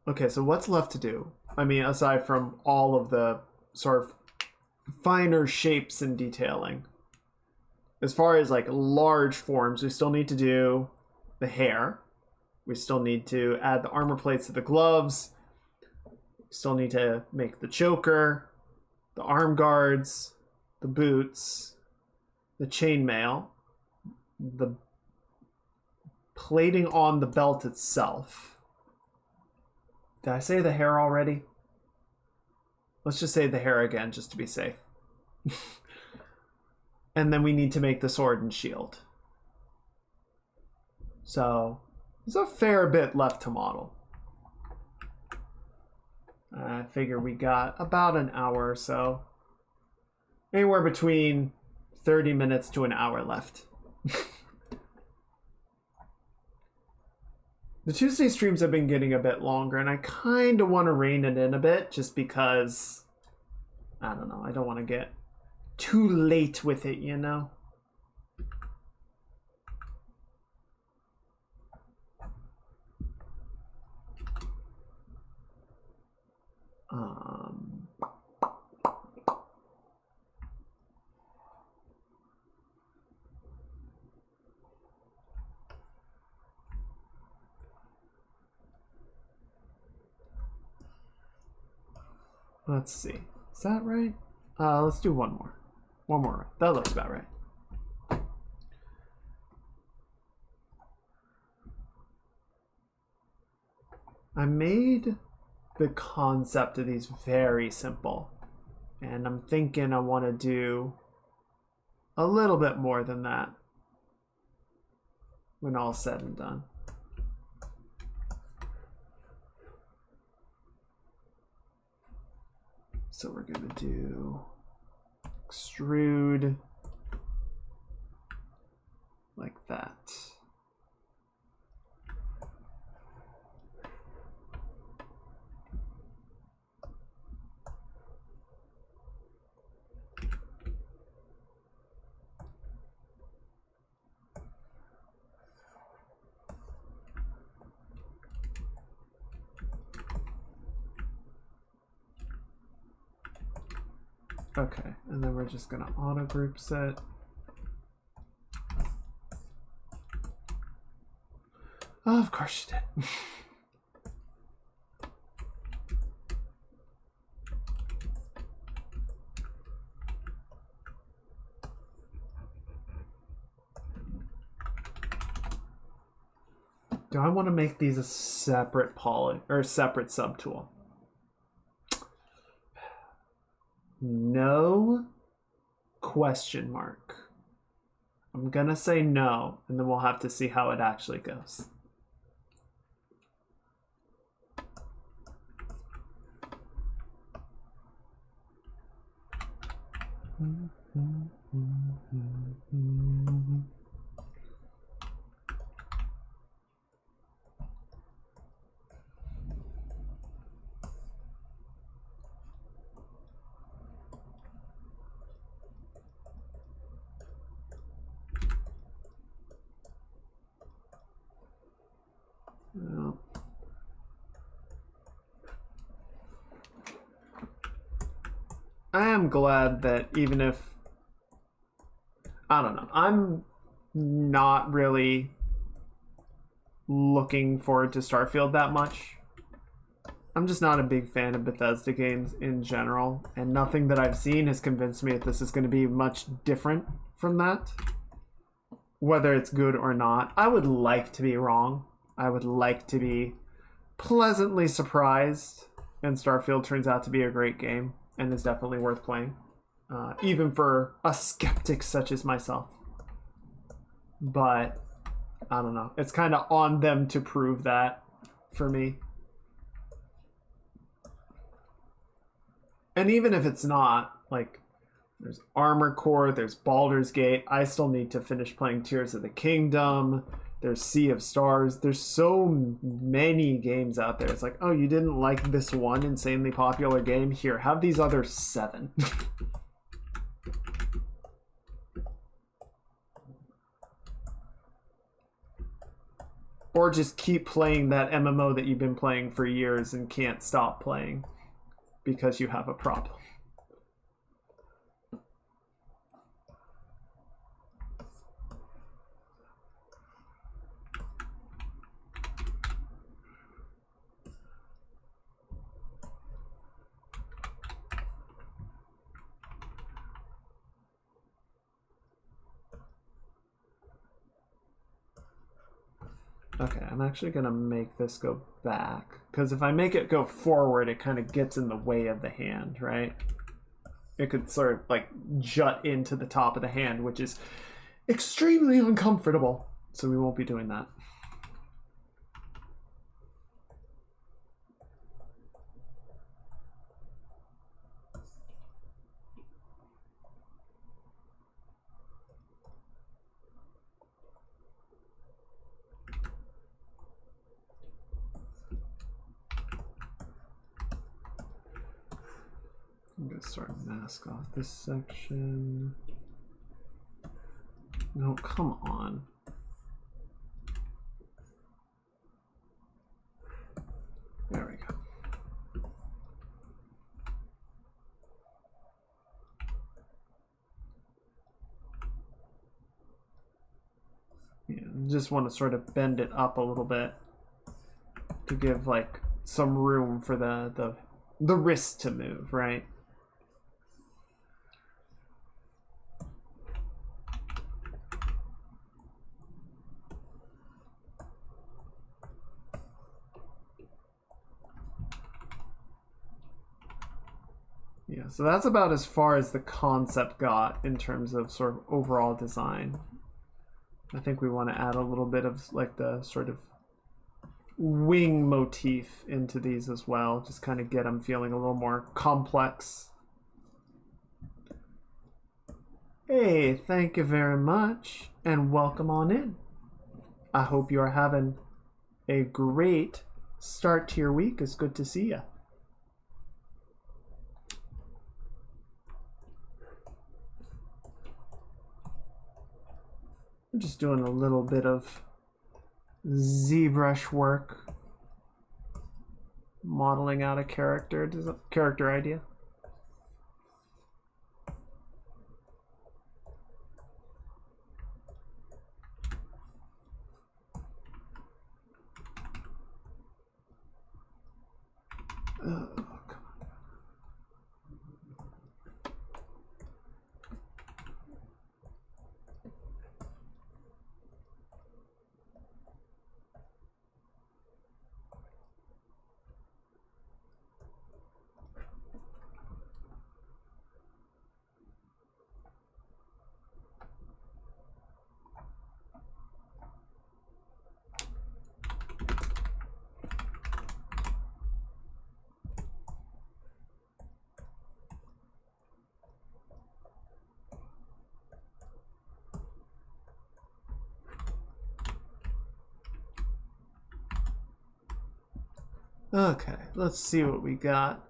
Okay, so what's left to do? I mean, aside from all of the sort of finer shapes and detailing. As far as like large forms, we still need to do the hair. We still need to add the armor plates to the gloves. We still need to make the choker, the arm guards, the boots, the chainmail, the plating on the belt itself. Did I say the hair already? Let's just say the hair again, just to be safe. And then we need to make the sword and shield. So there's a fair bit left to model. I figure we got about an hour or so. Anywhere between 30 minutes to an hour left. The Tuesday streams have been getting a bit longer, and I kind of want to rein it in a bit just because, I don't know, I don't want to get too late with it, you know? Let's see. Is that right? Let's do one more. One more. That looks about right. I made the concept of these very simple. And I'm thinking I want to do a little bit more than that when all's said and done. So we're going to do extrude like that. Okay, and then we're just going to auto group set. Oh, of course you did. Do I want to make these a separate poly or a separate subtool? No question mark. I'm gonna say no, and then we'll have to see how it actually goes. I am glad that even if, I don't know, I'm not really looking forward to Starfield that much. I'm just not a big fan of Bethesda games in general, and nothing that I've seen has convinced me that this is going to be much different from that. Whether it's good or not, I would like to be wrong. I would like to be pleasantly surprised, and Starfield turns out to be a great game and is definitely worth playing, even for a skeptic such as myself. But I don't know. It's kind of on them to prove that for me. And even if it's not, like, there's Armored Core, there's Baldur's Gate. I still need to finish playing Tears of the Kingdom. There's Sea of Stars. There's so many games out there. It's like, oh, you didn't like this one insanely popular game? Here, have these other 7. Or just keep playing that MMO that you've been playing for years and can't stop playing because you have a problem. Okay, I'm actually going to make this go back, because if I make it go forward, it kind of gets in the way of the hand, right? It could sort of like jut into the top of the hand, which is extremely uncomfortable, so we won't be doing that. I'm going to start mask off this section. No, come on. There we go. Yeah, just want to sort of bend it up a little bit to give like some room for the wrist to move, right? Yeah, so that's about as far as the concept got in terms of sort of overall design. I think we want to add a little bit of like the sort of wing motif into these as well. Just kind of get them feeling a little more complex. Hey, thank you very much, and welcome on in. I hope you are having a great start to your week. It's good to see you. I'm just doing a little bit of ZBrush work, modeling out a character idea. Oh, come on. Okay, let's see what we got.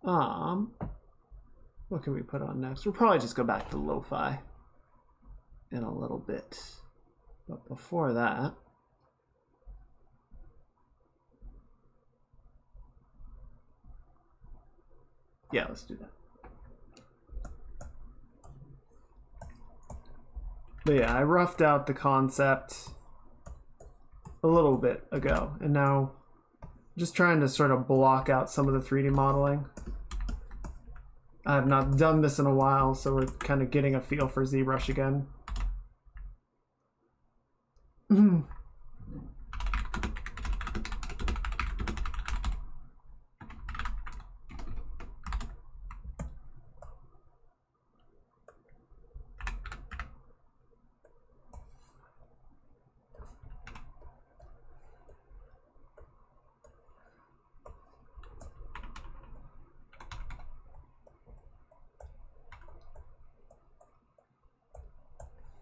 What can we put on next? We'll probably just go back to lo-fi in a little bit. But before that, yeah, let's do that. But yeah, I roughed out the concept a little bit ago, and now Just trying to sort of block out some of the 3D modeling. I have not done this in a while, so we're kind of getting a feel for ZBrush again.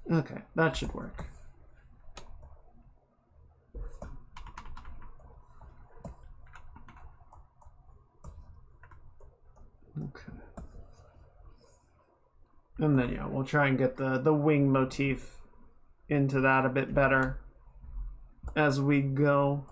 Okay, that should work. Okay. And then, yeah, we'll try and get the wing motif into that a bit better as we go.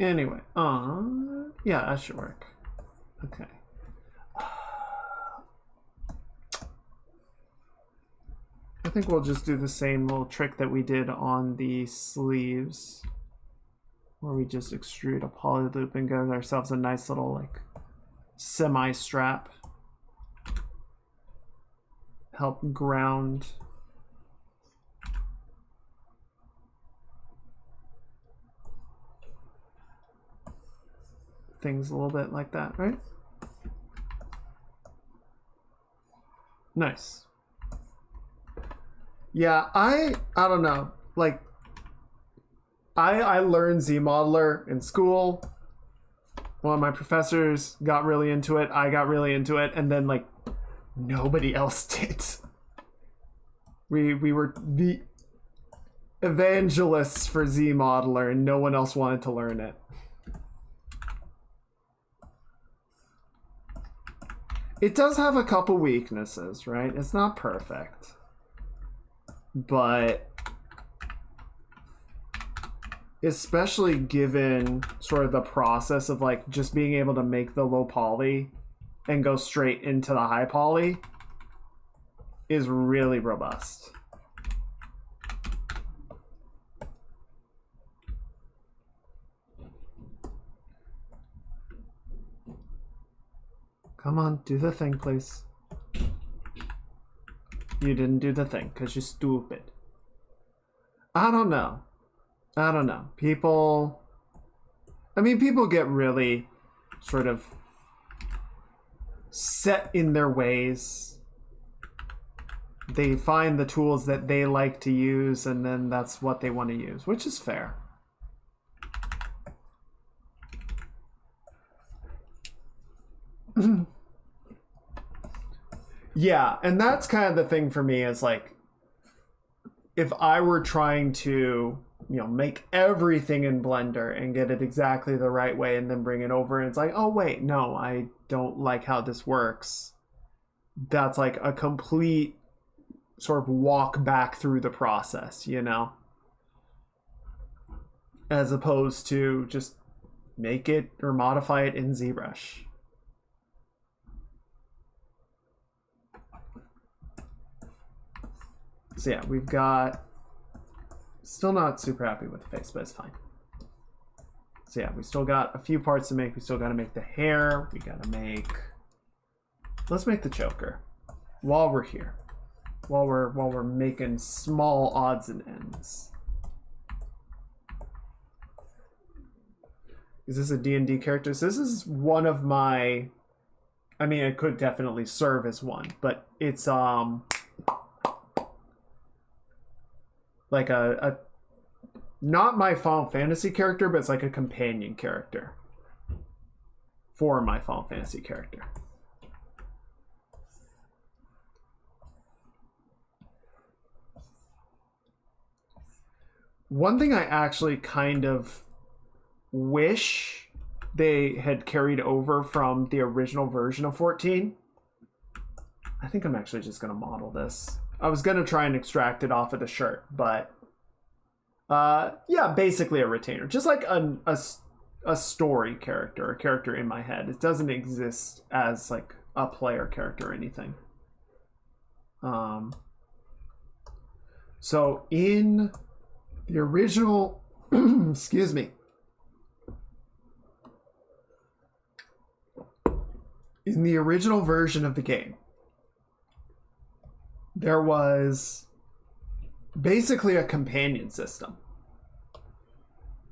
Anyway, yeah, that should work. Okay. I think we'll just do the same little trick that we did on the sleeves, where we just extrude a poly loop and get ourselves a nice little like semi-strap. Help ground things a little bit like that, right? Nice. Yeah, I don't know. Like, I learned ZModeler in school. One of my professors got really into it. I got really into it, and then like nobody else did. We were the evangelists for ZModeler, and no one else wanted to learn it. It does have a couple weaknesses, right? It's not perfect. But especially given sort of the process of like just being able to make the low poly and go straight into the high poly is really robust. Come on, do the thing, please. You didn't do the thing because you're stupid. I don't know. People get really sort of set in their ways. They find the tools that they like to use, and then that's what they want to use, which is fair. Yeah, and that's kind of the thing for me is like, if I were trying to, make everything in Blender and get it exactly the right way and then bring it over and it's like, oh wait, no, I don't like how this works. That's like a complete sort of walk back through the process, as opposed to just make it or modify it in ZBrush. So yeah, we've got, still not super happy with the face, but it's fine. So yeah, we still got a few parts to make. We still got to make the hair. We got to make, let's make the choker while we're here, while we're making small odds and ends. Is this a D&D character? So this is one of my, I mean, it could definitely serve as one, but it's like a not my Final Fantasy character, but it's like a companion character for my Final Fantasy character. One thing I actually kind of wish they had carried over from the original version of 14. I think I'm actually just going to model this. I was going to try and extract it off of the shirt, but yeah, basically a retainer. Just like a story character, a character in my head. It doesn't exist as like a player character or anything. So in the original, excuse me, in the original version of the game, there was basically a companion system.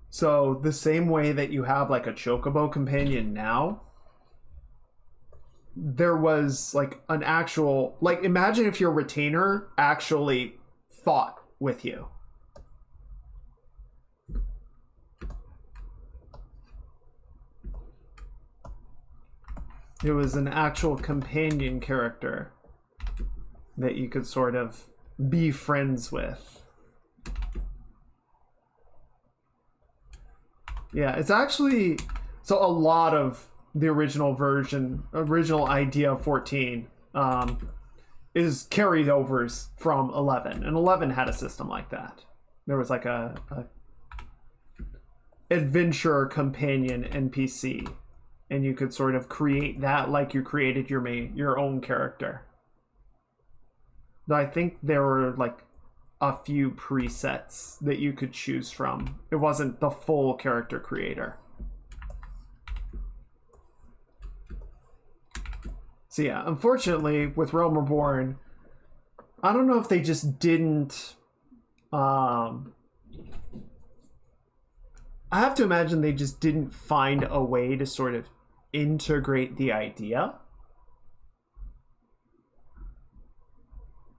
So the same way that you have like a chocobo companion now, there was like an actual, like imagine if your retainer actually fought with you. It was an actual companion character that you could sort of be friends with. Yeah, it's actually, so a lot of the original idea of 14 is carried overs from 11, and 11 had a system like that. There was like a adventure companion NPC, and you could sort of create that like you created your own character. I think there were like a few presets that you could choose from. It wasn't the full character creator. So yeah, unfortunately with Realm Reborn, I don't know if they just didn't I have to imagine they just didn't find a way to sort of integrate the idea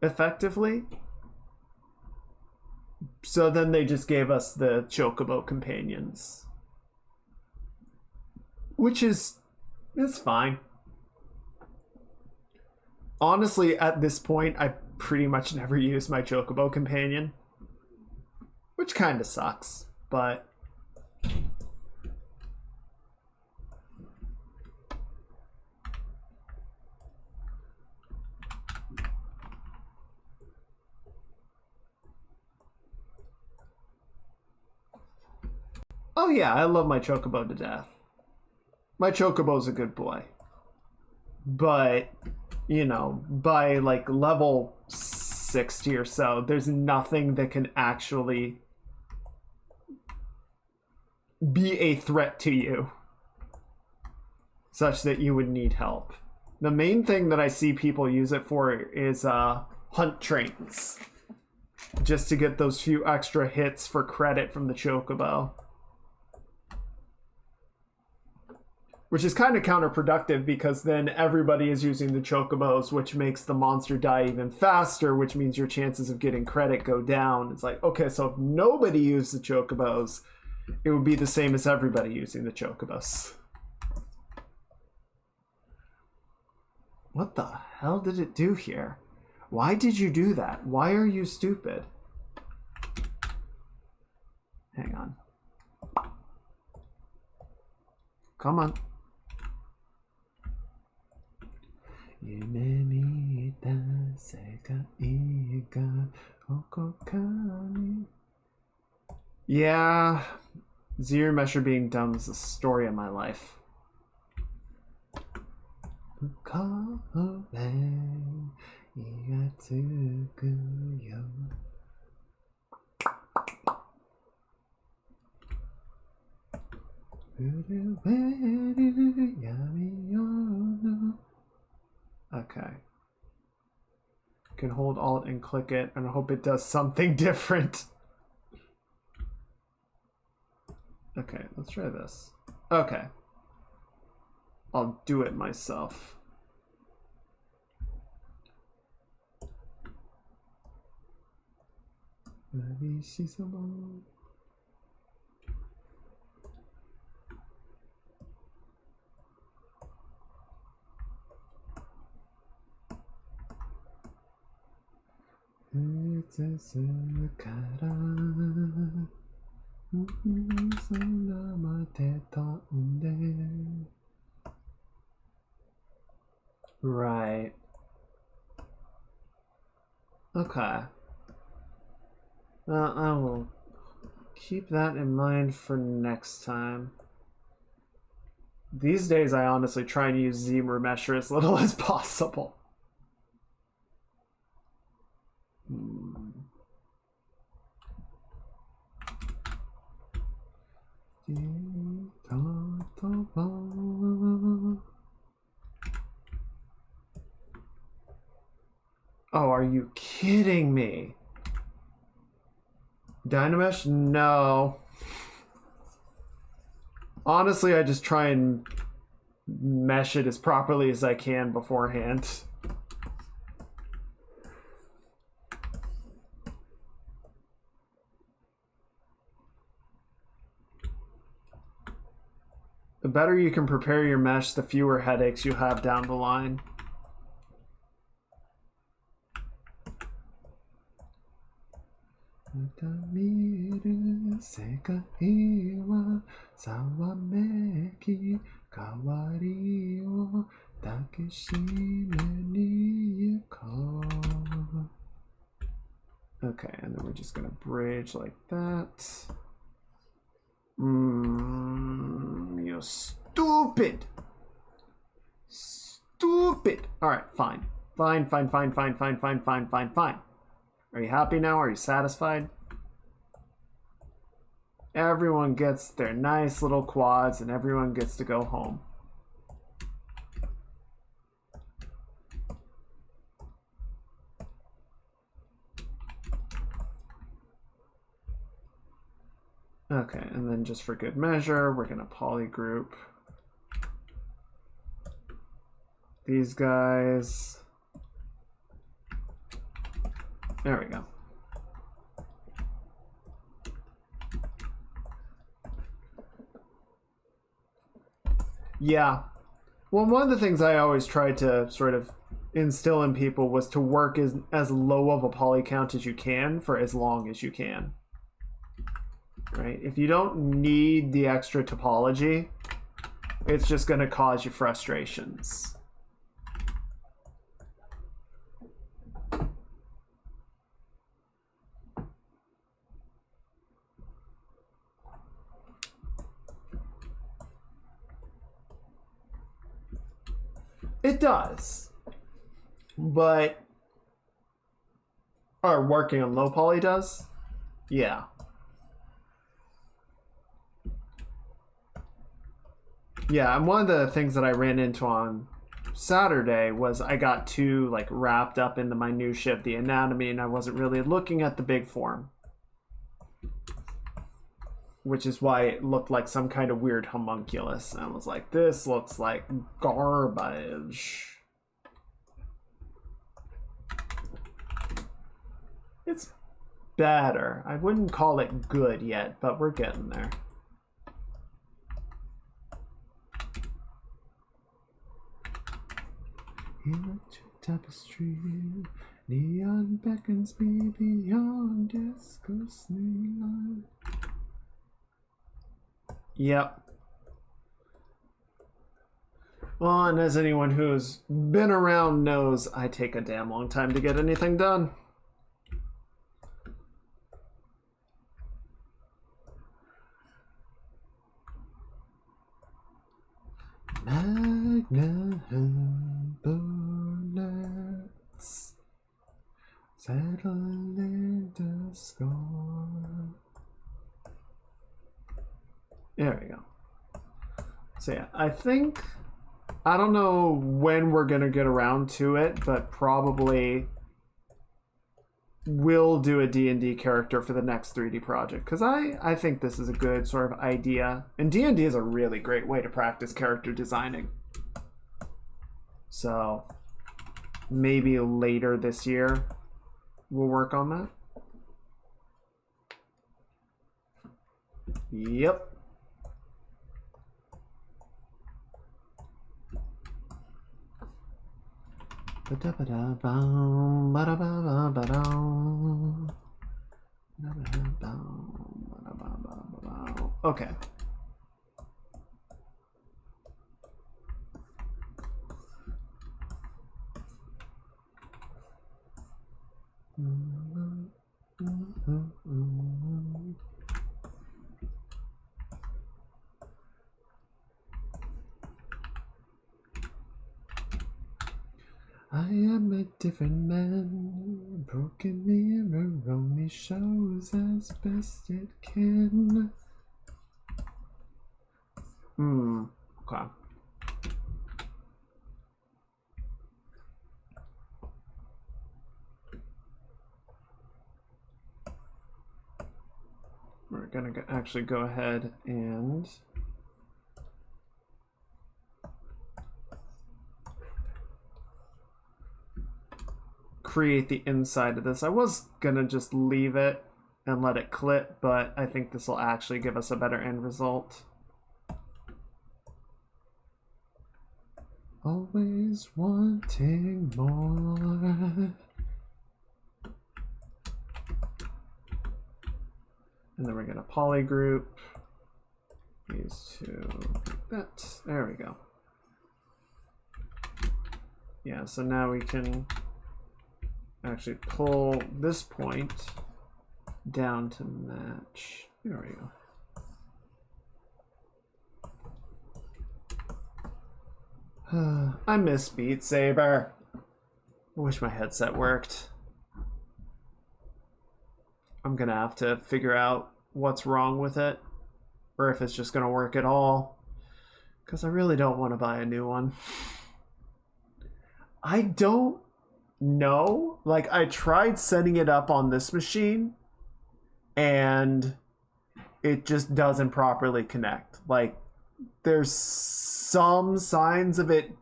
effectively. So then they just gave us the chocobo companions, which is fine. Honestly, at this point, I pretty much never use my chocobo companion, which kind of sucks, but oh yeah, I love my chocobo to death. My chocobo's a good boy. But, you know, by like level 60 or so, there's nothing that can actually be a threat to you such that you would need help. The main thing that I see people use it for is hunt trains, just to get those few extra hits for credit from the chocobo, which is kind of counterproductive because then everybody is using the chocobos, which makes the monster die even faster, which means your chances of getting credit go down. It's like, okay, so if nobody used the chocobos, it would be the same as everybody using the chocobos. What the hell did it do here? Why did you do that? Why are you stupid? Hang on. Come on. Yeah, Zero Mesher being dumb is the story of my life. Okay. Can hold Alt and click it and I hope it does something different. Okay, let's try this. Okay. I'll do it myself. Right. Okay. I will keep that in mind for next time. These days, I honestly try and use Z Mesher as little as possible. Oh, are you kidding me? Dynamesh? No. Honestly, I just try and mesh it as properly as I can beforehand. The better you can prepare your mesh, the fewer headaches you have down the line. Okay, and then we're just gonna bridge like that. You stupid. Stupid. Alright, fine. Fine. Are you happy now? Are you satisfied? Everyone gets their nice little quads and everyone gets to go home. Okay, and then just for good measure, we're going to polygroup these guys. There we go. Yeah. Well, one of the things I always tried to sort of instill in people was to work as low of a poly count as you can for as long as you can. Right? If you don't need the extra topology, it's just going to cause you frustrations. It does. But working on low poly does? Yeah. Yeah, and one of the things that I ran into on Saturday was I got too wrapped up in the minutiae of the anatomy and I wasn't really looking at the big form. Which is why it looked like some kind of weird homunculus. And I was like, this looks like garbage. It's better. I wouldn't call it good yet, but we're getting there. Electric tapestry, neon beckons me beyond disco snake. Yep. Well, and as anyone who's been around knows, I take a damn long time to get anything done. Magna bullets settle in the score. There we go. So yeah, I think, I don't know when we're gonna get around to it, but probably we'll do a D&D character for the next 3D project, because I think this is a good sort of idea, and D&D is a really great way to practice character designing. So maybe later this year we'll work on that. Yep. okay. I am a different man. Broken mirror only shows as best it can. Okay. We're gonna actually go ahead and create the inside of this. I was gonna just leave it and let it clip, but I think this will actually give us a better end result. Always wanting more. And then we're gonna polygroup these two like that. There we go. Yeah, so now we can actually pull this point down to match. There we go. I miss Beat Saber. I wish my headset worked. I'm gonna have to figure out what's wrong with it, or if it's just gonna work at all, because I really don't want to buy a new one. I don't know. Like, I tried setting it up on this machine and it just doesn't properly connect. Like, there's some signs of it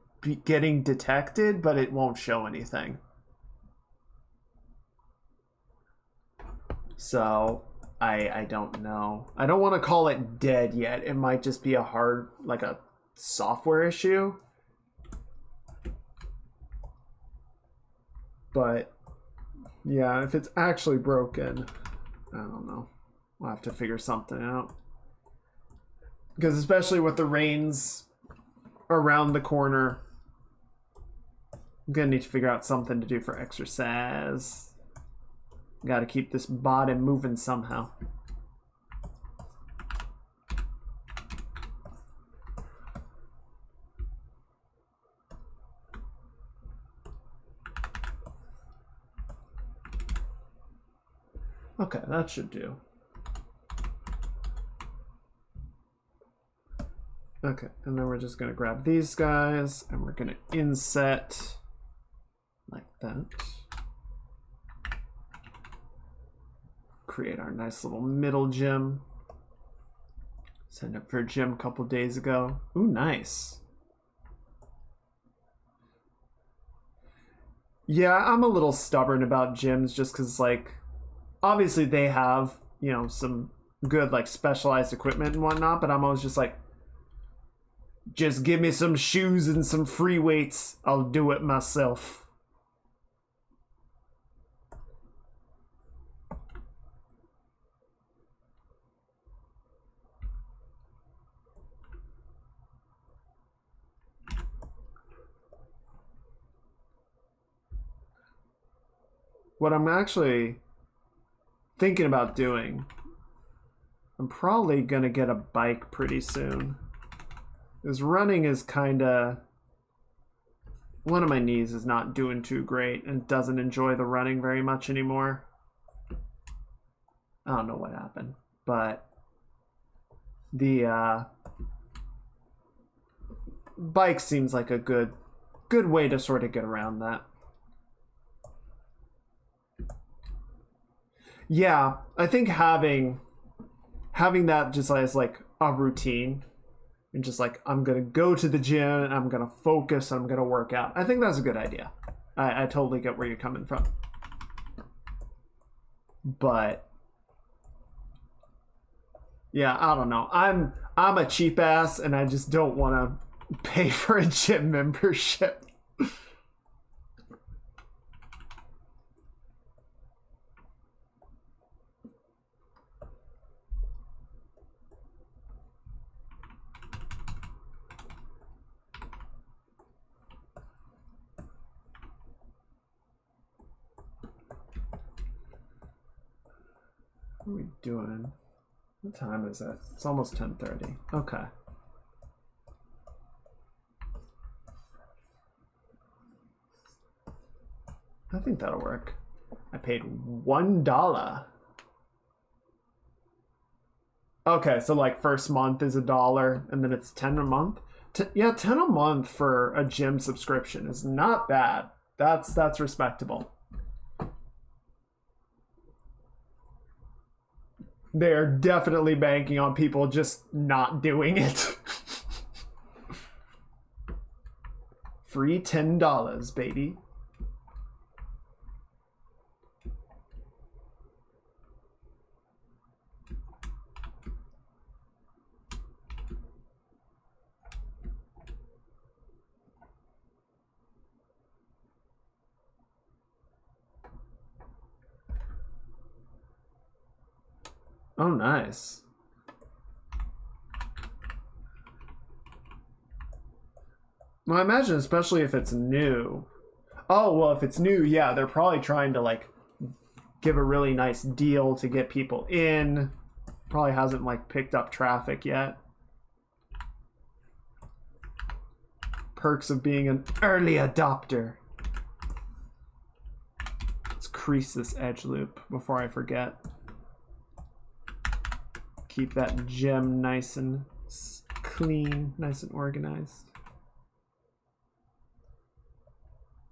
getting detected, but it won't show anything. So I don't know. I don't want to call it dead yet. It might just be a hard, like a software issue. But yeah, if it's actually broken, I don't know. We'll have to figure something out. Because especially with the rains around the corner, I'm gonna need to figure out something to do for exercise. Got to keep this body moving somehow. Okay, that should do. Okay, and then we're just going to grab these guys and we're going to inset like that. Create our nice little middle gym. Signed up for a gym a couple days ago. Ooh, nice. Yeah, I'm a little stubborn about gyms just because, like, obviously they have, you know, some good, like, specialized equipment and whatnot, but I'm always just like, just give me some shoes and some free weights. I'll do it myself. What I'm actually thinking about doing, I'm probably gonna get a bike pretty soon. Because running is kinda... One of my knees is not doing too great and doesn't enjoy the running very much anymore. I don't know what happened, but the bike seems like a good way to sort of get around that. Yeah, I think having that just as like a routine and just like, I'm gonna go to the gym and I'm gonna focus and I'm gonna work out. I think that's a good idea. I totally get where you're coming from. But yeah, I don't know. I'm a cheap ass and I just don't want to pay for a gym membership. What are we doing? What time is it? It's almost 10:30. Okay. I think that'll work. I paid $1. Okay, so like first month is $1 and then it's 10 a month. Yeah, 10 a month for a gym subscription is not bad. That's respectable. They're definitely banking on people just not doing it. Free $10, baby. Oh, nice. Well, I imagine especially if it's new. Oh, well, if it's new, yeah, they're probably trying to, like, give a really nice deal to get people in. Probably hasn't, like, picked up traffic yet. Perks of being an early adopter. Let's crease this edge loop before I forget. Keep that gem nice and clean, nice and organized.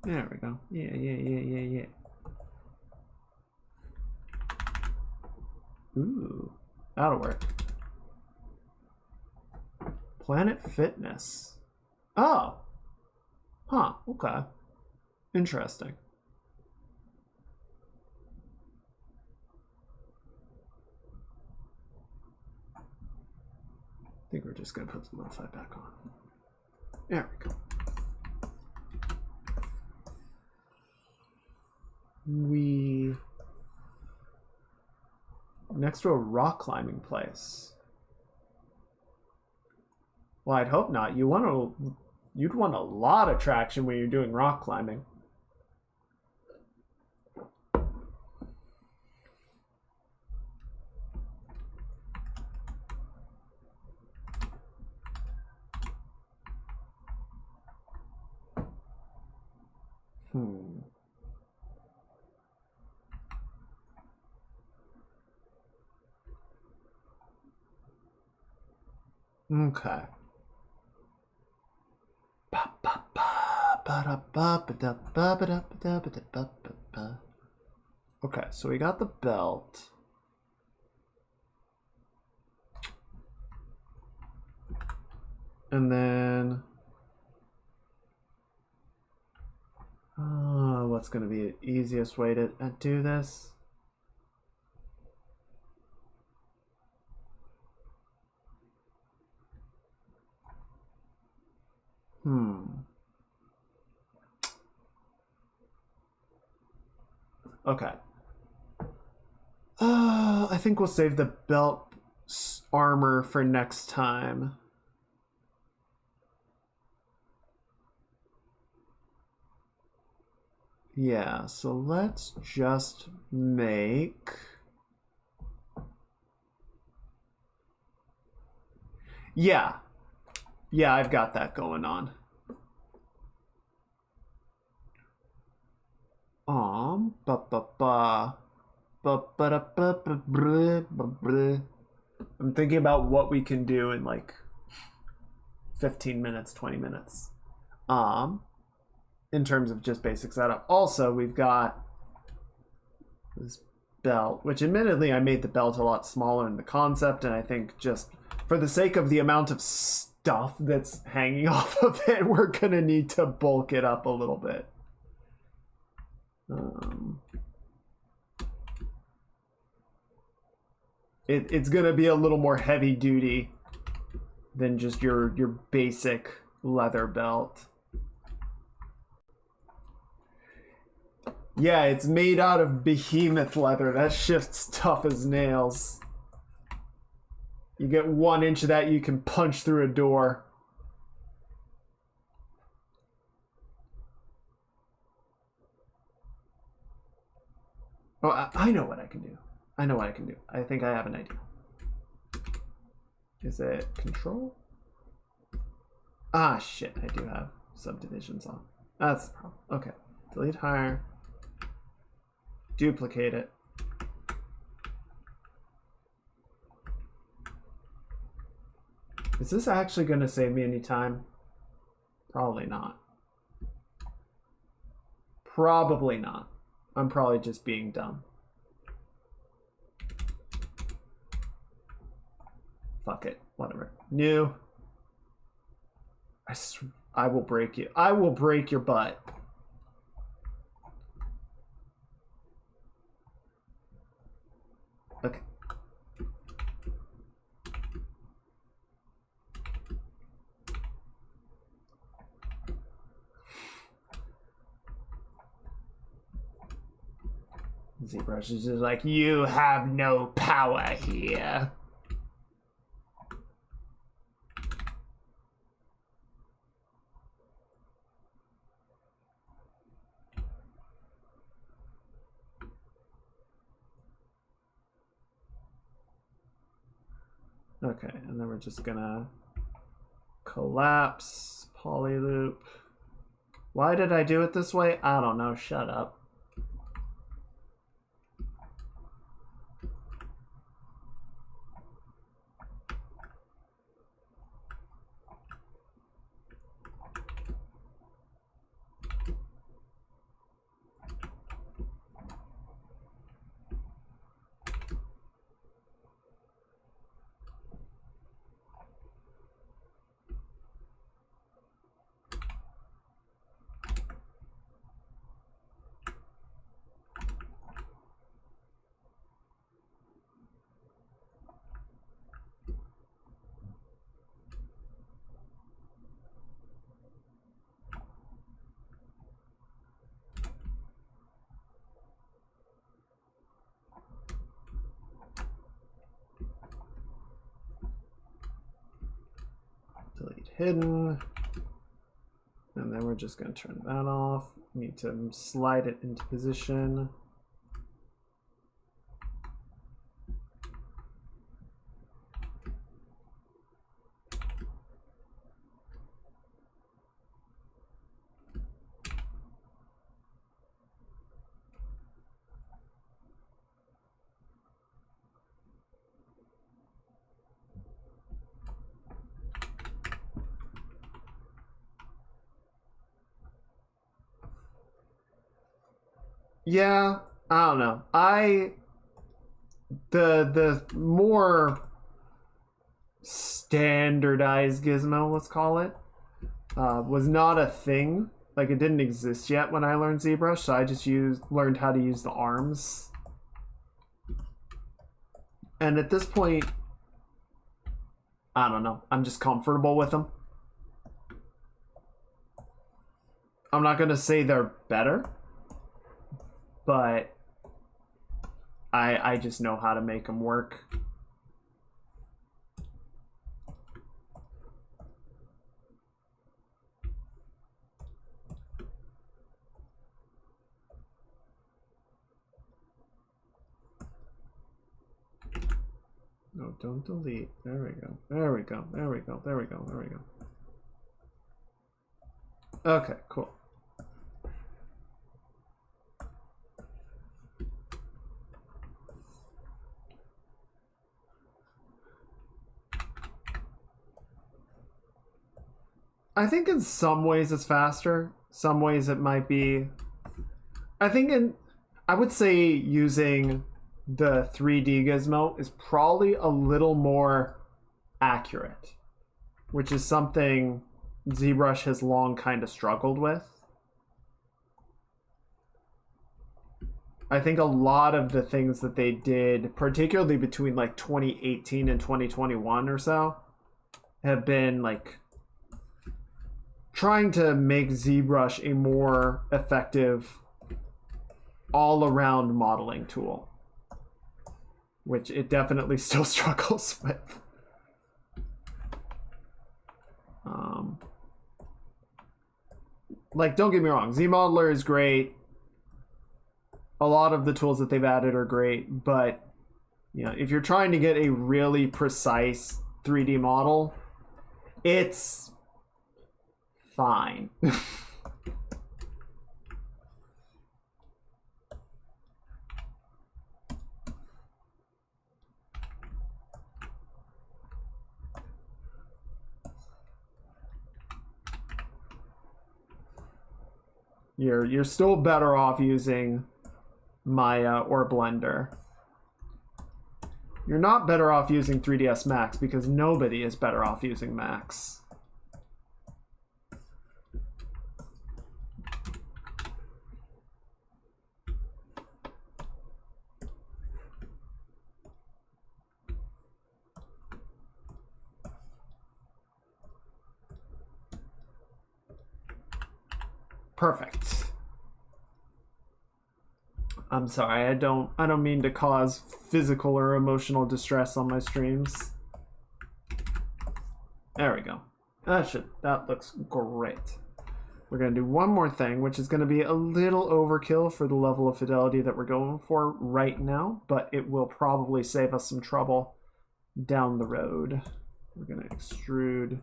There we go. Yeah. Ooh, that'll work. Planet Fitness. Oh. Huh, okay. Interesting. I think we're just gonna put the modify back on. There we go. Next to a rock climbing place. Well, I'd hope not. You'd want a lot of traction when you're doing rock climbing. Okay. Okay, so we got the belt. And then what's going to be the easiest way to do this? Okay. I think we'll save the belt armor for next time. Yeah, so let's just make... Yeah, I've got that going on. I'm thinking about what we can do in like 15 minutes, 20 minutes. In terms of just basic setup. Also, we've got this belt, which admittedly I made the belt a lot smaller in the concept, and I think just for the sake of the amount of stuff that's hanging off of it, we're gonna need to bulk it up a little bit. It's gonna be a little more heavy duty than just your basic leather belt. Yeah, it's made out of behemoth leather. That shit's tough as nails. You get 1 inch of that, you can punch through a door. Oh, I know what I can do. I know what I can do. I think I have an idea. Is it control? Ah, shit. I do have subdivisions on. That's the problem. Okay. Delete hire. Duplicate it. Is this actually going to save me any time? Probably not. Probably not. I'm probably just being dumb. Fuck it. Whatever. New. I will break you. I will break your butt. Okay. ZBrush is just like, you have no power here. Okay, and then we're just gonna collapse poly loop. Why did I do it this way? I don't know. Shut up. Delete hidden. And then we're just going to turn that off. Need to slide it into position. Yeah, I don't know. The more standardized gizmo, let's call it, was not a thing. Like, it didn't exist yet when I learned ZBrush, so I just learned how to use the arms. And at this point, I don't know. I'm just comfortable with them. I'm not gonna say they're better, but I just know how to make them work. No, don't delete. There we go. There we go. There we go. There we go. There we go. Okay, cool. I think in some ways it's faster. Some ways it might be. I would say using the 3D gizmo is probably a little more accurate, which is something ZBrush has long kind of struggled with. I think a lot of the things that they did, particularly between like 2018 and 2021 or so, have been like trying to make ZBrush a more effective all-around modeling tool, which it definitely still struggles with. Like, don't get me wrong, ZModeler is great. A lot of the tools that they've added are great, but You know, if you're trying to get a really precise 3D model, it's fine. You're still better off using Maya or Blender. You're not better off using 3ds Max because nobody is better off using Max. Perfect. I'm sorry, I don't mean to cause physical or emotional distress on my streams. There we go. That looks great. We're gonna do one more thing, which is gonna be a little overkill for the level of fidelity that we're going for right now, but it will probably save us some trouble down the road. We're gonna extrude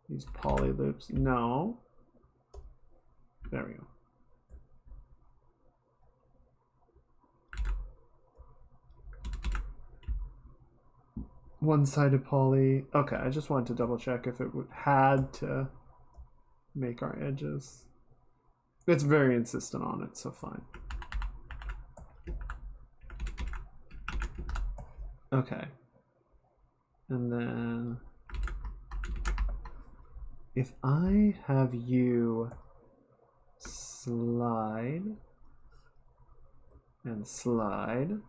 these poly loops. No. There we go. One-sided poly. Okay, I just wanted to double check if it had to make our edges. It's very insistent on it, so fine. Okay. And then if I have you slide and slide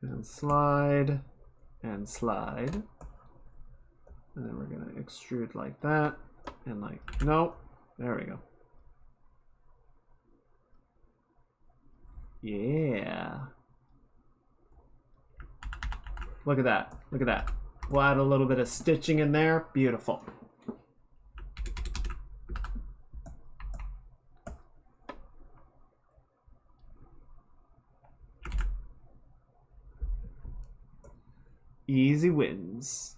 and slide and slide, and then we're gonna extrude like that and like, nope, there we go. Yeah, look at that, look at that. We'll add a little bit of stitching in there. Beautiful. Easy wins.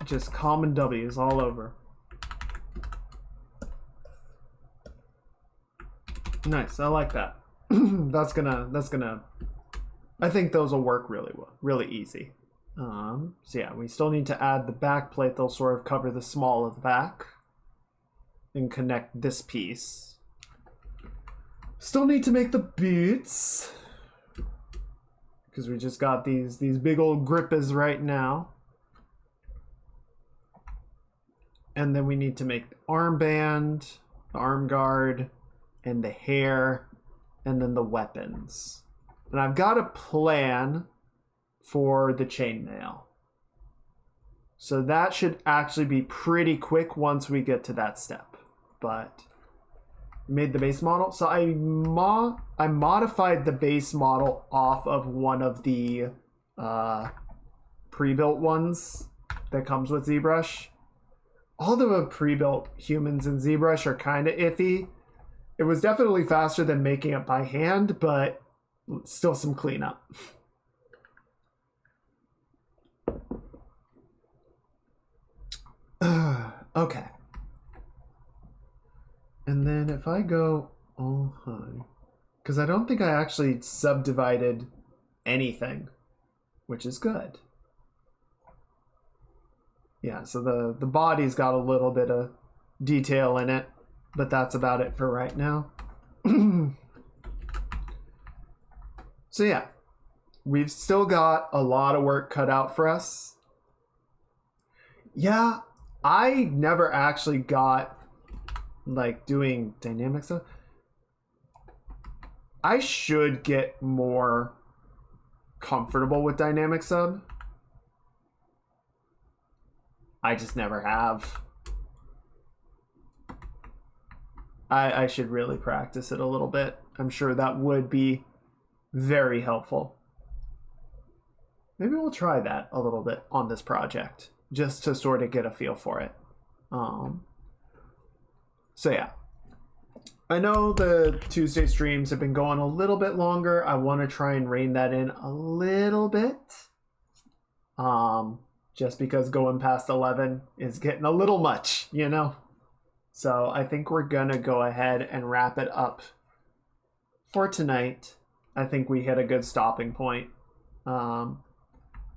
Just common W's all over. Nice, I like that. That's gonna I think those will work really well, really easy. So yeah, we still need to add the back plate. They'll sort of cover the small of the back and connect this piece. Still need to make the boots, because we just got these big old grippers right now. And then we need to make the armband, the arm guard, and the hair, and then the weapons. And I've got a plan for the chainmail. So that should actually be pretty quick once we get to that step. But made the base model. So I modified the base model off of one of the pre-built ones that comes with ZBrush. All the pre-built humans in ZBrush are kind of iffy. It was definitely faster than making it by hand, but still some cleanup. Okay. And then if I go all high, because I don't think I actually subdivided anything, which is good. Yeah, so the body's got a little bit of detail in it, but that's about it for right now. So yeah, we've still got a lot of work cut out for us. Yeah, I never actually got like doing dynamic stuff. I should get more comfortable with dynamic sub. I just never have. I should really practice it a little bit. I'm sure that would be very helpful. Maybe we'll try that a little bit on this project, just to sort of get a feel for it. So yeah. I know the Tuesday streams have been going a little bit longer. I want to try and rein that in a little bit. Just because going past 11 is getting a little much, you know? So I think we're gonna go ahead and wrap it up for tonight. I think we hit a good stopping point. But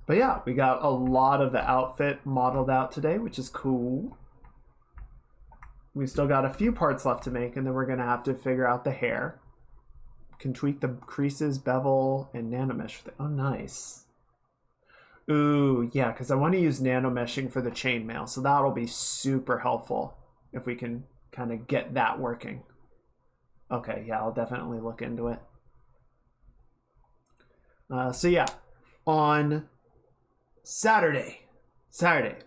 yeah, we got a lot of the outfit modeled out today, which is cool. We still got a few parts left to make, and then we're gonna have to figure out the hair. Can tweak the creases, bevel, and nanomesh. Oh, nice. Ooh, yeah, because I want to use nanomeshing for the chainmail, so that'll be super helpful if we can kind of get that working. Okay, yeah, I'll definitely look into it. So yeah, on Saturday,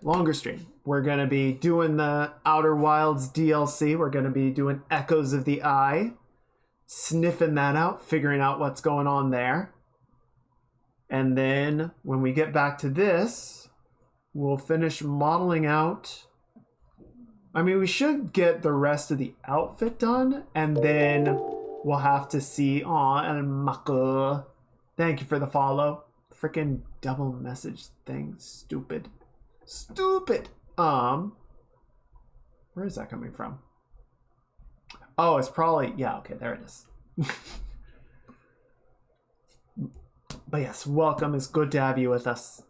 longer stream, we're going to be doing the Outer Wilds DLC. We're going to be doing Echoes of the Eye, sniffing that out, figuring out what's going on there. And then when we get back to this, we'll finish modeling out. I mean, we should get the rest of the outfit done, and then we'll have to see. Aw, El Mako. Thank you for the follow. Freaking double message thing. Stupid. Where is that coming from? Oh, it's probably, yeah, okay, there it is. But yes, welcome. It's good to have you with us.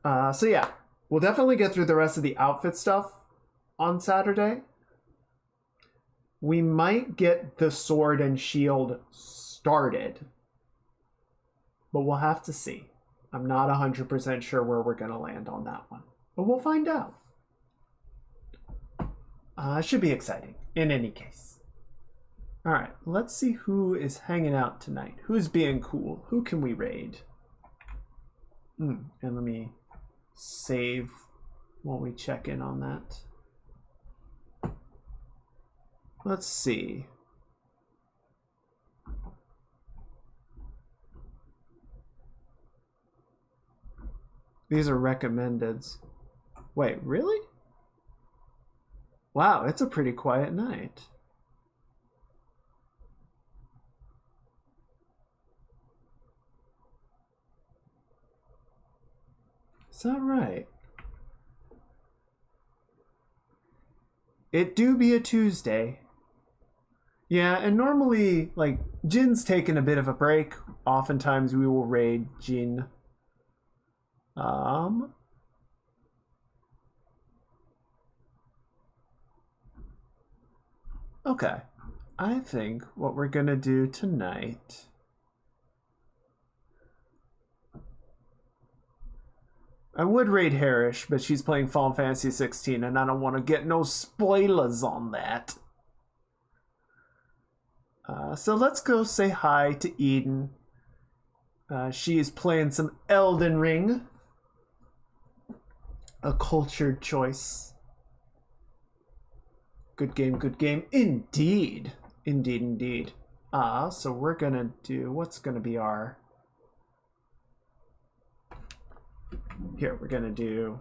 So yeah, we'll definitely get through the rest of the outfit stuff on Saturday. We might get the sword and shield started, but we'll have to see. I'm not 100% sure where we're going to land on that one, but we'll find out. Should be exciting in any case. All right, let's see who is hanging out tonight. Who's being cool? Who can we raid? And let me save while we check in on that. Let's see. These are recommendeds. Wait, really? Wow, it's a pretty quiet night. Is that right? It do be a Tuesday. Yeah, and normally, like, Jin's taking a bit of a break. Oftentimes we will raid Jin. Okay. I think what we're gonna do tonight... I would raid Harish, but she's playing Final Fantasy 16, and I don't want to get no spoilers on that. So let's go say hi to Eden. She is playing some Elden Ring. A cultured choice. Good game, good game. Indeed. Indeed, indeed. So we're gonna do... What's gonna be our... Here, we're gonna do...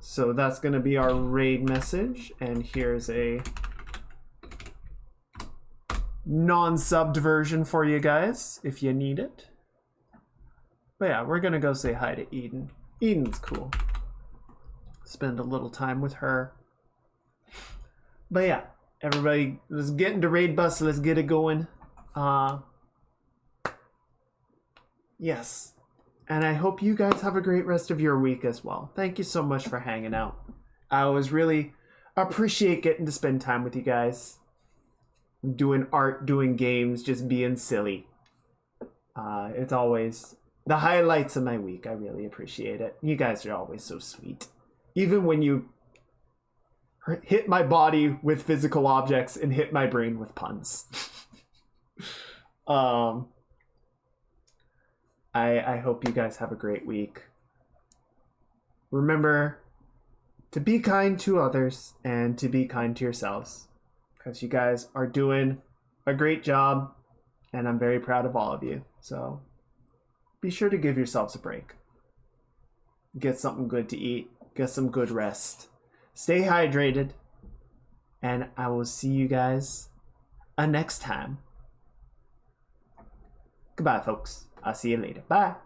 So that's gonna be our raid message, and here's a non-subbed version for you guys, if you need it. But yeah, we're gonna go say hi to Eden. Eden's cool. Spend a little time with her. But yeah. Everybody, let's get into Raid Bus. Let's get it going. Yes. And I hope you guys have a great rest of your week as well. Thank you so much for hanging out. I always really appreciate getting to spend time with you guys. Doing art, doing games, just being silly. It's always the highlights of my week. I really appreciate it. You guys are always so sweet. Even when you hit my body with physical objects and hit my brain with puns. I hope you guys have a great week. Remember to be kind to others and to be kind to yourselves, because you guys are doing a great job and I'm very proud of all of you. So be be sure to give yourselves a break. Get something good to eat. Get some good rest. Stay hydrated. And I will see you guys next time. Goodbye, folks. I'll see you later. Bye.